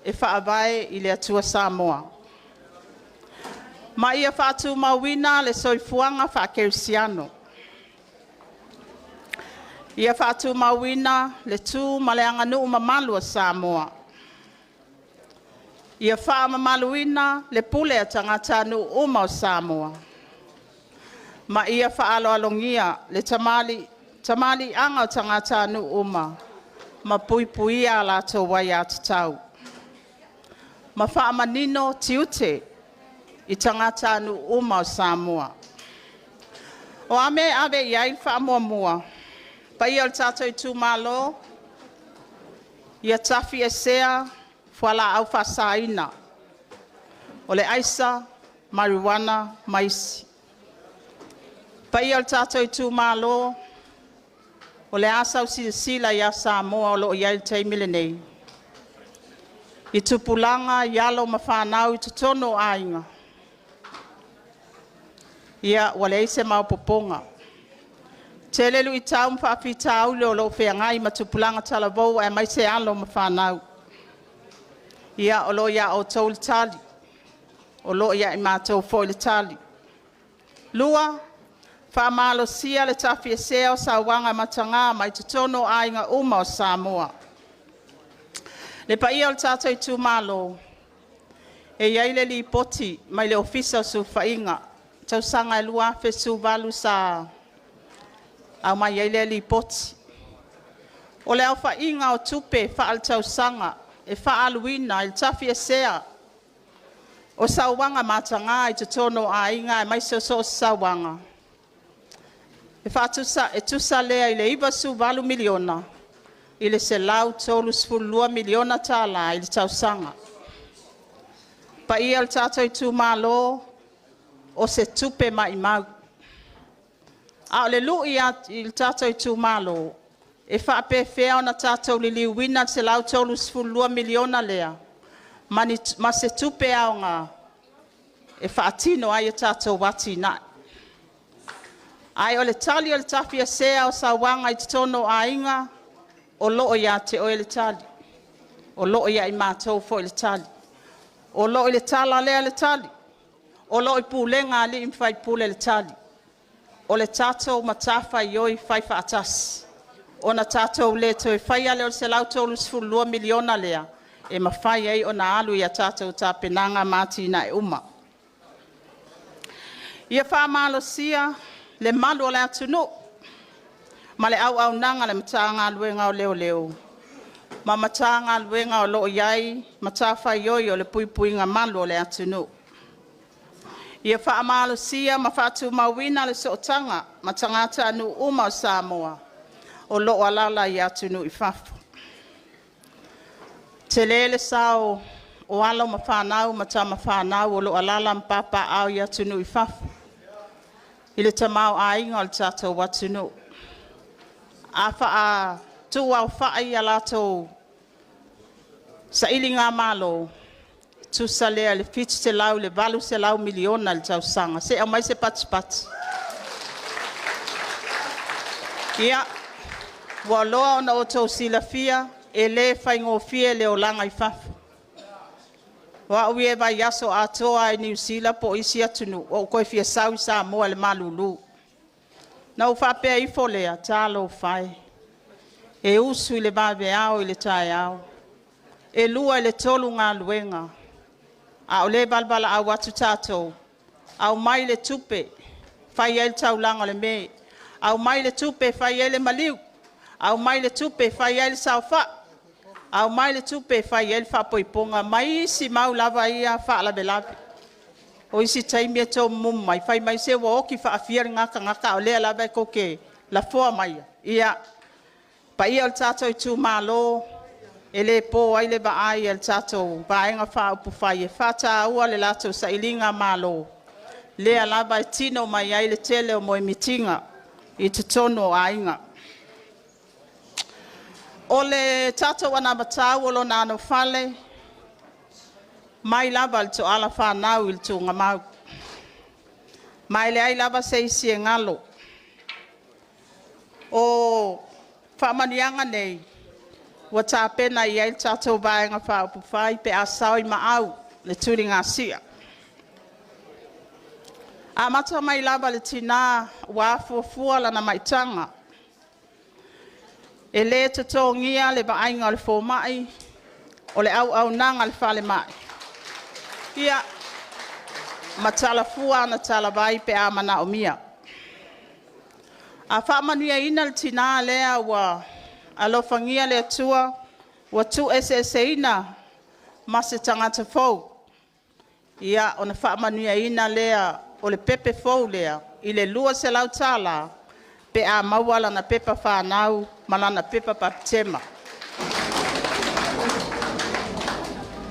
e whaavae I le atua Samoa. Ma ia whaatu mawina le soifuanga whaakeusiano. Ia whaatu mawina le tū ma le anganu mamalu a Samoa. Ia wha mamaluina le pule a tangata nu uma o Samoa. Ma ia whaalo alongia le tamali anga o tangata nu uma. Ma pui pui a la tō wai atu tau. Ma wha manino tiute I tangata nu uma o Samoa. O ame ave iai wha mua mua. Pa ia o tato I tū malo. Ia tafi e sea whala au whasaina. O le aisa, marijuana, maisi. Pa ia o tato I tū malo. O le asau sila ia Samoa o loo iai tei milenei. I tupulanga ialo ma whanau I tutono ainga. Ia wale eise mau poponga. Te lelu I tau mwhaafi tau leo loo whengai ma tupulanga talavou e mai se alo ma whanau. Ia o loo ia o tau le tali. O loo ia I mātou fo le tali. Lua, whaamalo sia le tafi e seo sa wanga matanga mai tutono ainga uma o Samoa. Le pa ia o tato I tu malo. E iaile li poti mai le ofisa o su whainga. Tau sanga e lua fesu valu sa au mai iaile li poti. O le au whainga o tupe whaal tau sanga e whaaluina il tafi e sea. O sa wanga matanga I tutono ainga e mai so sa wanga. E whaatusa e tusa lea I le iwa su valu miliona. I le se lau tolu sfulua miliona tala I le tausanga. Pa ia le tato I tu malo o se tupe mai mau. A o le lu I le tato I tu malo. E whaape fea o na tato li liwina se lau tolu sfulua miliona lea. Ma se tupe au ngā. E whaatino ai e tato wati nai. Ai o le tali o le tafi a sea o sa wanga I tono a inga, o loo ia te o le tali. O loo ia I mātou fo le tali. O loo I le tala lea le tali. O loo I pūlenga li I mwhai pūle le tali. O le tātou matafa I oi whai whaatas. O na tātou le toi whai ale o se lau tolu sfulua miliona lea. E mawhai ei o na alu ia tātou tā penanga mātina e uma. Ia whaamalo sia, le malu o le atunu. Ma le au nanga le matanga luenga o leo leo. Ma matanga luenga o loo iai, matafa ioi o le pui pui nga malu o le atunu. Ia whaamalo sia ma whaatu mawina le sootanga, matangata anu uma o Samoa. O loo alala I atunu I fafu. Te lele sao o alo ma whanau, matama whanau o loo alala mpapa au I atunu I fafu. I le tamau a inga o le tātou watunu. A wha tu au whai a latou sa ili ngā malo. Tu sa lea le fitu se lau, le valu se lau miliona le tau sanga. Se au mai se pati pati. Ia, wa loa ona o tau sila fia, e le whaingo fia le o langa I fafu. Wa uie vai yaso atoa I New Zealand po isi atunu. O koe fia sau sa moa le malulu. Na u whapea I folea, tālo whai. E usu I le bawe au I le tae au. E lua I le tolu ngā luenga. A o le balbala au watu tātou. Au mai le tupe. Whai el tau langa le me. Au mai le tupe whai ele maliu. Au mai le tupe fai ai le saufa. Au mai le tupe fai ai le whapoiponga. Mai si mau lava ia whaalabe. O isi taimi e tō mumu mai. Fai mai se wa oki whaafia ngaka o lea lava e koke. La foa mai. Ia. Pa ia le tātou i tū mālo. E le pō ai le ba ai le tātou. Baenga whaupu fai e whata ua le lātou sa ilinga mālo. Lea lava e tino mai ai le tele o moe mitinga. I te tono ainga. O le tātou ana matau o lo nāno whale. Mai lava le to ala whanau il tu ngamau. Mai le ai lava se isi e ngalo. O whamanianga nei. Wa tā pena i ai tātou vaenga whaupu whai pe asau i maau le turi ngā sia. A mata mai lava le tina wa fuafua lana maitanga. E le te tōngia le vaenga le fō mai. O le au nanga le whale mai. Ia matala fua na tala vai pe amana o mia. A whamanuia ina le tina lea wa alofangia le atua wa tu ese ina ma se tangata fau. Ia ona whamanuia ina lea o le pepe fau lea i le lua se lau tala pe a mawala na pepa whanau malana pepa papitema.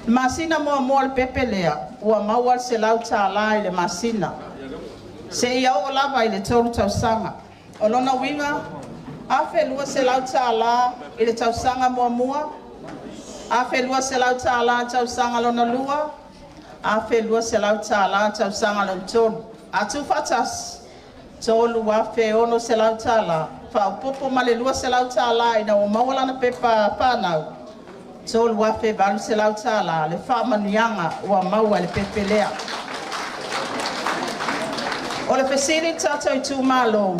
Masina mo le pepe lea, ua mawal se lau tāla i le masina. Se ia o lava i le tolu tausanga. O lona winga, afe lua se lau tāla i le tausanga mua. Afe lua se lau tāla tausanga lona lua. Afe lua se lau tāla tausanga lona tolu. Atu fatas, tolu afe ono se lau tāla. Whaupopo ma le lua se lau tāla i na o mawala na pepa whanau. Tolu wafe balu se lau tala, le whamanianga ua maua le pepelea. O le fesiri tatou i tū mālo.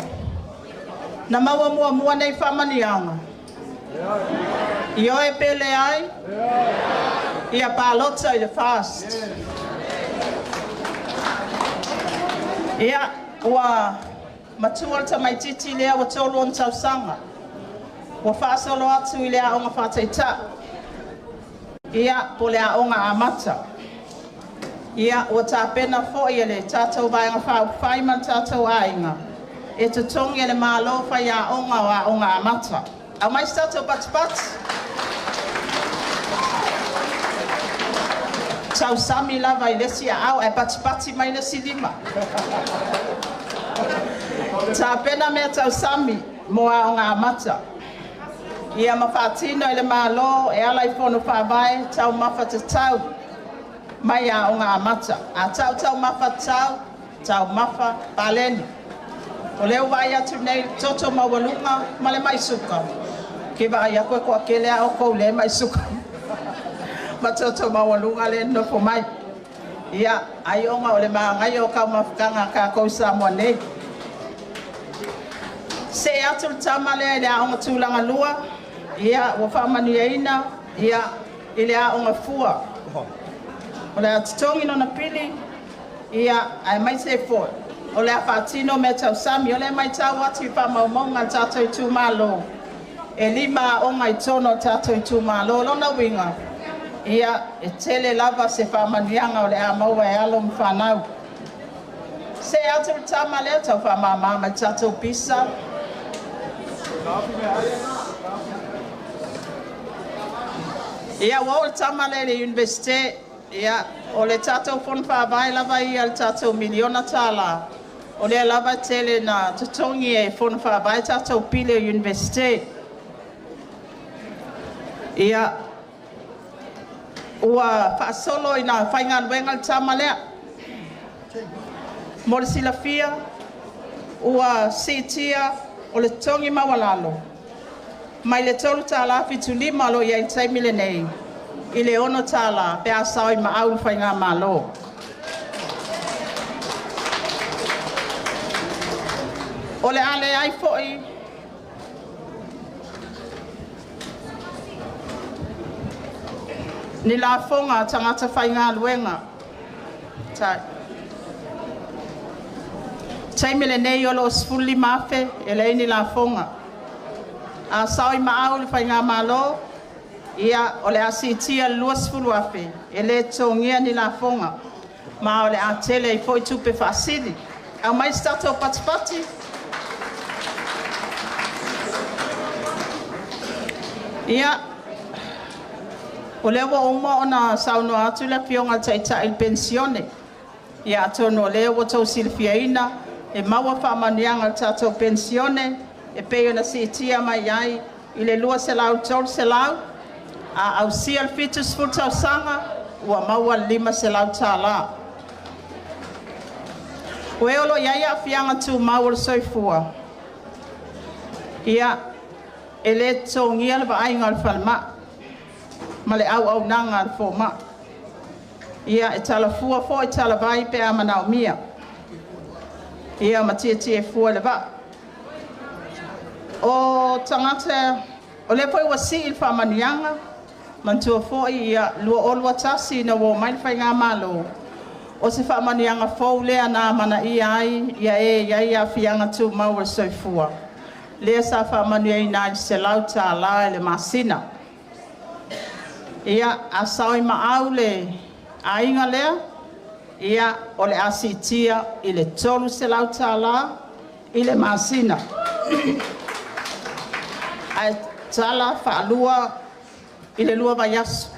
Na maua mua nei whamanianga. I oe pele ai? Ia pālota i le fast. Ia ua matua ta mai titi lea wa tolu on tausanga. Ua whaasolo atu i lea onga whataita. Ia po le aonga amata. Ia o tā pena fo i le tātou vaenga whai man tātou ainga. E te tongi le mālo whai aonga o aonga amata. Au mai tātou pat. Tau sami lava i lesi a au e patipati mai lesi lima. Tā pena mea tau sami mo aonga amata. Ia mawhatino i le mālo e ala i whono whawai tau mawhata tau mai a o ngā amata. A tau mawha tau mawha paleni. O leo vai atu nei toto mawalunga ma le maisuka. Ke vai a koe koa ke lea o kou le maisuka. Ma toto mawalunga le nofo mai. Ia ai onga o le maangai o kau mawhakanga ka kou Samoa nei. Se atu le tamale le a onga tūlanga lua. Ia ua whamanuia ina, ia i le aonga fua. O le atitongi no na pili, ia ai mai se fo. O le a whaatino me tau sami, o le mai tau atu i whamaumonga tātou i tū mālo. E lima onga i tono tātou i tū mālo, lona winga. Ia e tele lava se whamanianga o le a maua e alo mwhanau. Se atu le tamale tau whamamama i tātou pisa. Ia wau le tamale le universite, ia o le tātou whonu whawai lava i al tātou miliona tāla. O le lava tele na tutongi e whonu whawai tātou pile universite. Ia ua whaasolo i na whainga luenga le tamalea. Mo le silafia, ua sitia o le tongi mawalalo. Mai le tolu tāla fitu lima lo iai taimile nei. I le ono tāla pe asau i maau whainga malo. O le ale ai foi. Ni la fonga tangata whainga luenga. Tai. Taimile nei o lo sfuli mafe e le ni la fonga. A sao I maau le whainga malo, ia o le asitia luas fulu afe, e le tongia ni la fonga, ma o le a tele I foi tupe whaasili. Au mai stato patipati. Ia, o le wa uma ona sauno atu le fionga taita il pensione. Ia atono le wa tau silfiaina, e maua whamanianga tato pensione, e peo na sitia mai ai, I le lua se lau tol se lau, a au sia fitus futau sanga, ua maua 5 se lau tala. Ue olo iaia fianga tu maua soifua. Ia, e le tongia le vainga al falma, ma le au nanga al foma. Ia, e tala fua fo, e tala vai pe a manau mia. Ia, ma tia fua le va. O tangata, o le poi wasi il whamanianga, mantua fo ia lua olua tasi na wo mai whainga malo. O se whamanianga fo lea na mana ai, ia fianga tu maua soifua. Lea sa whamania I nai se lauta la le masina. Ia asau I maau le ainga lea, ia o le asitia I le tolu se lauta la, I le masina. Ai tala whaalua I le lua vaiasu.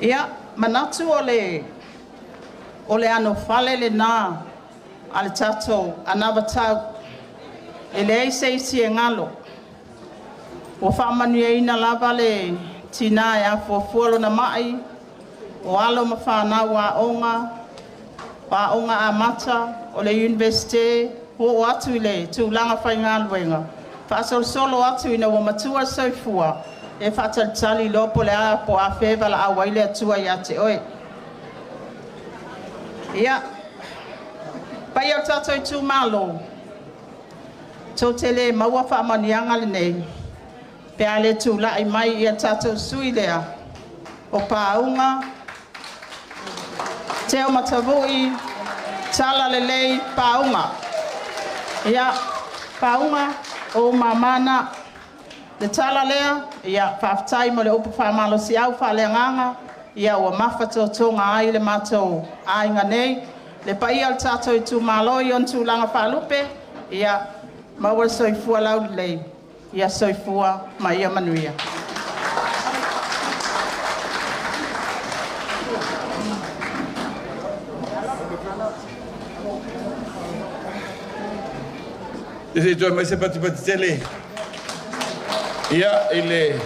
Ia, manatu o le ano fale le nā ale tatou anawa tau. E le eise isi e ngalo. O whaamanuia ina lava le tina e a fuafualo na mai. O alo ma whanau a onga a mata o le universite. O atu I le tūlanga whainga luenga. Whaasol solo atu ina wa matua soifua. E whaatalitali lopo le a po a whewa la a waile atua I a te oe. Ia. Pai au tatou I tū malo. Tō te le maua whaamanianga le nei. Pe a le tūla I mai I a tatou sui lea. O pāunga. Teo matavui. Tala le lei pāunga. Ia, paunga o mamana le tala lea, ia whaftai mo le upu whamalo si au whaleanganga, ia ua mawhato tonga ai le matou ainga nei, le pai al tatou I tu malo I on tūlanga whalupe, ia maua soifua lau lei, ia soifua mai ia manuia. Ese toi mai se pati tele. Ia ele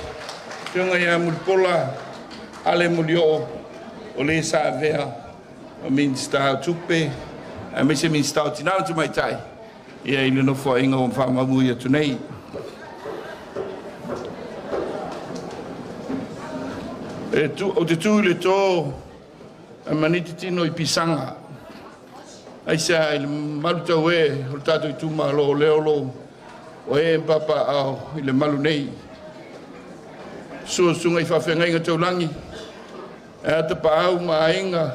tunga ia mulpola ale mulio o le sa vea o min sta tupe a me se min sta tina tu mai tai. Ia ile no fo inga o fama mu ia tunei. E tu o te tu le to a maniti tino I pisanga. Aisa il malu tau e, o tato I tu malo leolo, o e papa au I le malu nei. Sunga I whawhenga inga tau langi, e ata pa au ma inga,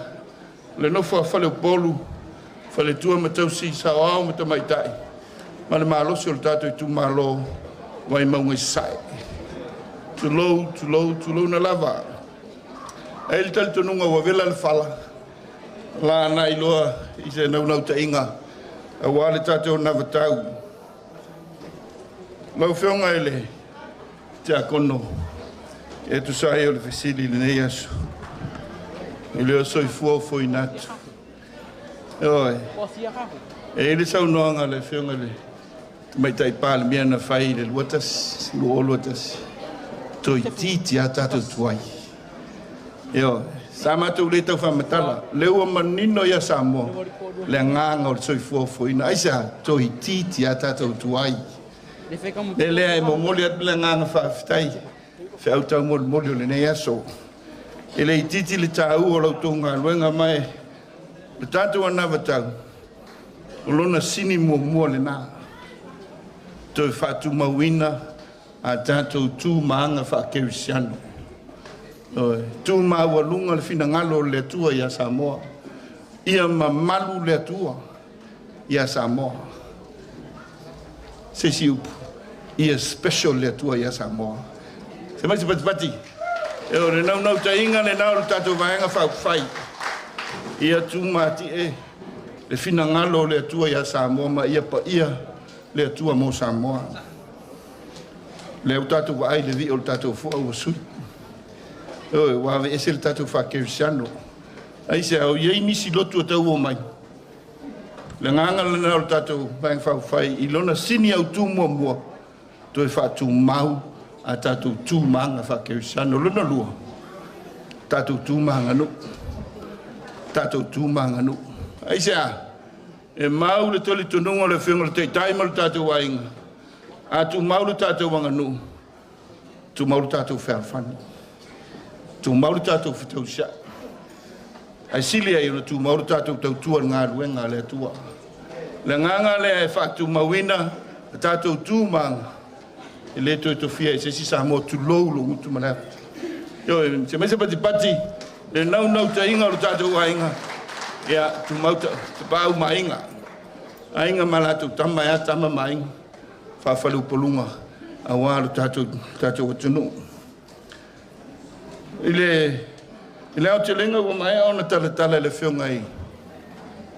le nofo a whale o polu, whale tua ma tau si sa o au ma ta maitai. Ma le malo si o tato I tu malo, wai maunga I sai. Tulou na lava. E il tali tonunga wa vela le fala. La na iloa I se nau ta inga a wale tātou na vatau. Mau whionga ele te akono e tu sae o le whesili le nei asu. I leo soi fua natu. Oi. E ele sau noanga le whionga le mai tai pāle mea na whai le luatas, luoluatas. Toi titi a tātou tuai. Oi. Sa matou le tau whamatala, leo manino ia Samoa, le nganga o soifua ina, aisa toi titi a tātou tuai. Le lea e momoli at le nganga whaafitai, whiau tau moli o le nei aso. E le titi le tāu o lau tonga luenga mai, le tātou anawa tau, o lona sini mua le nā. Toi whātu mauina a tātou tū maanga whaakerisiano. Tu maua lunga le fina ngalo le tua ia Samoa. Ia mamalu le tua ia Samoa. se siupu ia special le tua ia Samoa se mai se pati e o le nau tainga le nau tatou vaenga whai ia tūmati le fina ngalo le tua ia Samoa ma ia pa ia le tua mo Samoa le o tatou vai le vi o tatou fo o sui o wa ve ese le tatou whakewisiano ai se au iei nisi lotu o tau o mai le nganga le nau tatou vaenga whai i lona sini au tū mua to e whatu mau a tatou tūmanga whakewisiano lona lua tatou tūmanga no tatou tūmanga no ai se a e mau le toli tonunga le whiunga le te taima le tatou wainga a tu mau le tatou wanga no tu mau le tatou whewhani tu mau le tatou whitau sia ai sili ai tu mau le tatou tautua ngā ruenga le atua le nganga le e whatu mawina tatou tūmanga e le to to fia se si sa mo tu lolo mutu mana yo se me se pati le nau tainga lo tatou wainga ya tu mau te pau mainga ainga malatu tama ya tama mainga fa falu polunga awa lo tatou tunu ile o te lenga o mai ona tala le whiunga i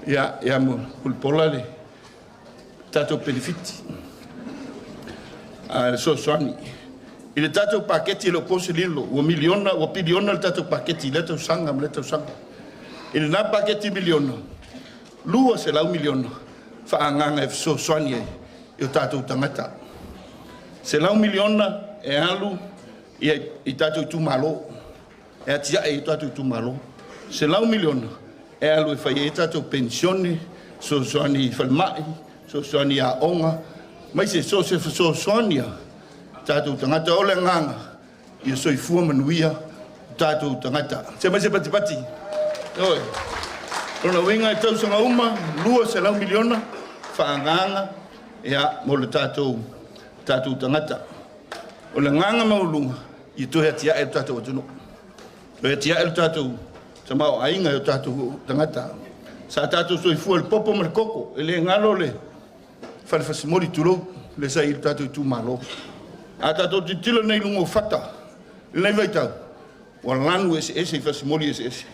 ya mo pulpola le tatou benefiti so soani ile tatou paketi lo poselilo o miliona o biliona le tatou paketi le tau sanga ile na paketi miliona lua se lau miliona fa anganga e so soani e o tatou tangata se lau miliona e alu i tatou tu malo e atia e tatou tu malo se lau miliona e alu e fai e tatou pensione so soani falmai so soani a onga mai se so soania tatou tangata o le nganga ia soifua manuia tatou tangata se mai se pati oi ona winga e tausanga uma lua se lau miliona whaanganga ia mo le tatou tangata o le nganga maulunga i tohe atia e tatou atunu tohe atia e tatou tamao ainga e tatou tangata sa tatou soifua le popo ma le koko e le ngalo le fasimoli tulo le sai il tatou tu malo a tatou titilo nei lungo fata nei vai tau wa lanu ese fasimoli ese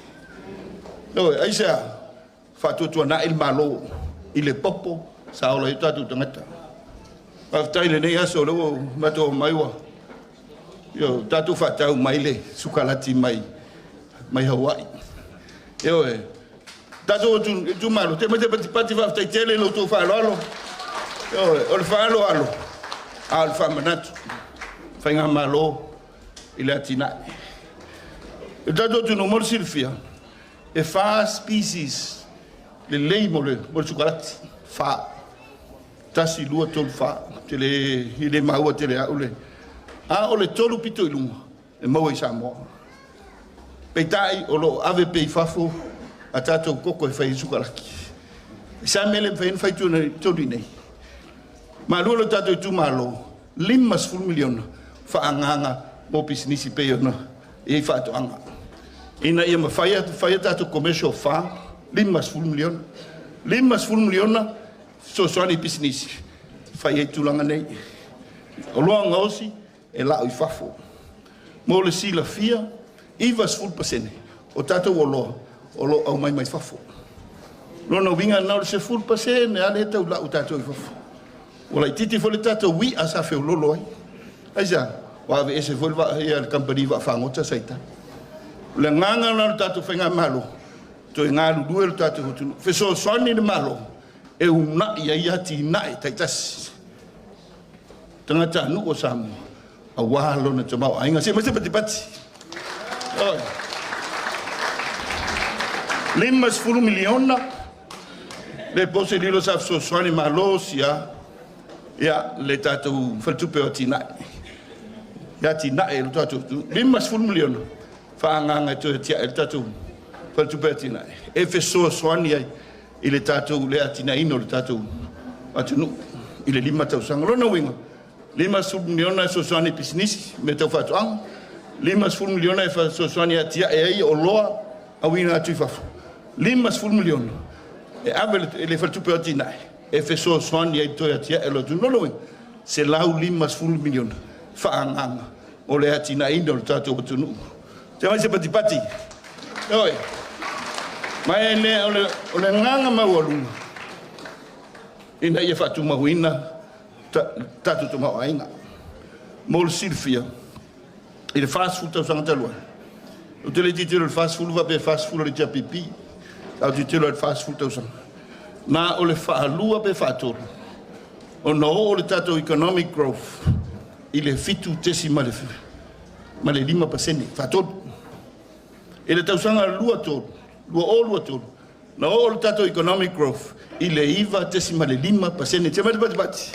no ai sa fatu tu na il malo il popo sa ola tatou tangata pa tai le nei aso lo mato maiwa yo tatou fatau mai le sukalati mai Hawaii yo tatou tu malo te mate pati fa tai tele lo tu fa lo o le whaalo alo, a le whamanatu, whainga malo i le atina. E tato tunu mori silfia, e wha species, le lei mo le sukarati, wha, tasi lua tolu wha, te le maua te le au le, a o le tolu pito i lunga, e maua i Samoa. Peitai o lo ave pei fafo, a tato koko e whai sukaraki. Sa mele whai tolu nei. Ma lua lo tatou tu malo 5 miliona whaanganga mo pisinisi pe ona e whaatoanga. Ina ia mawhaia tatou commercial wha 5 miliona. 5 miliona so soani pisinisi. Whaia tulanga nei. O loa ngausi e lao i whafo. Mo le sila fia 20% o tatou o loa au mai whafo. Lona winga nau le se 10% e ale tau lau tatou i whafo. Ola titi fo le tatou wi a sa feo lolo ai. Ai sa, wa ave ese fo le company wa whangota saita. Le nganga na le tatou whainga malo, to e ngā lulu e le tatou hutunu. Feso soani le malo, e una ia ti nai taitasi. Tangata anu o Samoa, a wahalo na tamau ainga se mase pati. Oi. 5 miliona, le pose lilo sa so soani malo sia, ia le tatou faltupe o tinai. Ia tinai le tatou 5 miliona. Whaanganga to tia le tatou faltupe o tinai. E feso soani ai i le tatou le atinai no le tatou atunu i le 5 tausanga. Lona winga. 5 miliona so soani pisinisi me tau fatuanga. 5 miliona e so soani atia e ai o loa a wina atu i fafu. 5 miliona. E ave le faltupe o tinai. e fe so soani ai toi atia e lo tu no se lau 5 miliona whaanganga o le atina ina o le tātou atunu. Te mai se pati. Oi. Mai ne o le nganga maualunga. Ina ia whatu mahuina tātou tu mauainga. Mo le silfia. I le fast food tau sanga talua. O te le titelo le fast food va pe fast food le tia pipi. Au titelo le fast food tau sanga. Na o le whaalua pe whaatoro. O no o le tātou economic growth. I le fitu tesi ma le 5% whaatoro. I le tausanga lua toro. Lua toro. Na o le tātou economic growth. I le iwa tesi ma le 5%. Te mai pati.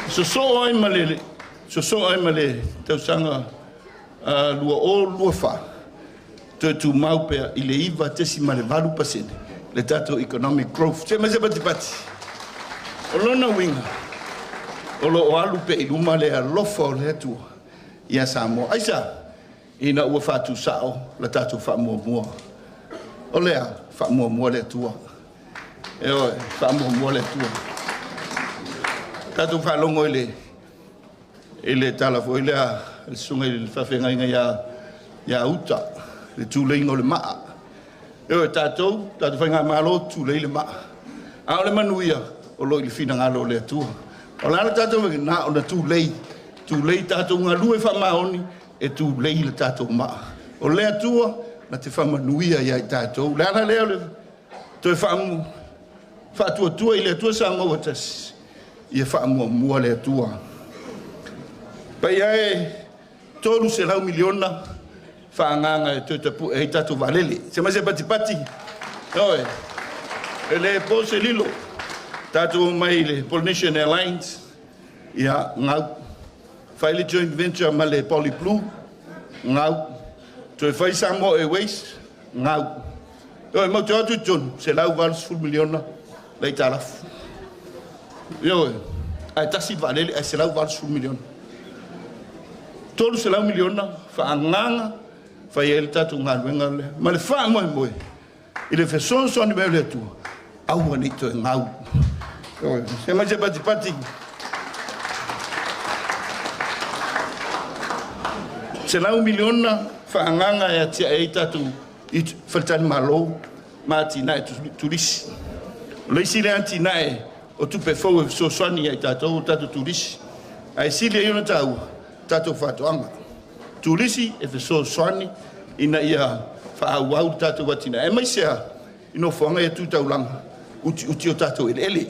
So ai ma le tausanga lua wha. Tu mau pea i le iwa tesi ma le 8%. Le tātou economic growth. Te mai pati. O lona winga. O lo o alu pe i luma le alofa o le atua. Ia Samoa. Aisa, ina ua whātu sao le tātou whamua. O lea, whamua le atua. E oi, whamua le atua. Tātou whalongo i le talafo, i lea, le sunga i le whawhenga inga ia uta, le tūleinga o le maa. E oi, tātou whainga malo tūlei le maa. A o le manuia, o lo i le whina ngalo le atua. O lana tātou na o na tūlei tātou ngā lue whamaoni e tūlei le tātou maa. O le atua, na te whamanuia ia i tātou. Lana leo le, toi whaatua i le atua sa ngauatas. Ia whaamua le atua. Pai ai, tolu se lau miliona whaanganga e tui tapu e tātou valele. Se mai se pati. Oi, e le pose lilo. Tātou mai le Polynesian Airlines. Ia ngau. Whaile joint venture ma le Polyblue. Ngau. Toi whai Samoa Airways. Ngau. Oi, mau te atu John. Se lau valus full miliona. Lei tālafu. Oi, ai tasi valele ai se lau valus full miliona. Tolu se lau miliona. Whaanganga. Whai ele tātou ngā ruenga le. Ma le wha moe. I le whesonso ani meo le atua. Aua ni toi ngau. Se mai se pati. Se lau miliona whaanganga e atia e tātou i whaltani malo ma tina e turisi. Leisi le antina e o tupe fau e so swani e tātou turisi. Ai sili e iona tātou whatoanga. Turisi e so swani ina ia whaauau tātou watina. E mai sea ino whanga e tūtaulanga uti o tātou ele.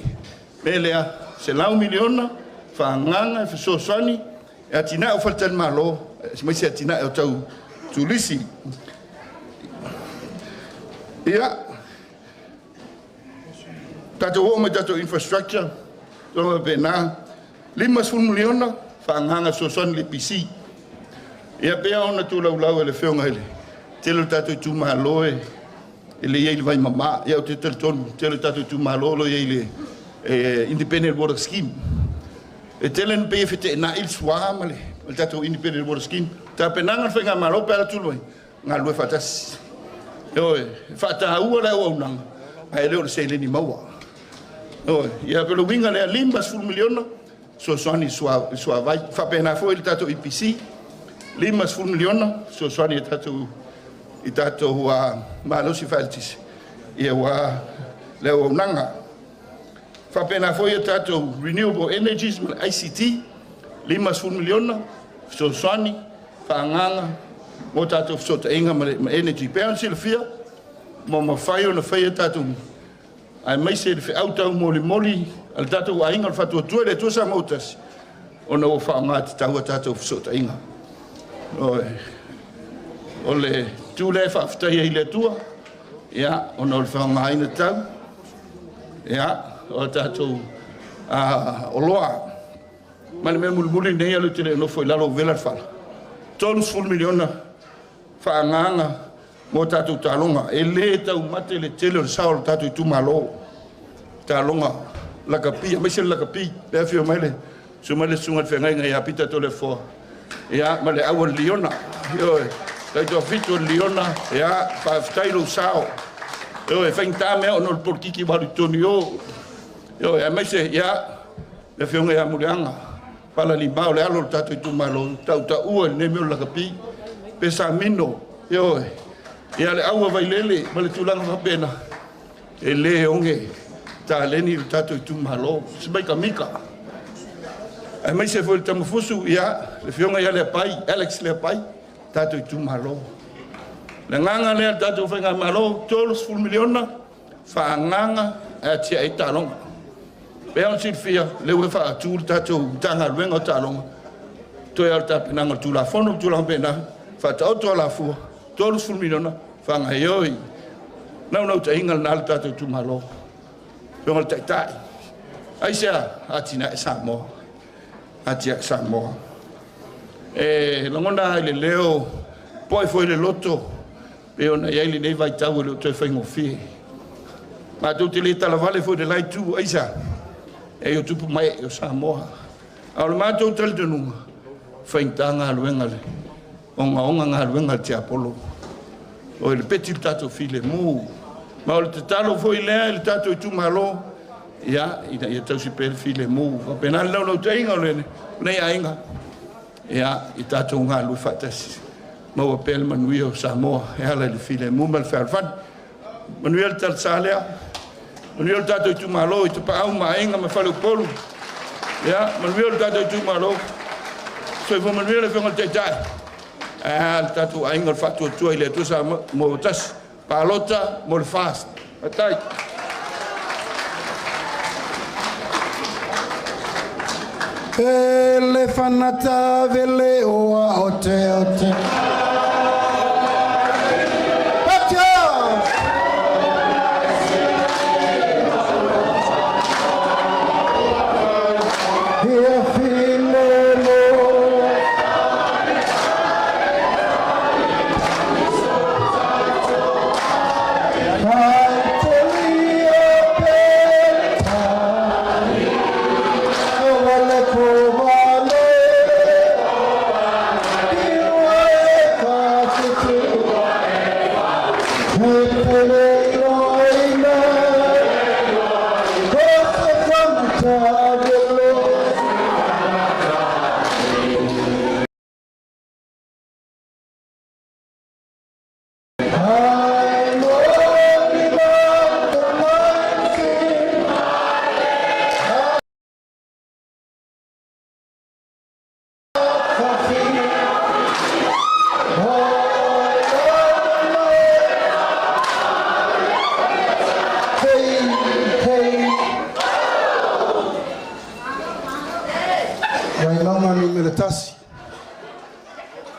Me lea se lau miliona whaanganga e so swani e atina o whaltani malo. Se mai se atina e o tau tulisi. Ia. Tātou o mai tātou infrastructure. Tōna pēnā. 5 miliona whaanganga so le PC. Ia pēa ona tū lau e le whionga ele. Telo tātou tū mahaloe. Ele iei le vai mama. Ia o te tonu. Telo tātou tū mahalolo iei le Independent Water Scheme. E telen pe fete na il swamale. El tato independent water scheme. Ta penanga fenga malo pela tuloi. Nga lue fatas. Oi, fata ua la o nang. Ai le o se le ni maua. Oi, ia pelo winga le limbas full miliona. So swani swa vai. Fa pena fo il tato IPC. Limbas full miliona. So swani tato wa malo si faltis. Ia wa le o nanga. Fa pena fo il tato renewable energies ICT. 5 miliona. So swani, whaanganga, mo tātou sota inga ma energy. Pēan si le whia, mo ma whai o na whai tātou. Ai mai se le whi autau moli, al tātou a inga le whatua tua le tua sa mautas. O na o whaanga te taua tātou sota inga. O le tū le whaftai i le tua, ia, o na o le whaanga aina tau, ia, o tātou o loa. Mane me mulmuli nei alu tele no foi lalo velar fala. Todos full miliona whaanganga mo tātou tālonga. E le tau mate le tele o sao tātou tu malo. Tālonga lakapi, mai se lakapi. Pea whio maile. So maile sunga whengai ngai apita tole fo. Ia, male awan liona. Ioi, tai toa fitu liona. Ia, whaaftailo sao. e whainta mea ono por kiki waru toni o. E mai se ia, le whionga ia mureanga. Pala li mao le alo tato i tu malo, tau ta ua ne meo laka pi. Pesa mino, ia le aua vai lele, ma le tulanga whapena. E le onge, ta leni le tato i tu malo, se mai ka mika. E mai se foi tamu fusu, ia, le whionga ia le pai, Alex le pai, tato i tu malo. Le nganga lea tato whainga malo, tolos full miliona, wha nganga, e tia e talonga. Pea on fia, le ue wha atu tato tanga luenga o talonga. Toi al tapinanga tu la fono, tu la pena, wha tauto la fua, tolos full miliona, wha ngai oi. Nau ta ingal na tato tu malo. Pionga tai tai. Ai sea, atina e Samoa. Atia Samoa. E langona le leo, poi foi le loto, e ona iai nei vai tau le toi fai ngofi. Ma tu te le tala vale foi de lai tu aisa. E yo tupu mai o Samoa. Au le matou tali te nunga. Fai tanga luenga le. Onga ngā luenga te Apollo. O le peti le tatou file mu. Ma o le te talo foi lea le tatou i tu malo. Ia, ia tau si pere file mu. O penal lau lau te inga o lene. Nei a inga. Ia, i tatou ngā lui fatasi. Maua pele manui o Samoa, e ala le file mu ma le whaalfan. Manui al tal salea, manui al tato i tu malo, i te paau maenga ma whale polu. Ia, manui al tato i tu malo, so i fo manui le whengal te tai. Al tato ainga le whatu atua i le atusa mo tas, paalota mo le fast. Atai. Ele fanata vele oa ote.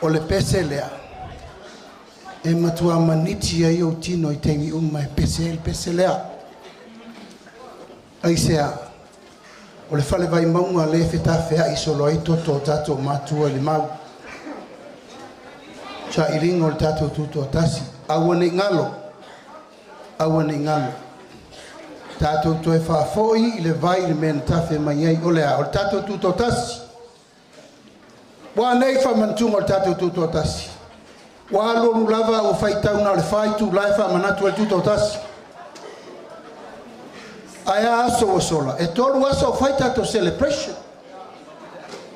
O le pese lea e matua maniti ai o tino i tengi uma e pese lea ai sea o le fale vai maunga le fetafea i solo ai toto tato matua le mau cha iringo le tato tuto tasi awane ngalo tato to e fa foi i le vai le men tafe mai ai o le tato tuto tasi wa nei fa mantungo tato tuto tasi wa lo lava o fai tauna le fai tu life manatu le tuto tasi aya aso sola e tolu aso fai tato celebration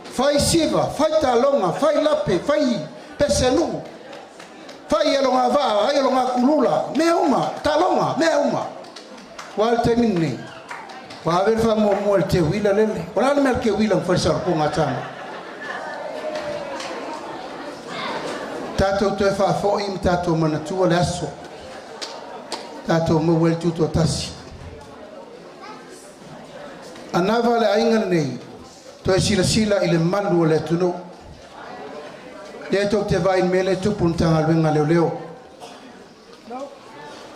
fai siva fai talonga fai lape fai pesenu fai elonga va ai elonga kulula meuma talonga meuma wal temini wa ver fa mo te wila lele wala me ke wila fa sar ko ngatana tato to fa fo im tato manatu le aso tato mo wel tuto tasi anava le ainga nei to sila ile malu le tuno le to te vai mele tu puntanga luenga leo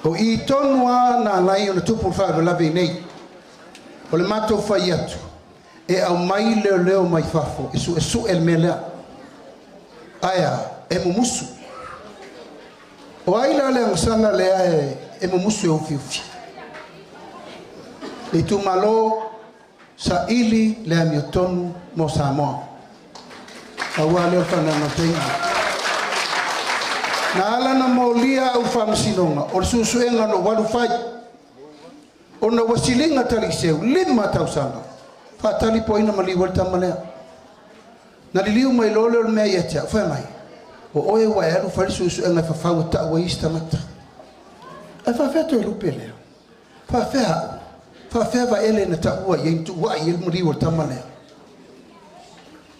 o i tonua na lai ona tu pu fa la ve nei o le mato fa yatu e au mai leo mai fafo isu el mele aya e mumusu o aila le ngusana le e mumusu o fiufi le tu malo sa ili le amiotonu mo Samoa awa le fana no tenga Na ala na maulia au whamasinonga. O le susuenga no walu whai. O na wasilinga tali seu. 5 tausanga. Whatali po ina maliwal tamalea. Na liliu mai lole o le mea iatea. Whai mai. O oe wa eru whari susuenga whawhau ta ua ista mata. Ai whawhea toi lupe lea. Whawhea wa ele na ta ua iei tu wa i el maliwal tamalea.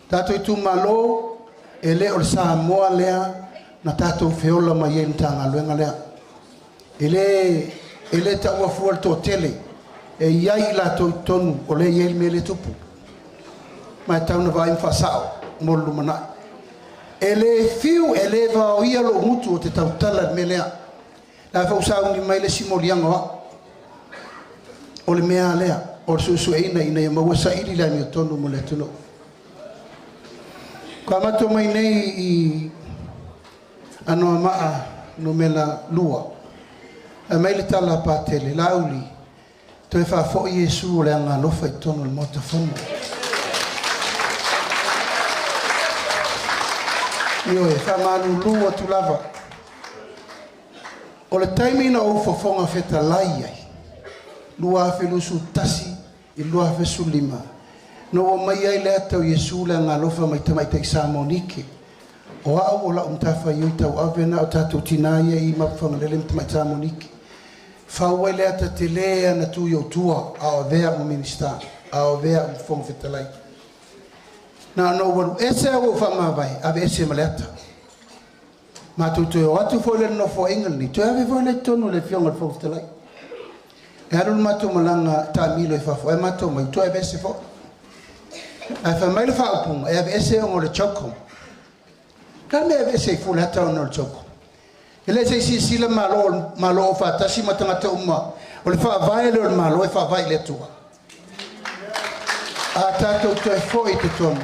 Tato i tu malo ele o le Samoa lea na tato feola mai e ntanga luenga lea. Ele ta ua fual to tele e iai la to tonu o le iei me le tupu. Mai tau na vai mfasao molu manai. Ele fiu ele va o ia lo mutu o te tautala me lea. La fa usau ni mai le simolianga wa. O le mea lea. O le susueina ina ia maua sa iri la ni o tonu mo le tuno. Kwa mato mai nei I anoa maa no mela lua. A mai le tala pātele, lauli. Toi whafo I Yesu o le anga lofa I tono le mota whono. Ioe, whamanu lua tu lava. O le taimina o ufofonga feta lai ai. Lua afe lusu tasi I lua afe sulima. No o mai ai le atau Yesu le anga lofa mai tamaita I Samonike. O au o la umtafa ioi tau avena o tatou tina ia I mapwhanga lele tamaita Samonike. Whaua le ata te lea na tu iau tua a o vea o minista, a o vea o whong fetalai. Na no waru ese au whamawai, ave ese maleata. Ma tu tue o atu fo le no fo engali, tu ave fo le tonu le fionga le whong fetalai. E harun matu malanga ta milo I whafo, e matu mai, tu ave ese fo. A whamai le whaupung, e ave ese o le chokom. Ka me ave ese fu le hata o le chokom. Ele se sila malo fa tasi matangata uma. O le fa vai le malo e fa vai le tua. A tato to e foi te ton.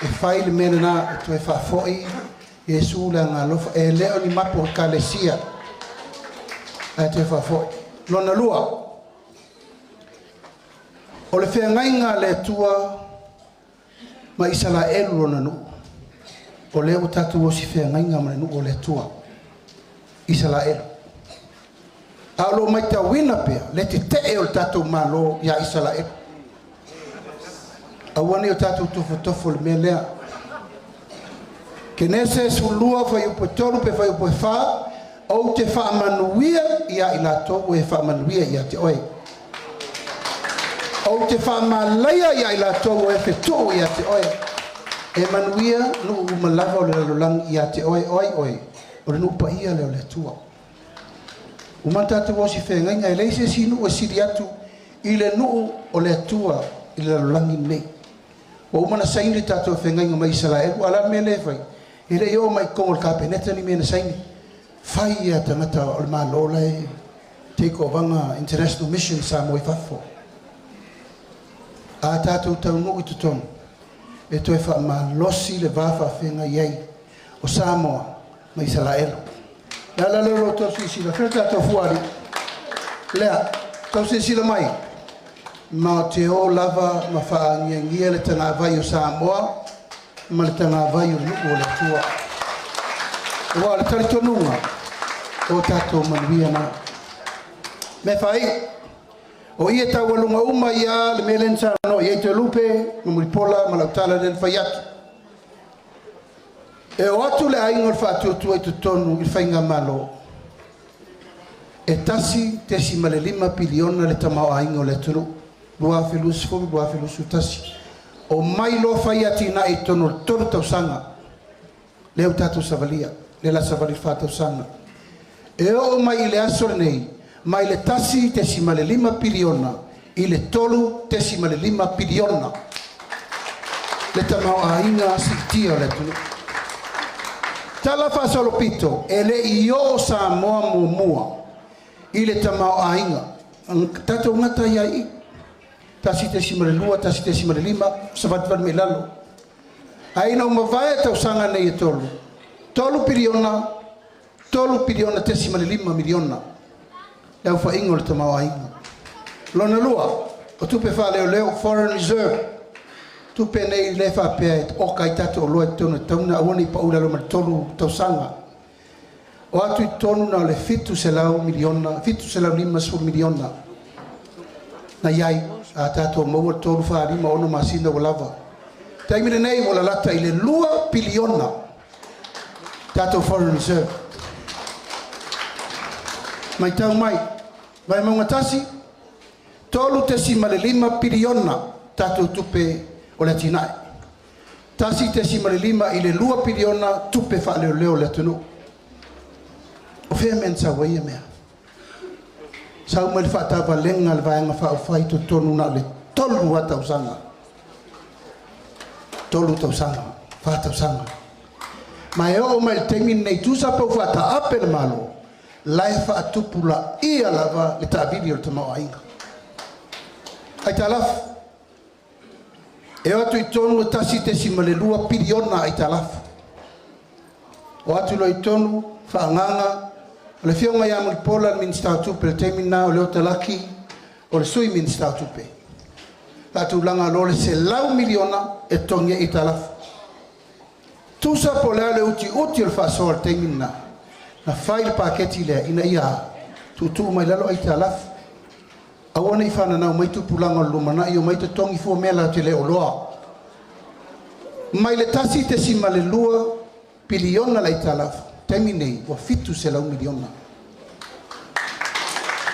E fai le menana to e fa foi. Yesu la ngalo e le oni mapo kalesia. A te fa foi. Lona lua. O le fea ngainga le tua ma isala elu lona nu. O le o tatu o si fea ngainga ma nu o le tua. Israel. Alo mai ta wina pe, le te te o tatou malo ya Israel. Awane o tatou tofo le melea. Ke nese sulua fa yupo tolu pe fa yupo fa, o te fa manuia ya ilato o e fa manuia ya te oi. O te fa malaya ya ilato o e fetu ya te oi. E manuia no malava o le lolang ya te oi. O le nupa ia leo le tua. Umata te wosi whenga ngai leise sinu o siri atu I le nuu o le tua I le langi nei. O umana saini tato whenga ngai mai Israel. Ala me le fai. I le yo mai kongol kapeneta ni mena saini. Fai a tangata o le malola e take o vanga international mission sa mo I fafo. A tato tau nuu I tutonu. E toi fa ma losi le vafa whenga iei o Samoa. Mai Israel. La lo to si la feta to fuari. Lea to si la mai. Ma te o lava ma fa ngia le tana vai o Samoa. Ma le tana vai o lupo le tua. Wa le tali tonunga. O tato manuia na. Me fai. O ia ta walunga uma ia le melensa no ia te lupe. Muripola ma la tala del faiatu. E o atu le ainga o whātua tu tonu I whainga malo. E tasi tesi male 5 piliona le tamau ainga o le tunu. Bua whilusu fomi, bua whilusu tasi. O mai lo whai ati na I tonu tonu tausanga. Leo tatu savalia. Le la savali whātausanga. E o mai I le asore nei. Mai le tasi tesi male 5 piliona. I le tolu tesi male 5 piliona. Le tamau ainga sitia le tunu. Tala fa solo pito ele io sa moa mua ile tamau ainga tato ngata ya I tasite simare lua tasite simare 5 sabat van melalo aina uma vai ta usanga nei tolu piriona te simare 5 miliona ya fa ingol tamau ainga lona lua o tu pe fa leo foreign reserve tu penei le fa pe o kai tato lo tonu tauna woni pa ula lo tolu tausanga O atu I tonu na le fitu se lau lima su miliona. Na iai, a tātou maua tolu whaarima ono masina o lava. Taimile nei o la lata I le 2 piliona. Tātou Foreign Reserve. Mai tau mai, vai maunga tasi, tolu te si male 5 piliona tātou tupe o le tinai. Tasi te si male 5 I le 2 piliona tupe wha leo leo le tunu. O whea men sa waia mea. Sau mai wha tawa lenga le vaenga wha o whai to tonu na le tolu wa tausanga. Tolu tausanga, wha tausanga. Mai o mai teimi nei tusa pau wha ta ape le malo. Lai wha atupula ia lava le ta video te mau ainga. Ai ta lafu. E atu I tonu o tasi te si male 2 piliona ai ta lafu. O atu lo I tonu whaanganga. O le whionga ia muli pola le minister tupe le teimina o leo talaki o le sui minister tupe. Latu langa lo le se lau miliona e tongia I ta lafu. Tusa po lea le uti le whasoa le teimina. Na whai le paketi lea ina ia tutu mai lalo ai ta lafu. Awana I whananau mai tupulanga o lumana I o mai te tongi fua mela te leo loa. Mai le tasi te si male 2 piliona lai ta lafu. Teminei o fitu se lau miliona.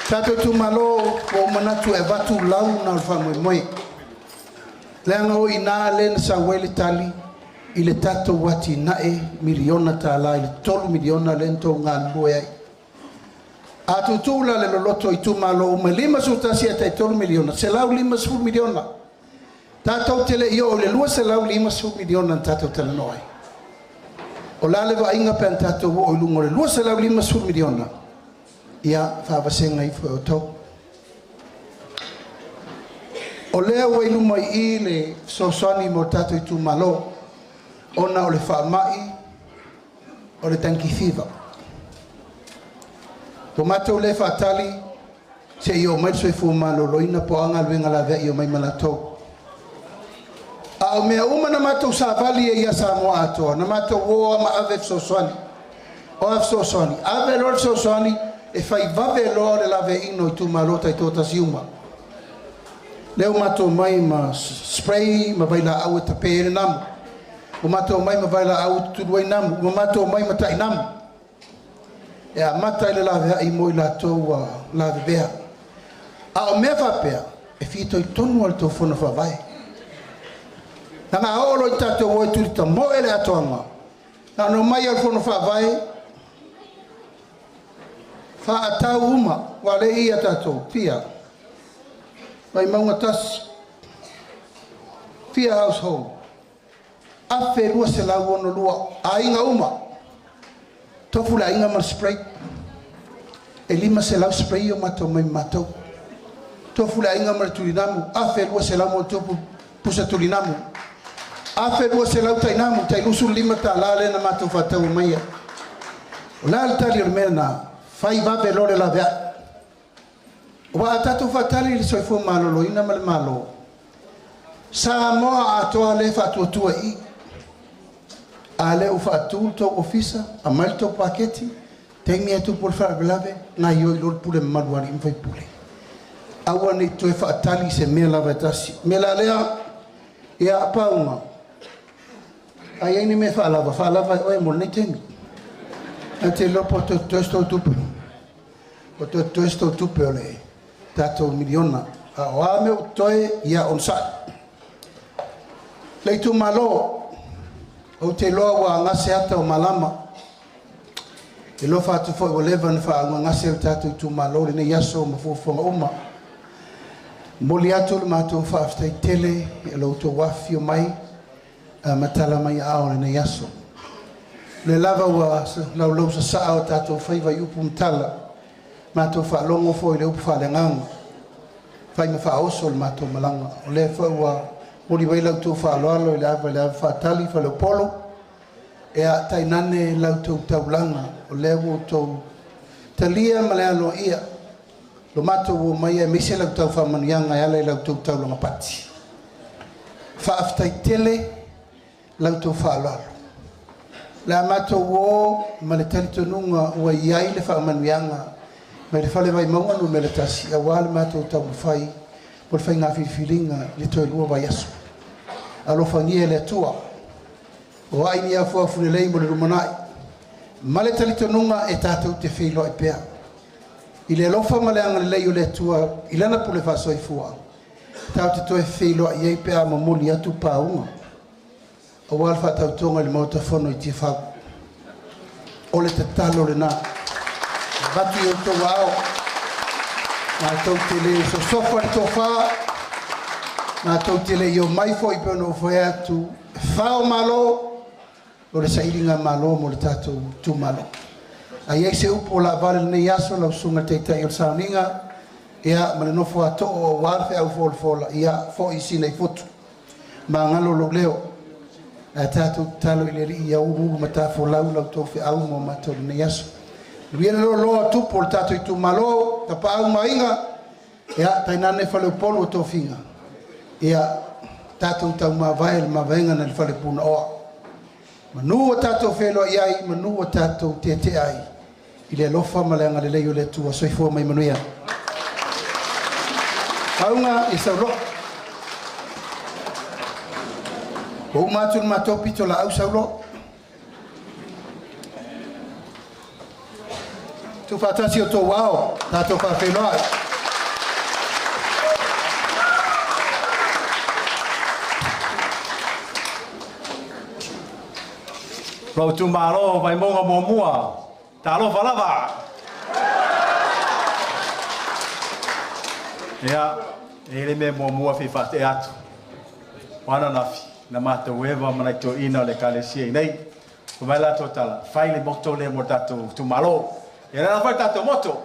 Tato tu malo o manatu e vatu lau na alfa moe. Leanga o ina le na sa wele tali I le tato wati nae miliona ta la I le 3 miliona lento ngā lue ai. A tu tula le loloto I tu malo o me 5 sutasi e tai 3 miliona. Se lau 5 miliona. Tato tele io le lua se lau 5 miliona tato tele noi. O la le va inga pen tatou o lungo le 2,5 miliona. Ia whaawasenga I fwe o tau. O lea wa iluma I le sosani mo tatou I tu malo. Ona o le whaamai, o le tanki fiva. Po matou le whaatali, se I o mai soi fu malo loina po anga luenga la vea I o mai malatou. A o mea uma na matou sa vali e ia sa moa atoa. Na matou woa ma ave fsoswani. O ave fsoswani. Ave lor fsoswani e fai vave loa le lave ino I tu malota I tota siuma. Leo matou mai ma spray ma vaila au e tapere namu. O matou mai ma vaila au tuduai namu. O matou mai ma tai namu. E a mata I le lave ai mo I latou lave bea. A o mea vapea e fito I tonu al tau fona whawai. Nanga olo I tatou o I turita mo ele atoanga. Nano mai al fono whawai. Wha atau uma. Wale I a tatou. Pia. Mai maunga tasi. Pia household. Afe lua se lau ono lua. A inga uma. Tofu la inga mal spray. E 5 se lau spray o matou mai matou. Tofu la inga mal tulinamu. Afe lua se lau mo topu pusa tulinamu. Afe lua se lau tainamu, tai lusu 5 ta lale na matou whatau maia. O la altali o mena, fai vape lore la vea. Wa atatu whatali li soifu malolo, ina male malo. Sa moa atoa le whatuatua I. A le u whatu to ofisa, a mai to paketi, tengi atu por whaabelave, na ioi lor pule maluari imwhai pule. Awa ni toe whaatali se mea lava tasi. Mela lea, ia paunga. Ai ai ni me whaalava oe mo nei tengi. A te lopo to toesto tupe. O to toesto tupe o le tatou miliona. A o ame o toe ia on sai. Leitu malo, o te loa wa ngase ata o malama. E lo whatu fo o levan wha ngase o tatou tu malo le ne yaso ma fufonga uma. Moli atu le matou whaaftai tele, e lo to wafi o mai, matala mai ao le ne yaso. Le lava wa lau sa saa o tatou whaiva i upu mtala, matou whaalongo fo I le upu whaalenganga. Whai ma whaoso le matou malanga. O le wha mori wai lau tō whaaloalo I le ava whaatali wha leo polo, e a tainane lau tō taulanga, o le wo tō talia ma le alo ia. Lo mato wo mai e mese lau tau whamanianga e ala lau tau taulanga pati. Whaaftai tele lau tau whaalalo. La mato wo ma le talitonunga ua iai le whaamanuianga ma le whale vai maunga no me le tasi a wale mato tau whai po le whainga whiwhiringa le toi lua vai aso alo whangia le atua o aini a fuafune lei mo le rumanai ma le talitonunga e tātou te whilo e pēa i le alofa ma le anga le lei o le atua i lana po le whasoi fua tau te toi whilo i ei pēa ma muli atu pāunga o wale whatau tonga le mauta whono i tia whau. O le te talo le nā. Vatu i o tō wao. Nā tau te le so sofa le tō whā. Nā tau te le i o maifo i pēno whai atu. Whao malo. O le sairinga malo mo le tātou tū malo. A iei se upo la vale nei aso lau sunga teitai o le sauninga. Ia ma le nofo ato o warfe au fōle fōla. Ia fō i sina i fotu. Ma ngalo lo leo. A tātou talo i le ri i au uru ma tāwho lau lau tō whi au mo mātou le nei aso. Luia lo loa tupo le tātou i tū malo, ta pa au mainga, ia tainane whale upolo o tō whinga. Ia tātou tau ma vai le ma vaenga na le whale puna oa. Manu o tātou whelo i ai, manu o tātou te ai. I le lofa ma le anga le leo le tua soifua mai manuia. Aunga i saulo. O mātun mātou pito la au saulo. Tu whātasi o tō wao, tātou whawhenua. Rau tu maro vai monga mo mua. Talo falava. Ya, ele me mo mua fi fa te atu. Wana nafi. Na mata weva mana to ina le kalesia nei ko mai la totala fai le moto le mo tato tu malo ya na fa tato moto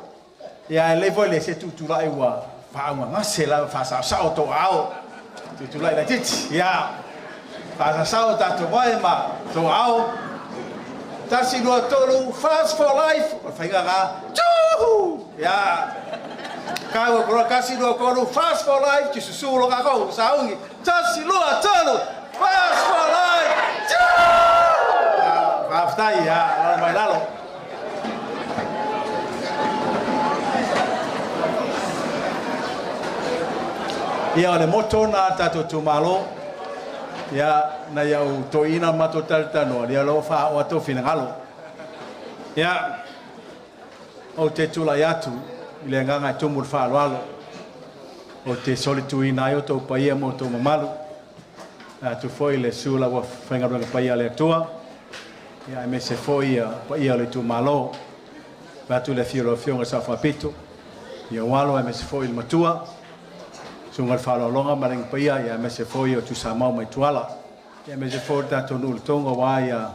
ya le vole se tu la iwa fa nga se la fa sa to ao tu la tit ya fa sa tato vai ma to ao tasi no tolu fast for life fa nga ya kawa pro kasi no ko fast for life ki su lo ka ko sa ungi tasi lo tolu fast for life. Aftai ya, orang main lalu. Ia ole moto na tato tu malo. Ya na yau to ina mato taltano, dia lo fa o to finangalo. Ya o te tula yatu, ile nganga tumur fa lo. O te solituina yo to paia mo to mamalu. Tu foi le sula wa fenga blanca paia le tua ya me se foi paia le tu malo va tu le fioro fiona sa fa pito ya walo me se foi le matua sunga falo longa maring paia ya me se foi o tu sa mau mai tuala ya me se foi ta tu nul tonga wa ya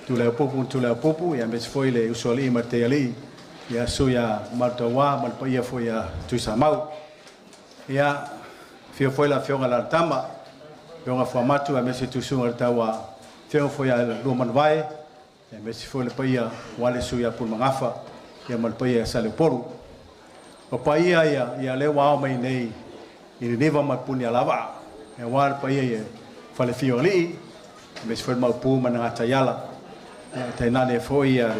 tu le popu ya me se foi le usoli mateli ya suya martowa mal paia foi ya tu sa mau ya fio foi la fiona la tama Yonga famatu a mesi tu sunga tawa feo foi a luman vai e mesi foi le paia wale suya pul mangafa ya mal paia sale poru o paia ya le wa mai nei i neva ma puni lava e wale paia ye fale fioli mesi foi ma pu mana tayala te nane foi ya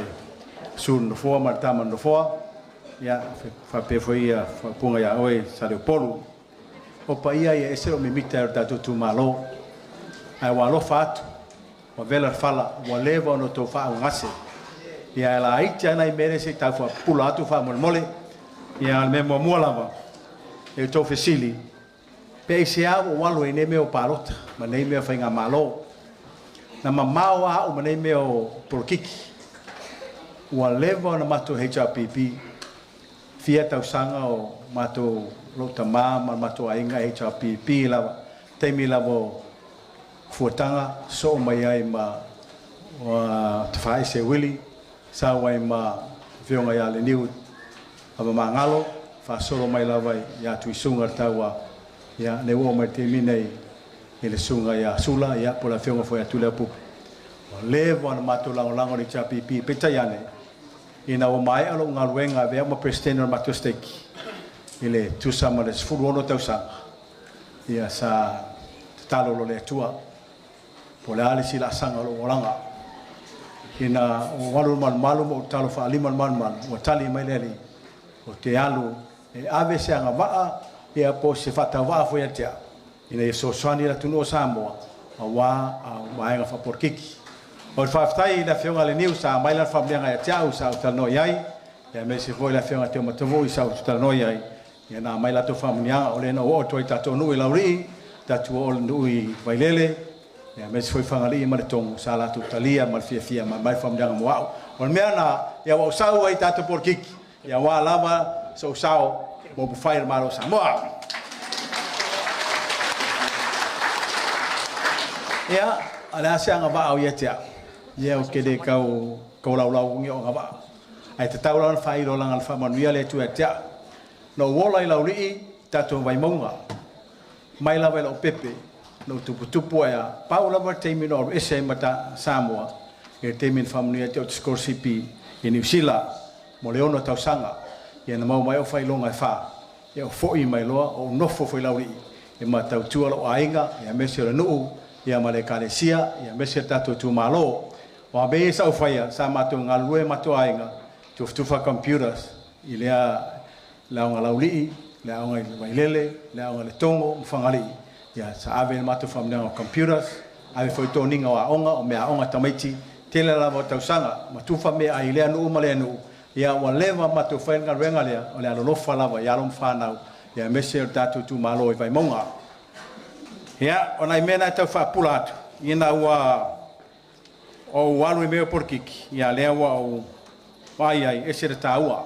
sun no fo ma tama no fo ya fa pe foi ya fa punga ya oi sale poru o paia e se o mimita da tu malo ai wa lo fatu o vela fala o leva no to fa ngase ia la itia na merece ta fa pula tu fa mole ia al memo mola e to fesili pe se a o walo ene me o parota ma nei me fa nga malo na mamawa o nei me o porkiki o leva na mato HRPP fia tau sanga o mato Lota mama mato ainga HRPP la temi la vo fuatanga so mai ai ma te fai se wili sa wai ma fionga ya le niu aba mangalo fa solo mai la vai ya tu sunga tawa ya ne wo mai te minei ele sunga ya sula ya pola fionga foi tu le pu le von mato la lango ni HRPP petayane ina o mai alo ngaluenga ve ma presidente mato steki ile tu sama le sfuru tau sa ia sa talo lo le tua po le ale sila sanga lo olanga ina walu malu mo talo fa lima mal o tali mai le o te alu e ave se anga va e a po se fata va fo ia ina e so swani la tuno Samoa wa mai nga fa porkiki o fa ftai la fionga le niu sa mai la fa blenga ia usa tal no yai e me se foi la fionga te mo tovo isa tal no yai ia na mai la to fa mnia o le no o to ita to no la uri tatu o nui vailele ya mes foi fangali ma tong sala tu talia mal fia ma mai fam dang mo o mea na ya wa sau ai tatu por kik ya wa lava so sau mo bu fire malo Samoa ya ala sia nga ba o yetia ya o kede kau lau ngi o nga ba ai te tau lan fai lo lang alfa manuia le tu etia no wola ila uri tatu vai monga mai la velo pepe no tupu ya paula va terminal ese mata Samoa e termin family te scorsipi e New Zealand mo le ono tausanga e na mau mai o fai longa fa e o foi mai loa o nofo foi lauri e mata tu lo ainga e mese le no e male kalesia e mese tatu tu malo wa be sa o fai sa matu ngalue matu ainga tu fa computers ilea la lauli la nga vailele la nga le tongo mfangali ya sa ave matu famna computers ave foi toninga wa onga o mea onga tamaiti tele la vota usanga matu fa me ai le anu male anu ya wa leva matu fa nga renga le o le alo fa lava ya lom fa na ya mese tatu tu malo vai monga ya ona mena ta fa pulatu ina wa o walu me porkiki ya le wa o ai ese ta wa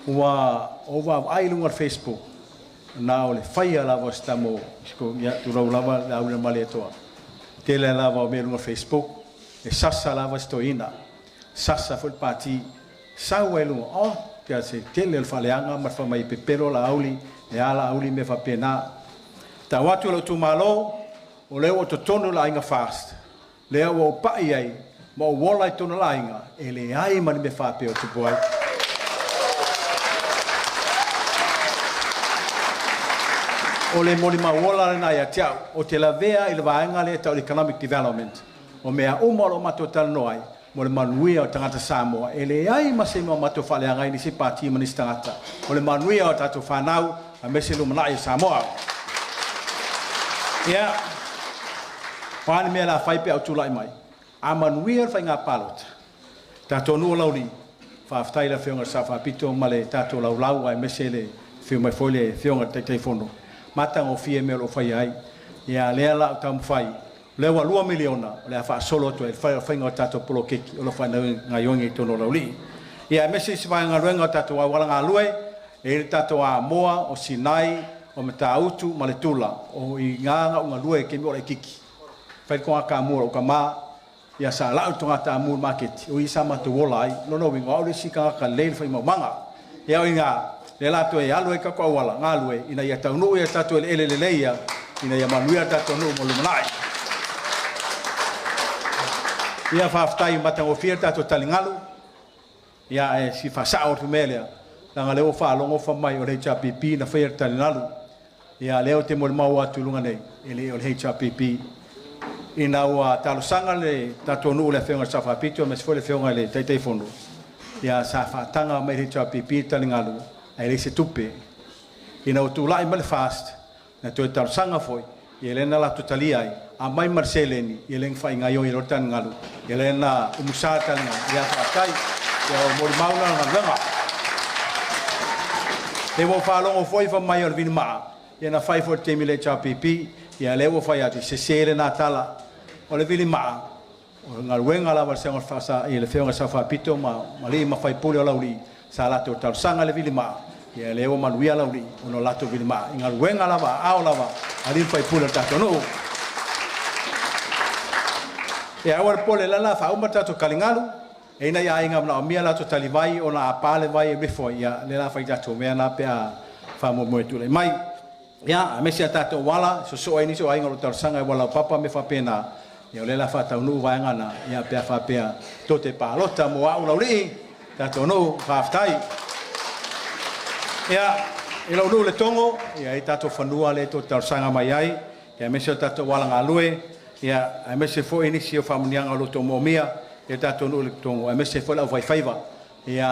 wa over ai lunga Facebook na ole faia lava stamo sko ya tu lava la una maleto tele lava o lunga Facebook e sassa lava stoina sassa fol parti sauelu o pia se tele faleanga ma fa mai pepero la auli e ala auli me fa pena ta watu lo tu malo o le o to tonu la inga fast le o pa ai mo wola tonu la inga ele ai ma me fa pe o tu boy o le moli mawola na ia tiau o te la vea i le vaenga le tau economic development o mea umaro mato tal noai mo le manuia o tangata Samoa e le ai masema o mato whaleanga i nisi pāti manis tangata o le manuia o tato whanau a mese lumana i Samoa ia whane mea la whaipe au tulai mai a manuia whai ngā palota tato nua lauri whaftai la whionga sa whapito ma le tato laulau ai mese le whiu mai fole whionga teitei whono matang o fie me lo fai ai ia le la tam fai le wa 2 miliona le fa solo to e fai ngo tato polo keki o lo fai nga yongi to no lauli ia mesi se vai nga renga tato wa wala nga lue e tato a moa o Sinai o Matautu maletula o i nga nga lue ke mo le kiki fai ko aka mo o kama ia sa la to ngata mo market o i sama to wolai no no winga o le sika ka le fai mo manga ia o nga le lato e alu e ka kwa wala ngalue ina ia taunu ia tatu ele leia ina ia manuia tatu no mo lumanai ia faftai mata o fier tatu talingalu ia e si fa sa o tumelia langa le o fa longo fa mai o le HPP na fier talingalu ia leo te mo mau atu lunga nei ele o le HPP ina wa talo sanga le tatu no le fenga sa fa pito mas foi le fenga le teitei fondo ia sa fa tanga mai HPP talingalu ai se tupe ina o tulai mal fast na to tar sanga foi Elena la totalia ai a mai Marceleni Eleng fai ngayo i rotan ngalu Elena umusata na ya fatai ya o mol maula na nganga e mo fa longo foi fa mai or vin ma ya na fai for temile HPP ya levo fai ati se sere na tala o le vin ma o ngal wenga la versa ngor fasa e le fenga sa fa pito ma mali ma fai pole la uri sala to tar sanga le vin ma ya lewo manuia lauri ono lato vilma ingal wenga lava ao lava ali fai pula tato no e awar pole la fa uma tato kalingalu e ina ya inga na mia lato talivai ona apale vai before ya le la fai tato me na pe fa mo mo tu le mai ya me sia tato wala so ini so inga tar sanga wala papa me fa pena ya le la fa ta no vai ngana ya pe fa pe to te palota mo au lauri tato no fa ftai ya ilo no le tongo ya tato fanua le to tar sanga mai ai ya me se tato wala ngalue ya me se fo inisio famunianga lo to momia e tātou no le tongo e mese fola vai faiva ia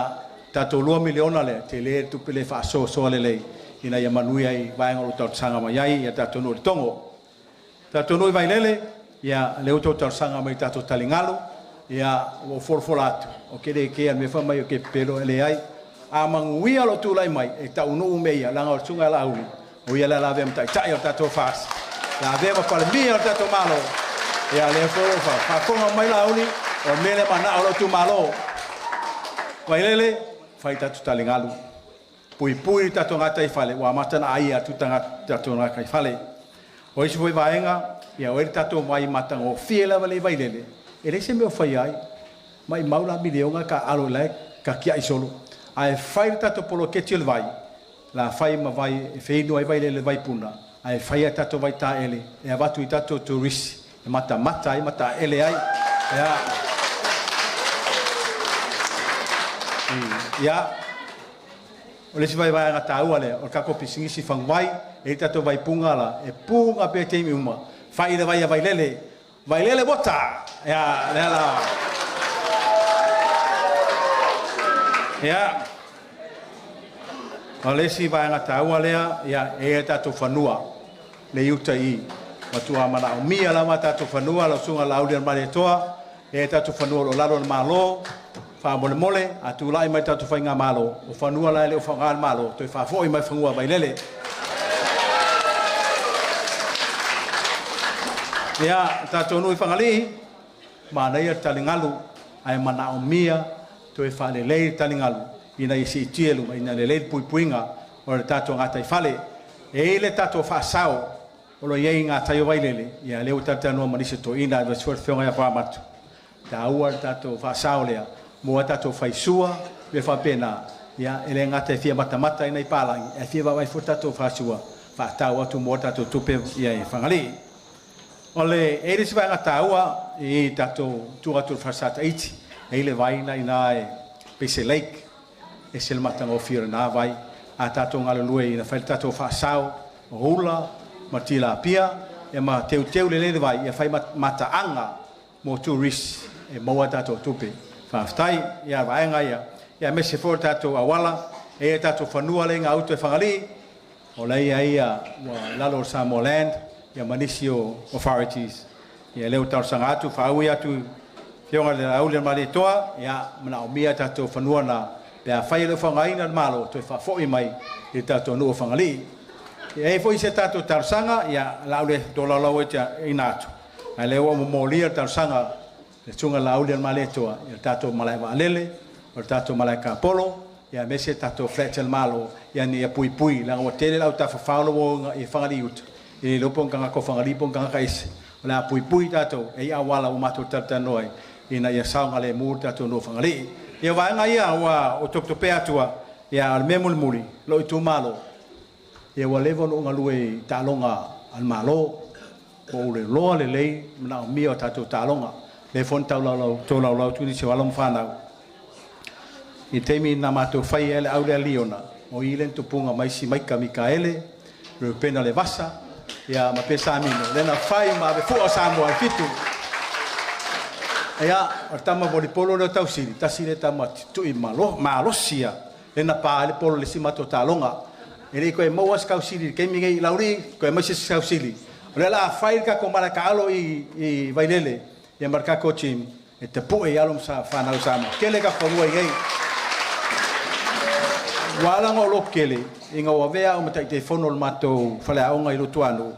tātou 2 miliona le te le tupe le fa so le lei ina ia manui ai vai ngolo tau sanga mai ai ia tātou no le tongo tātou no vai lele ia le uto tau sanga mai tātou talingalo ia o forfolatu o kere ke me fa mai o ke pelo ele ai a manguia lo tu lai mai e tau no meia langa o tunga la uli o ia la lave mtai tai o tātou fas la vema para mia o tātou malo ia le fa konga mai la uli o mele mana o lo tu malo vai lele fai tātou talingalo pui tātou ngata i fale wa matana ai atu tanga tātou ngata i fale o isi foi vaenga ia o tātou mai matanga o fiela vale vai lele ele se meu fai ai mai maula milionga ka alo lai ka kia isolo ai fai tātou polo ketil vai la fai ma vai e feino ai vai lele vai puna ai fai tātou vai ta ele e avatu i tātou tourist e mata ai mata ele ai ia o le si vai ngata ua le o kako pisingi si fangwai e tātou vai punga la e punga pe te mi uma fai le vai lele bota ia la ia o le si vai ngata ua lea ia e tātou fanua le iuta i matua mana o mia la mata tātou fanua la sunga la aulia mare toa e tātou fanua lo lalo le malo fa mole atu lai mai tātou fai ngā malo o fanua la le o whanga malo toi fa foi mai whangua vai lele ia tātou nui whangali mana ia talingalu ai mana o mia toi fa le lei talingalu ina isi tielu ina le lei puinga o le tātou ngata i fale e le tātou fa sao o lo iei ngā taio vai lele ia leo tātou anua manise to ina e vasfuar whionga ia whamatu tā ua tātou fa sao lea mo tātou fai sua le fa pena ia ele ngata e fia mata ina i palangi e fia vai fu tātou fa sua fa tau atu mo tātou tupe ia i whangali ole e risi vai ngata ua i tātou tuatur fasata iti e le vai na ina e Pese Lake e se le matanga o fira na vai a tātou ngalo lue ina fai tātou fa sao o hula ma tila pia e ma teu le vai e fai mata anga mo tourist e maua tātou tupe whaftai ia vaenga ia mese for tātou awala e tātou whanua le ngā auto e whangali o lei ia lalo Samoland ia manisi o authorities ia leo tau sanga atu whaui atu whionga le aulia mare toa ia mana o mia tātou whanua na pia whai le whangaina malo toi whafoi mai i tātou nua whangali e foi se tātou tarsanga ia laule dola lau e tia inatu ai leo o molia tarsanga le tunga laulia male toa ia tātou malai waalele o tātou malai ka polo ia mese tātou fletel malo ia ni pui langa o tele lau ta whawhalo i whangari uta i lopong kanga ko whangari pong kanga kaise o la pui tātou e ia wala o mato tartanoi ina ia saunga le mūr tātou no whangari ia waenga ia o toktope atua ia al memul lo i tu malo ia wa levo no ngalue talonga al malo o le loa le lei na o mio tātou talonga le fon tau lau tuni se walam whanau. I teimi na mātou whai ele au lea liona, o ilen tupunga maisi maika Mikaele, reu pena le vasa, ia ma pesa amino. Lena whai ma ave fua Samoa i fitu. Ia, ar tama boli polo leo tau siri, ta siri tama tui malosia, lena pā ele polo le si mato talonga. Ele koe mauas kau siri, keimi ngei lauri, koe maisi kau siri. Le la whai ka ko mara ka alo i vailele, ia marka ko tim e te poe alom sa whanau sama kele ka whanua i ngei walanga o lok kele inga wawea o matai te whono le matou whale aonga i lotu anu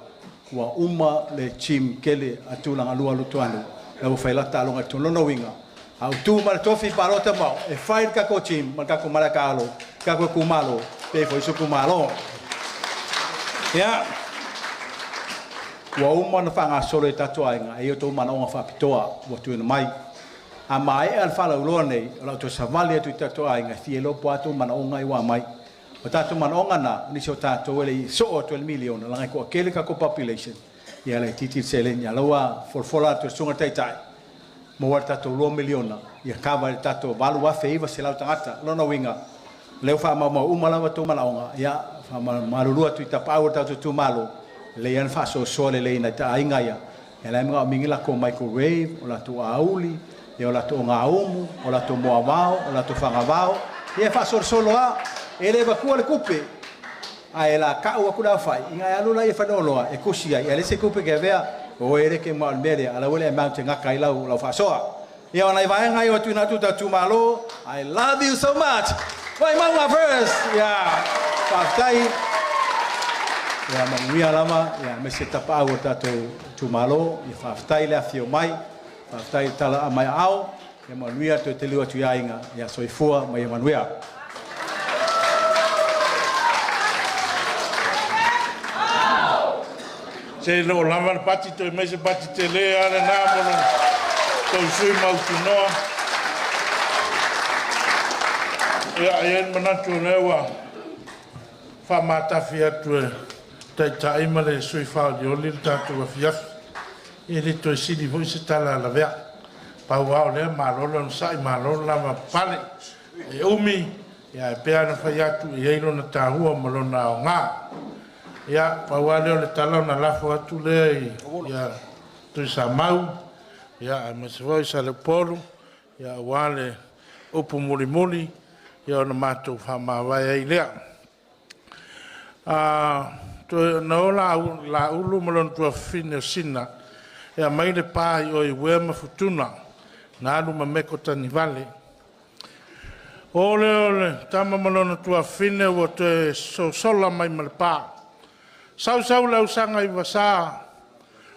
ua uma le tim kele atulanga lua lotu anu la u whailata alonga i tonono winga au tu mara tofi parota mau e whair ka ko tim marka ko mara ka alo ka ko kumalo pe fo iso kumalo ia wa uma na fanga solo tatua inga e to mana onga fa pitoa wa tu mai a mai al fala ulo nei la to savali tu tatua inga fielo poato mana onga i wa mai o tatu mana onga na ni so tato ele so 12 million la ngai ko kele ka ko population ia le titi selen ya lawa for to sunga tai tai mo wa tato 2 million ia kava tato valu wa feiva se la tangata lo no winga leo fa ma uma la to mana onga ia fa malulu tu tapau tato tu malo le yan fa so le na ta inga ya ela mga mingila ko microwave o la tu auli ia o latou gaumu o latou moavao o latou fagavao ia faasolosoloa e le vakua le kupe ae la ka'u aku la fai inga alu la ia fanoloa e kusi ai ale se kupe ke vea o ere ke mo mele ala wele mountain ngaka i lau fasoa ia ona i vaenga i o tu na tu malo I love you so much vai mama first ia fatai ia manguia lama ia me se tapa au tatou tu malo ia fatai le afio mai fatai tala mai au ia manuia to te liwa tu yainga ia soifua mai manuia se lo lama pati to me se pati te le ana na mo to sui mau tinoa ia ien manatu lewa fa mata fia tu te tai male sui fa di oli tatu fia ele to si di voi se tala la vea pa wa le malolo sai malolo lama pale e umi ia pe ana fa ya tu e no na tahua malona o nga ia pa wale o le tala na lafo atu le ia tu sa mau ia me se voi sa le polo ia wale upu muli ia na matou fa mawai ai lea to no la ulu malon tu fine sina ia mai le pai o i wema futuna na alu mameko tani vale ole tama malon tu fine o te sola mai malpa sau la usanga i vasa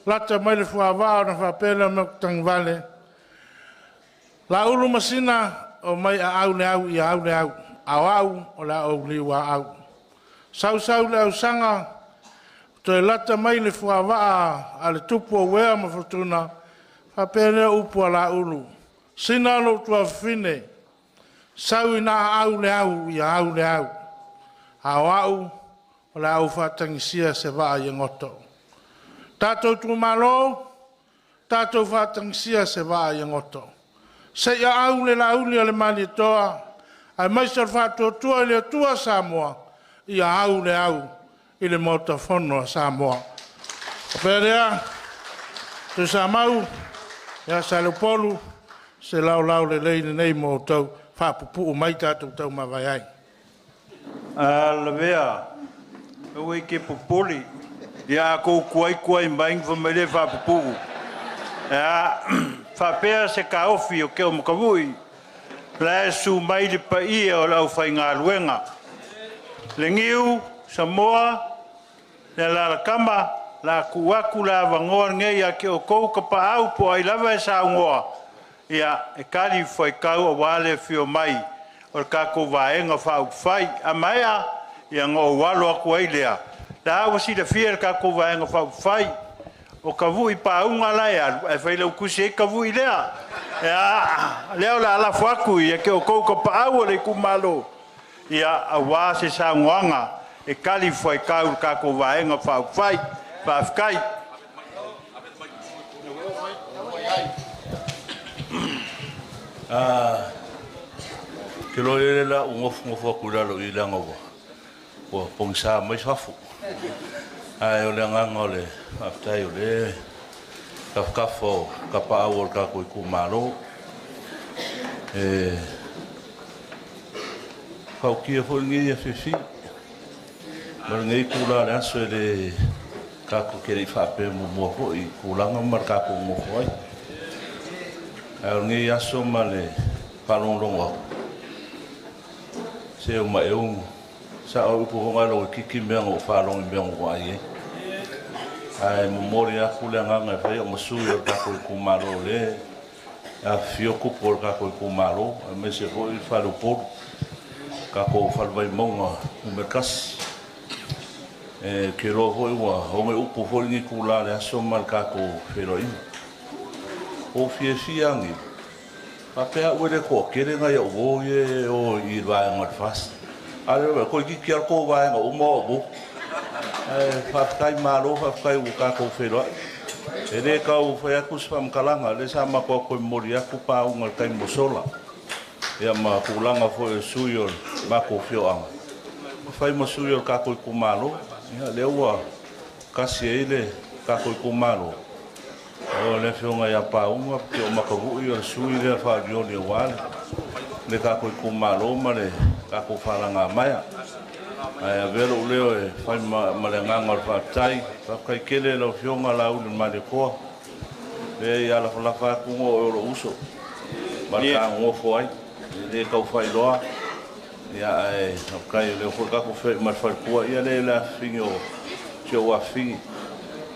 lata mai le fuava na fa pela me tang vale la ulu masina o mai au le au ia au le au o la o li wa au sau la usanga to lata mai le fuava ale tupu o wea ma fortuna fa pela upu la ulu sina lo tu fine sau ina au le au ia au le au o la au fatangisia se va i ngoto tato tu malo tato fatangisia se va i ngoto se ya au le la uli le mali toa ai mai ser fato tu le tua Samoa ia au le au i le motofono Samoa perea tu Samau ya salopolu se lau le leine nei mo tau fa pupu mai tato tau mavai ai la vea oi ke popoli ia ko kuai mai va mele va pupu fa pea se ka ofi o ke o mokavui la su mai le pai o la fainga luenga le ngiu Samoa la kama la kuaku la vangoa nge ia ke o kou ka pa au po ai lava sa ngoa ia e kali foi kau o wale fio mai o ka ko vaenga fa fai a maia ia ngo walo aku ai lea da wasi da fier ka ko vaenga fa fai o ka vui pa unga la ia e fai lo kusi ka vui lea ia leo la faku ia ke o kou ka pa au le ku malo ia a wa se sa ngoanga e kali foi kau ka ko vaenga fa fai fa fai ke lo le la ngofo ku la lo ila ngowa o pongsa mai safu ai o le nganga le aftai o le kafkafo kapa awol ka ko ku malo kau kia fo ngi fifi mar ngi ku la so le ka ko ke ri fa pe mo fo i ku la ngam ka ko mo fo ai ngi aso male palongongo se o mai un sa o ko ngalo kiki mengo falong mengo ai ai mori a kulanga nga fe o musuyo ka ko kumaro le a fio ko por ka ko kumaro me se vo il falo por ka ko fal vai monga o merkas que lo foi o me upo foi ni kula le so mal ka ko feroin o fiesiangi papea ure ko kere nga yo go ye o ir va ngot fast ale ko ki kier ko va nga o mo bu fa kai malo fa kai u ka ko fero ere ka u fa ku spam kalanga le sa ma ko ko moria ku pa u ngal kai mosola ya ma ku langa fo suyo ma ko fio ang fa mo suyo ka ko ku malo ya le wa kasi ele ka ko ku malo O le fionga ia paunga ke o makavu i o sui le fa joni wale. Le ka ko kumalo male ka ko falanga maya. Ai velo leo e fai malenga ngor fa tai fa kai kele lo fionga la un male ko. Le ia la fa ku o lo uso. Ma ka ngo foi le ka fai loa. Ia ai kai le ko ka ko fe ma fa ku ia le la fingo che wa fi.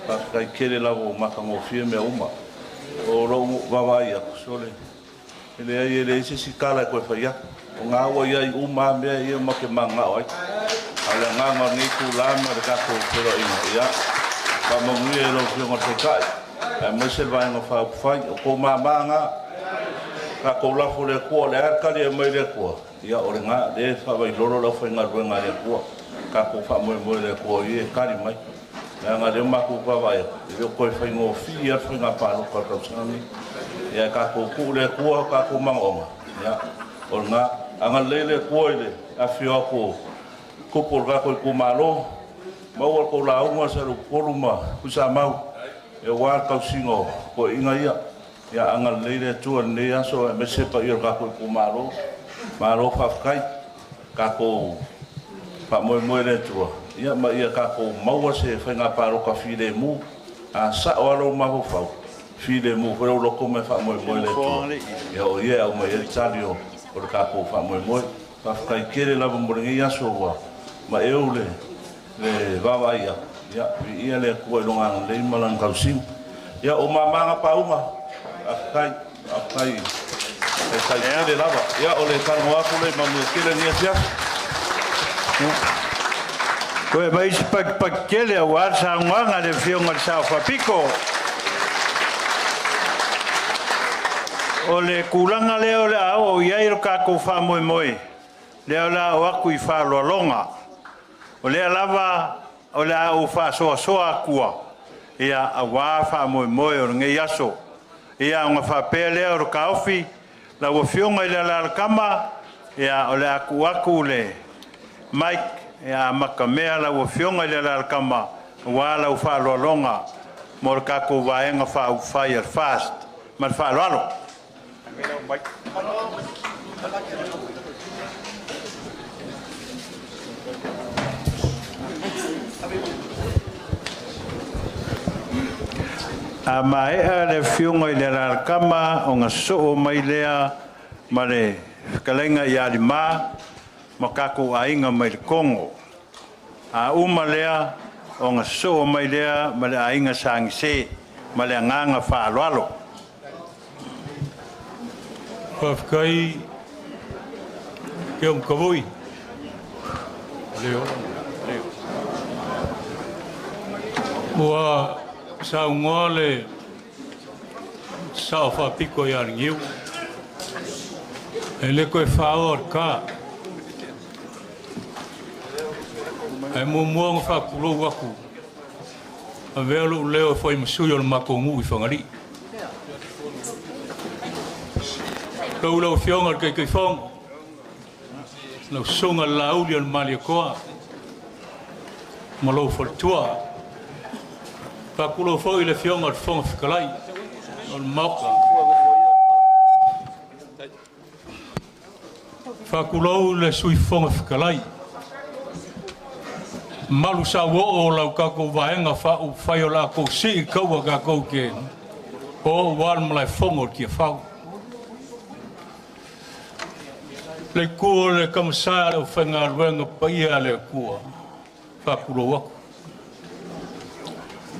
Pa kai kele la o maka mo fie me uma o lo va ia sole ele ai ele se kala ko fa ia o nga wa ia uma me ia ma ke manga oi ala nga ni ku la ma ka ko pero ia pa mo ni lo fio mo te kai a mo se va no fa fa ko ma manga ka ko la fo le ko le ka le mai le ko ia o nga de fa vai lo lo fa nga ro nga le ko ka ko fa mo le ko ia ka ni mai nga le maku pa vai le ko fa ngo fi ia fa nga pa no ka ka sani ia ka ko ku le ko ka ko mangonga ia o nga anga le ko ile a fi ko por ga ko malo ma o ko la uma sa ru ko luma ku sa mau e wa ka singo ko inga ia anga le tu ne ya so me se pa ia ka ko malo fa kai ka ko pa mo le tu ia ma ia ka ko maua se whainga paro ka file mu a sa o alo maho fau file mu ko lo ko me fa mo le tu ia o ia o mai Italia o ka ko fa mo fa kai kere la mo ringi ya so wa ma eu le va va ia le ko lo ngang le malang ka sim ia o mama nga pa uma a kai e kai kere lava ia o le ka mo aku le mamu kere ni sia Koe mai si pakele a war sa nganga le fionga sa Whapiko. O le kulanga leo le au o iairo ka ko wha moe moe. Leo la o aku I wha loa longa. O le lava o le au wha soa soa kua. Ia a wā wha moe moe o nge yaso. Ia o ngā wha pēr leo ro ka ofi. La o fionga I le la kama. Ia o le aku le Mike. Ya maka mea la o fionga le la kama wala u fa lo longa mor ka ko vaenga fa u fire fast mar fa lo a mai le fionga le la kama o nga so mai lea mare kalenga ya di ma makako ainga mai Kongo a uma lea o nga so mai lea male ainga sang se male nganga fa lalo Pafkai Kiom Kavui Leo Mua sa ngole sa fa piko ya ngiu ele ko favor ka e mo mo fa kulo waku a velo leo foi msuyo le makongu I whangari lau fionga kai fong lau songa lauli al malikoa malo fortua fa kulo foi le fionga al fong fikalai al mauka fa kulo le sui fong fikalai malu sa wo o lau ka ko vaenga fa u faio la ko si ka wa ka ko ke o wal mlai fongo ki fa le ko le kam sa o fenga wenga pa ia le ko fa ku lo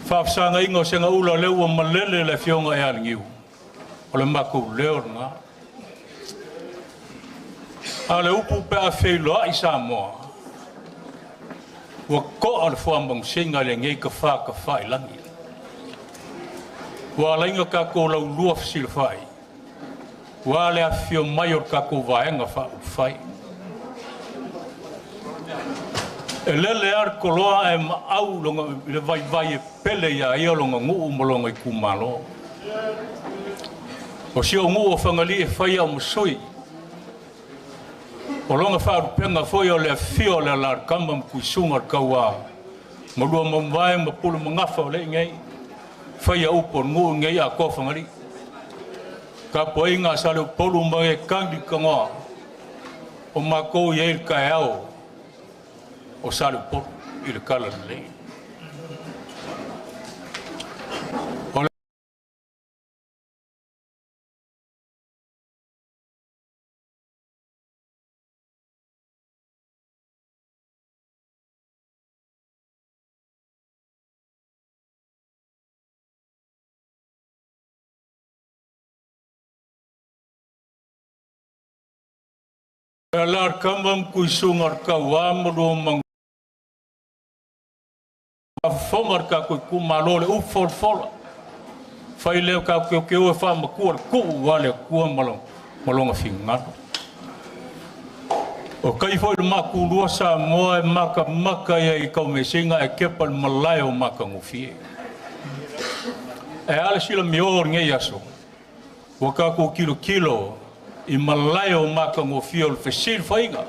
fa sa nga ingo se nga ula le o malele le fionga ya ngiu o le mako le nga ale upu pe a fe lo I sa mo wa ko al fuambang singa le ngai ka fa langi wa lainga ka ko lau luaf sil fai wa le afio maior ka ko vaenga fa fai ele ar koloa e au longa le vai pele ya ia longa ngu molonga I kumalo o si o ngu o fangali e fai au musui o longa fa penga foi o le fio le la kamba ku sunga kawa mo lo mo vai mo pulo mo ngafa le ngai fai au por ngu ngai a ko fangari ka poi nga salo polu mai kangi kanga o mako ye ka ao o salo por il kala le Alar kambam kuisungar ka wamro mang fongar ka ku malole u for fai le ka ke o fa ma ku wale ku malong finga o kai foi ma ku lu sa mo maka e ka mesinga e kepal malayo maka ngufi e ala sila mior nge yaso o ka ku kilo I malayo maka ngofio le fesil fainga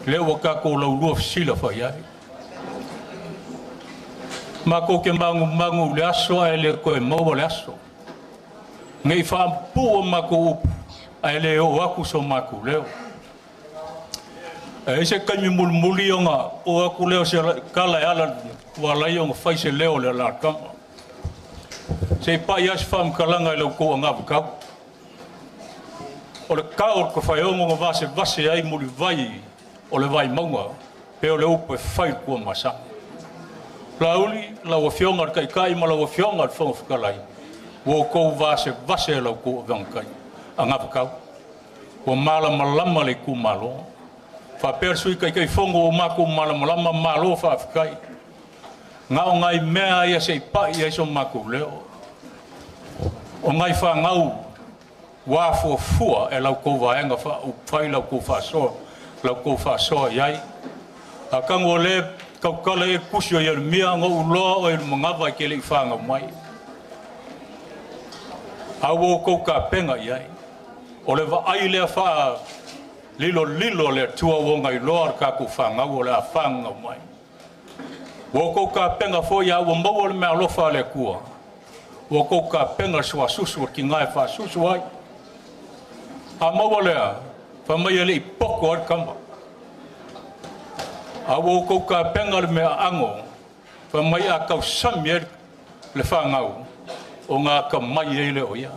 le waka ko lo lu fesil fa ya mako ke mangu le aso ele ko mo le aso ngai fa pu mako ele o aku so mako le e se kanyi mulmuli nga o aku le se kala ala wala yo fa se le o le la kam se pa yas fam kalanga le ko nga ka o le kaor ko fai ongo vase ai muli vai o le vai maunga pe o le upe fai kua masa lauli la o fionga kai ma la o fionga fo kalai wo ko vase la ko vankai anga ka o mala malama le ku malo fa persui kai fongo o mako mala malama malo fa kai nga o ngai mea ia se pa ia so mako leo o ngai fa ngau wa fua e lau ko vaenga fa u fai lau ko fa so yai a kango le ka kala e kusio ia mia ngo ulo e mangava ke le fanga mai a wo ko ka penga yai o le va ai le fa lilo le tua wonga I lor ka ku fanga o le fanga mai wo ko ka penga fo ya wo mo le me lo fa le kua wo ko ka penga so susu ki ngai fa susu ai a mawalea fa mai le poko ar kamba a wo ko ka pengar me ango fa mai a ka samier le fa ngau o nga ka mai le o ya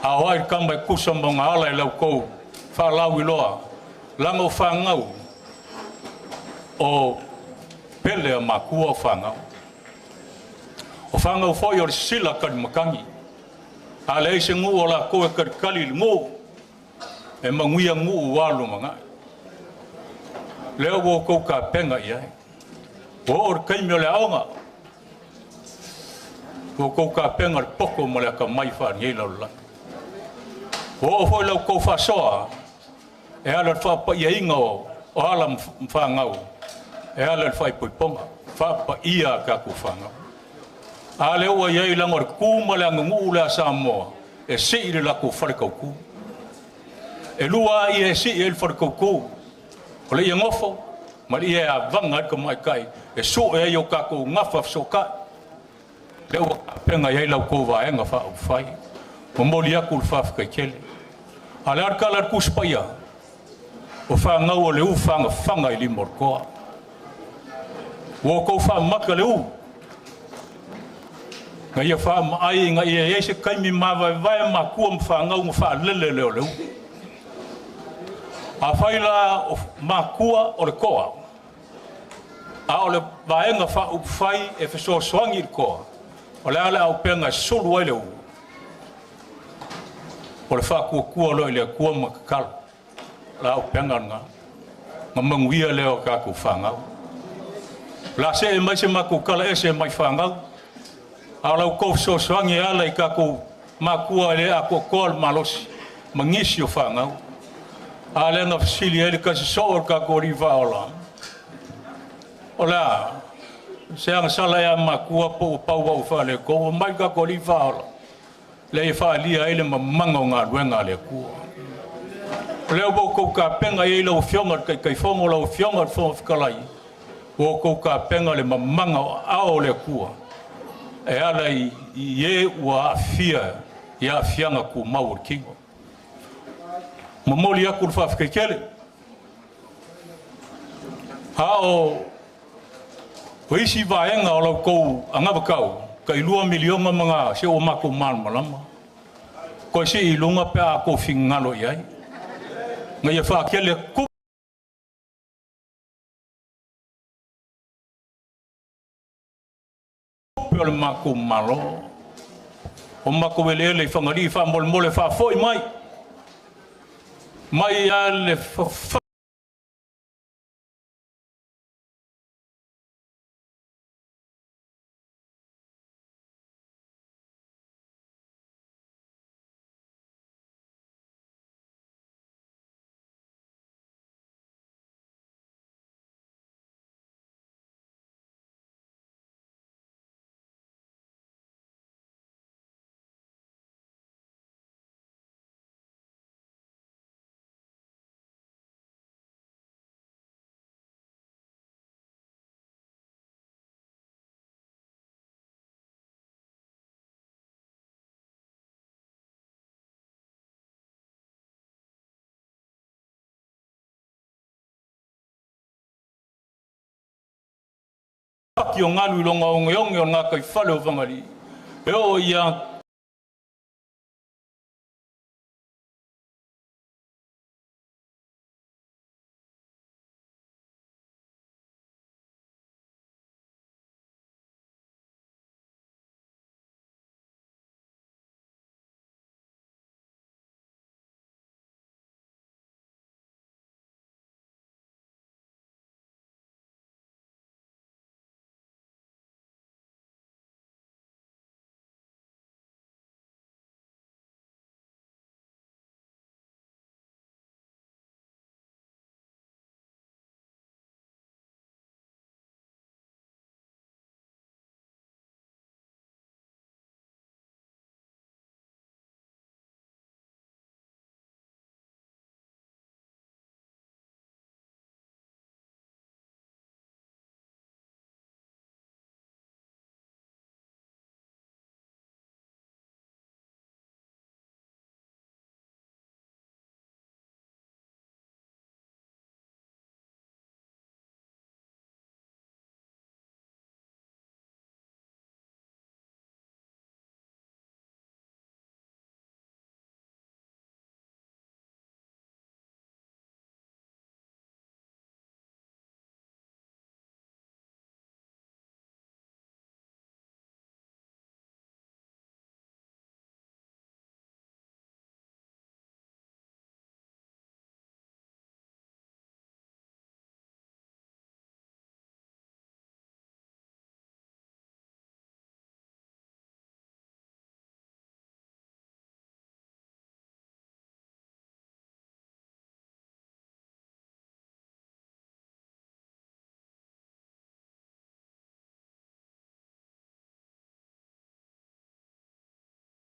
a wai kamba ku sambong ala le ko fa lawi loa lango fa ngau o pele ma ku o fa ngau fo yor sila kad makangi ale se ngu ola ko e kali ngu e manguia ngu walu manga leo wo ko ka penga ia wo or kai me le aonga wo ko ka penga poko mo le ka mai fa ngi la wo fo lo ko fa so e ala fa pa ia inga o ala fa ngau e ala fa pu ponga fa pa ia ka ku fa ngau ale o ye langor ku mala ngula samo e se ile la ku farko ku e lua ie se il farko ku ole ye ngofo mali ye avanga ko mai kai e so e yo ka ku ngafa so ka le o penga ye la ku va nga fa fai o molia ku fa ka kele ale ar kala ku spaya o fa nga o le u fanga ili morko wo ko fa makale u ngai fa mai ngai e se kai mi ma vai ma ku fa nga u fa lele le a faila ma ku o le koa a o le vai nga fa u fai e fe so swangi ko o le ala o penga sulu ele u o le fa ku lo ile ku ma kal la o penga nga mangwia le o ka ku fa nga la se mai se ma ku kala e se mai fa nga ala ko so swangi ala I ka ko makua le a ko kol malos mangisi o fanga ala na fsili ele ka so ka ko riva ola se ang sala ya makua po pa wa fa le ko mai ka ko riva le fa lia ele mango nga wenga le ku le bo ko ka penga ele o fionga kai fongo lo fionga fo kalai wo ko ka penga le mango a o le ku e ala i e ua afia ia afianga ku mau kingo momoli aku fa fikele ha o isi vaenga o lau kou anga kau ka ilua milionga mga se o mako mal malama ko si ilunga pe a ko fingalo ia ngai fa kele ku pe mako malo o mako velele fangari fa mol mole fa foi mai ale fa ki o ngalu longa o ngong o ngaka i falo fangari e o ia